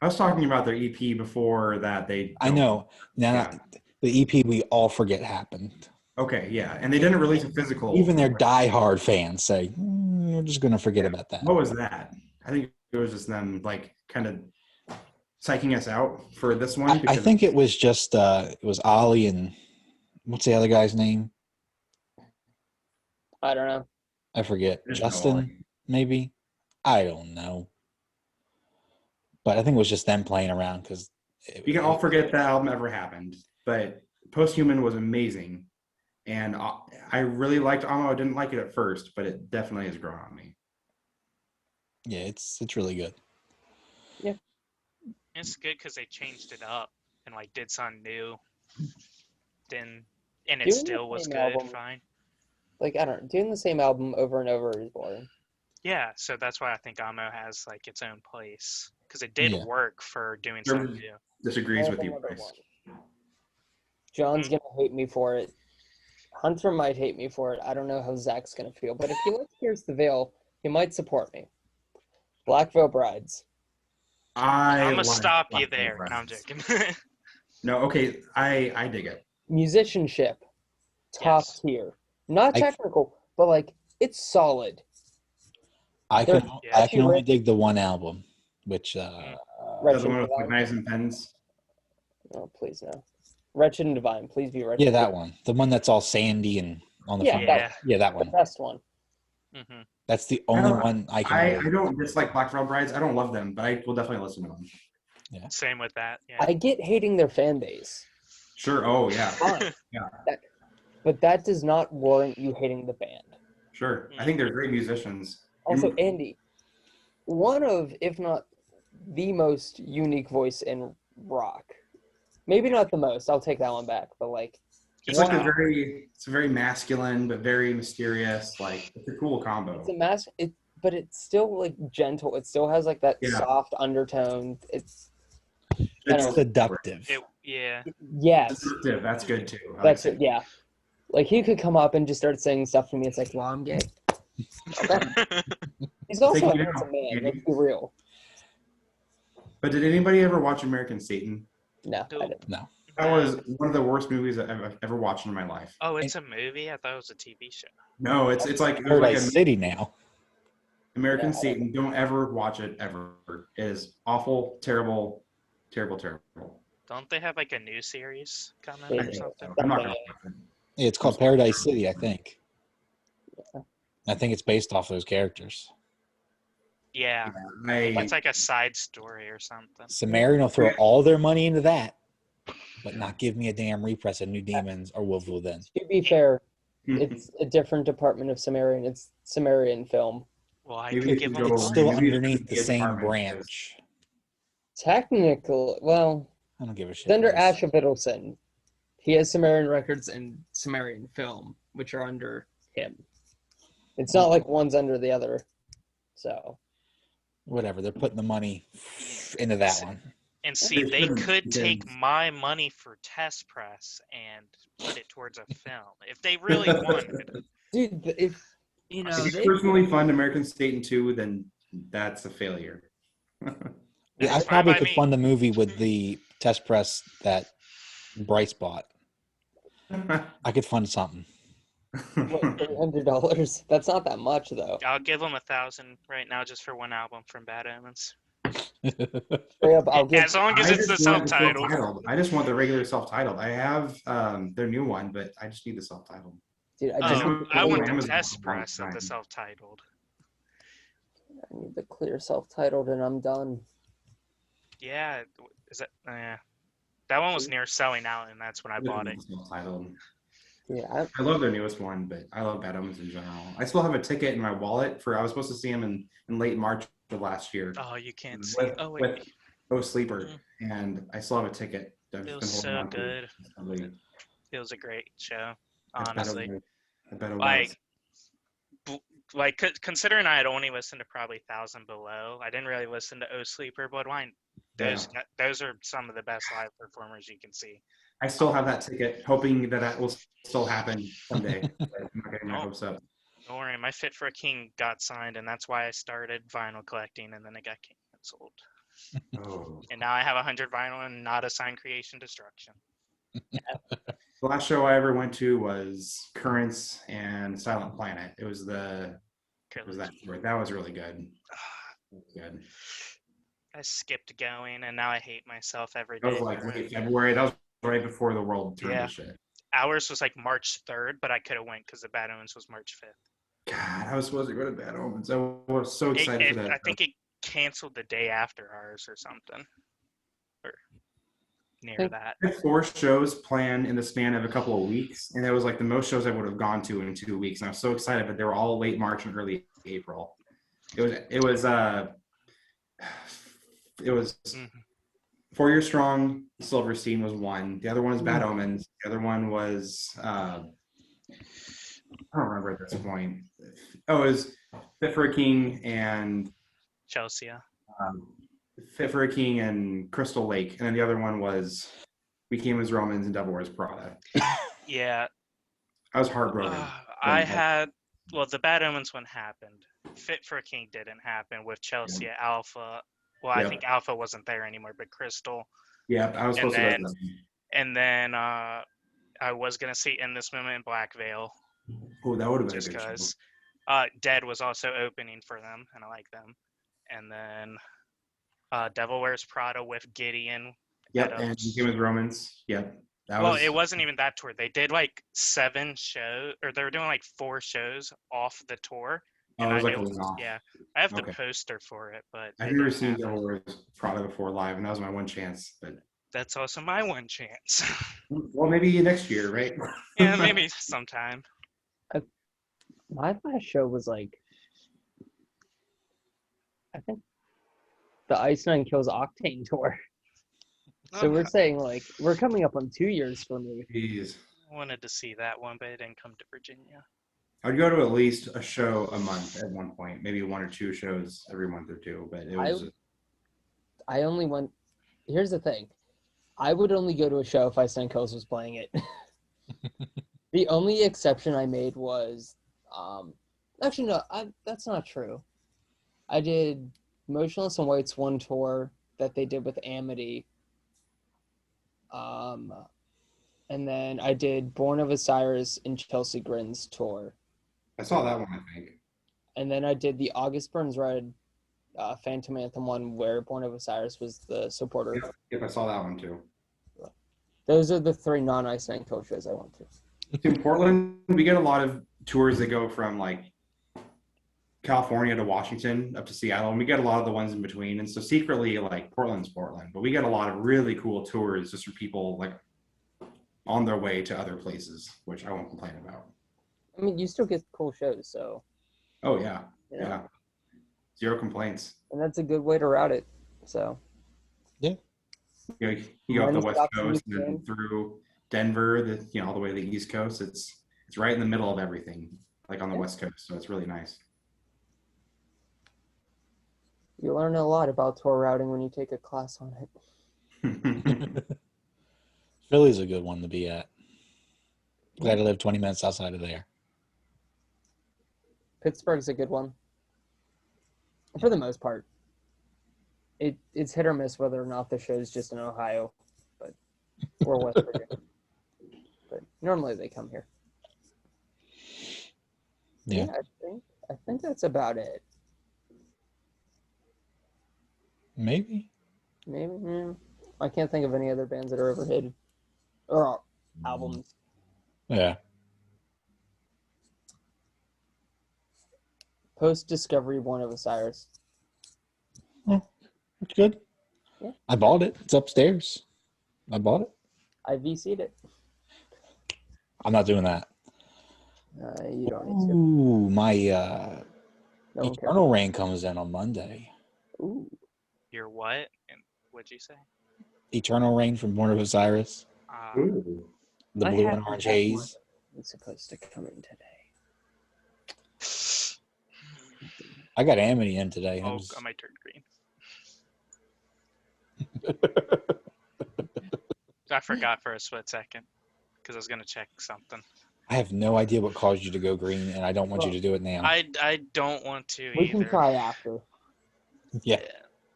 S2: I was talking about their EP before that.
S3: I know. Now,
S2: Yeah.
S3: the EP we all forget happened.
S2: Okay, yeah, and they didn't release a physical.
S3: Even their diehard fans say, we're just going to forget about that.
S2: What was that? I think it was just them, like, kind of psyching us out for this one.
S3: I think it was just, it was Ollie and what's the other guy's name?
S1: I don't know.
S3: I forget.
S2: There's no
S3: Justin,
S2: Ollie.
S3: maybe? I don't know. But I think it was just them playing around because
S2: You can all forget that album ever happened, but Post-Human was amazing, and I really liked Amo. I didn't like it at first, but it definitely has grown on me.
S3: Yeah, it's really good.
S4: it's good because they changed it up and like did something new. And it
S1: Doing
S4: still
S1: the
S4: was
S1: same
S4: good,
S1: album-
S4: fine.
S1: Like, I don't know. Doing the same album over and over is boring.
S4: Yeah, so that's why I think Amo has like its own place because it did
S3: Yeah.
S4: work for doing
S2: Sure.
S4: something new.
S2: Disagrees with you
S1: Another
S2: guys.
S1: one. John's gonna hate me for it. Hunter might hate me for it. I don't know how Zach's gonna feel, but if he likes Pierce the Veil, he might support me. Black Veil Brides.
S2: I'm
S4: I'm gonna stop you there. No, I'm joking.
S2: No, okay, I dig it.
S1: Musicianship. Top
S4: Yes.
S1: tier. Not
S3: I-
S1: technical, but like it's solid.
S3: I
S1: They're-
S3: can only dig the one album, which
S2: The
S1: Wretched
S2: one with
S1: Divine.
S2: like knives and pens.
S1: Oh, please no. Wretched and Divine. Please be Wretched.
S3: yeah, that one, the one that's all sandy and on the
S1: Yeah,
S3: front.
S4: Yeah.
S3: Yeah, that
S1: The
S3: one.
S1: best one.
S4: hmm
S3: That's the only
S2: don't-
S3: one I can.
S2: I
S3: dig.
S2: don't dislike Black Veil Brides. I don't love them, but I will definitely listen to them.
S4: Same with that. Yeah.
S1: I get hating their fan base,
S2: Sure. Oh yeah.
S1: fine,
S2: Yeah.
S1: but that does not warrant you hating the band.
S2: Sure. I think they're great musicians.
S1: Also, Andy, one of, if not the most unique voice in rock. Maybe not the most. I'll take that one back. But like,
S2: It's like it's very masculine but very mysterious. Like it's a cool combo.
S1: it's a mask. But it's still like gentle. It still has like that
S2: Yeah.
S1: soft undertone. It's
S3: It's seductive.
S4: Yeah.
S1: yes,
S2: Seductive, that's good too. I
S1: that's
S2: like
S1: it. Yeah, like he could come up and just start saying stuff to me. It's like, well, I'm gay. Okay. He's also
S2: Take
S1: a
S2: you
S1: handsome
S2: out,
S1: man.
S2: Andy.
S1: Let's be real.
S2: But did anybody ever watch American Satan?
S1: No, I
S4: Nope.
S1: didn't.
S3: No,
S2: That was one of the worst movies I've ever watched in my life.
S4: Oh, it's a movie? I thought it was a TV show.
S2: No, it's like
S3: Paradise City now.
S2: American
S1: Yeah, I
S2: Satan. Don't ever watch it ever. It is awful, terrible, terrible, terrible.
S4: Don't they have like a new series coming
S1: They
S4: or
S1: do.
S4: something?
S2: I'm not gonna watch it.
S3: Yeah, it's called Paradise City, I think. I think it's based off those characters.
S4: Yeah.
S2: I,
S4: It's like a side story or something.
S3: Sumerian will throw all their money into that, but not give me a damn repress of New Demons or Wolf Within.
S1: To be fair, it's a different department of Sumerian. It's Sumerian film.
S4: Well, I
S2: Maybe
S4: could
S2: we
S4: give
S2: should
S4: them
S2: go-
S3: It's
S4: one.
S3: still
S2: maybe it
S3: underneath
S2: should
S3: the
S2: be a
S3: same
S2: department,
S3: branch.
S1: Technical, well,
S3: I don't give a shit.
S1: it's under
S3: guys.
S1: Asher Biddleson. He has Sumerian records and Sumerian film, which are under him. It's not like one's under the other. So
S3: Whatever, they're putting the money into that one.
S4: And see,
S2: They
S4: they
S2: shouldn't,
S4: could take
S2: because-
S4: my money for test press and put it towards a film if they really wanted.
S1: dude, if you know,
S2: if you
S1: they,
S2: personally fund American Satan 2, then that's a failure.
S3: Yeah, I
S4: That's fine
S3: probably
S4: by
S3: could
S4: me.
S3: fund the movie with the test press that Bryce bought. I could fund something.
S1: what, $300. That's not that much though.
S4: I'll give them 1,000 right now just for one album from Bad Omens.
S1: Straight up, I'll give.
S4: As long as
S2: I
S4: it's the
S2: just want it
S4: self-titled.
S2: I just want the regular self-titled. I have their new one, but I just need the self-titled.
S1: Dude, I just
S2: know
S1: need,
S4: I
S2: it's
S4: want
S2: on
S4: the
S2: Amazon
S4: test
S2: for a long
S4: press of the
S2: time.
S4: self-titled.
S1: I need the clear self-titled, and I'm done.
S4: Yeah, is that? That one was near selling out, and that's when I bought it.
S2: Titled.
S1: Yeah,
S2: I love their newest one, but I love Bad Omens in general. I still have a ticket in my wallet I was supposed to see him in late March of last year.
S4: Oh, you can't see. Oh wait,
S2: With Oh Sleeper, and I still have a ticket. I've
S4: it was
S2: been holding
S4: so
S2: on to.
S4: good.
S2: Recently.
S4: It was a great show,
S2: I bet it
S4: honestly.
S2: was. I bet it
S4: Like,
S2: was.
S4: considering I had only listened to probably 1,000 Below, I didn't really listen to Oh Sleeper, Bloodwine. Those are some of the best live performers you can see.
S2: I still have that ticket, hoping that will still happen someday. I'm not getting my hopes up.
S4: Don't worry, my Fit for a King got signed, and that's why I started vinyl collecting, and then it got canceled.
S2: Oh.
S4: And now I have 100 vinyl and not a signed Creation Destruction.
S2: The last show I ever went to was Currents and Silent Planet. It was that was really good. Good.
S4: I skipped going, and now I hate myself every
S2: That
S4: day.
S2: was like late February. That was right before the world turned to shit.
S4: Ours was like March 3rd, but I could have went because the Bad Omens was March 5th.
S2: God, I was supposed to go to Bad Omens. I was so excited for that.
S4: I think it canceled the day after ours or something. Or near that.
S2: I had 4 shows planned in the span of a couple of weeks, and it was like the most shows I would have gone to in 2 weeks. And I was so excited, but they were all late March and early April. It was 4 Year Strong, Silverstein was one. The other one was Bad Omens. The other one was I don't remember at this point. Oh, it was Fit for a King and
S4: Chelsea.
S2: Fit for a King and Crystal Lake, and then the other one was We Came as Romans and Devil Wears Prada.
S4: Yeah,
S2: I was heartbroken.
S4: The Bad Omens one happened. Fit for a King didn't happen with Chelsea Alpha. Well, I think Alpha wasn't there anymore, but Crystal.
S2: Yeah, I was supposed to go to them.
S4: And then I was gonna see In This Moment in Black Veil.
S2: Oh, that would have been
S4: just
S2: a good
S4: because
S2: show.
S4: Dead was also opening for them, and I like them. And then Devil Wears Prada with Gideon.
S2: Yep, and We Came as Romans. Yep.
S4: It wasn't even that tour. They did like 7 shows, or they were doing like 4 shows off the tour.
S2: And I
S4: have the poster for it, but
S2: I've never seen Devil Wears Prada before live, and that was my one chance. But
S4: that's also my one chance.
S2: Well, maybe next year, right?
S4: Yeah, maybe sometime.
S1: My last show was like, I think, the Ice Nine Kills Octane tour. So we're saying like we're coming up on 2 years for me.
S2: Jeez.
S4: I wanted to see that one, but it didn't come to Virginia.
S2: I'd go to at least a show a month at one point, maybe 1 or 2 shows every month or 2. But it was.
S1: I only went. Here's the thing, I would only go to a show if Ice Nine Kills was playing it. The only exception I made was, actually no, that's not true. I did Motionless in White's one tour that they did with Amity. And then I did Born of Osiris and Chelsea Grin's tour.
S2: I saw that one, I think.
S1: And then I did the August Burns Red Phantom Anthem one where Born of Osiris was the supporter.
S2: Yep, I saw that one too.
S1: Those are the 3 non-Ice Nine Kill shows I went to.
S2: In Portland, we get a lot of tours that go from like California to Washington up to Seattle, and we get a lot of the ones in between. And so secretly, like Portland's Portland, but we get a lot of really cool tours just from people like on their way to other places, which I won't complain about.
S1: I mean, you still get cool shows, so.
S2: Oh yeah,
S1: you know?
S2: Yeah. 0 complaints.
S1: And that's a good way to route it. So.
S3: Yeah.
S2: You go up the West Coast and then through Denver, all the way to the East Coast. It's right in the middle of everything, like on the West Coast. So it's really nice.
S1: You learn a lot about tour routing when you take a class on it.
S3: Philly's a good one to be at. Glad I live 20 minutes outside of there.
S1: Pittsburgh's a good one. For the most part. It's hit or miss whether or not the show's just in Ohio, or West Virginia. But normally they come here.
S3: Yeah.
S1: I think that's about it.
S3: Maybe.
S1: Maybe. I can't think of any other bands that are overhated. Or albums.
S3: Yeah.
S1: Post-Discovery Born of Osiris.
S3: Oh, that's good.
S1: Yeah.
S3: I bought it. It's upstairs. I bought it.
S1: I VC'd it.
S3: I'm not doing that.
S1: You don't need to.
S3: Ooh, my
S1: No one cares.
S3: Eternal Rain comes in on Monday.
S1: Ooh.
S4: Your what? And what'd you say?
S3: Eternal Rain from Born of Osiris.
S2: Ooh.
S3: The
S1: I
S3: blue
S1: have
S3: and orange
S1: that one.
S3: haze.
S1: It's supposed to come in today.
S3: I got Amity in today.
S4: Oh, I might turn green. I forgot for a split second because I was gonna check something.
S3: I have no idea what caused you to go green, and I don't want you to do it now.
S4: I don't want to
S1: We
S4: either.
S1: can try after,
S3: Yeah.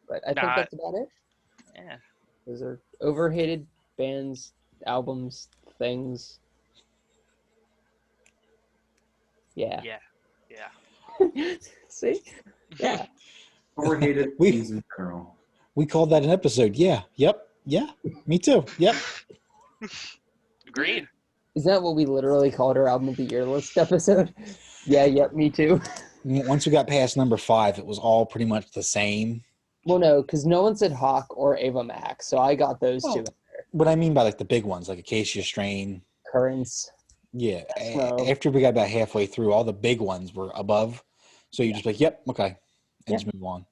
S1: but I think
S4: Nah.
S1: that's about it.
S4: Yeah.
S1: Those are overhated bands, albums, things. Yeah.
S4: Yeah. Yeah.
S1: See? Yeah.
S2: Overhated
S3: We-
S2: things in general.
S3: We called that an episode. Yeah. Yep. Yeah. Me too. Yep.
S4: Agreed.
S1: Is that what we literally called our album of the year list episode? Yeah, yep, me too.
S3: Once we got past number 5, it was all pretty much the same.
S1: Well, no, because no one said Hawk or Ava Max, so I got those two.
S3: What I mean by like the big ones, like Acacia Strain.
S1: Currents.
S3: Yeah.
S1: Snow.
S3: After we got about halfway through, all the big ones were above. So you just like, yep, okay. And just move on.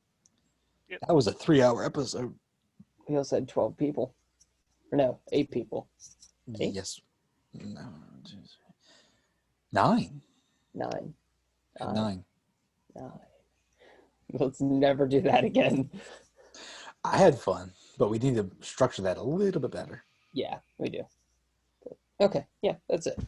S4: Yep.
S3: That was a 3-hour episode.
S1: We also had 12 people. Or no, 8 people. 8?
S3: Yes. No. 9.
S1: 9.
S3: 9.
S1: 9. Let's never do that again.
S3: I had fun, but we need to structure that a little bit better.
S1: Yeah, we do. Okay, yeah, that's it.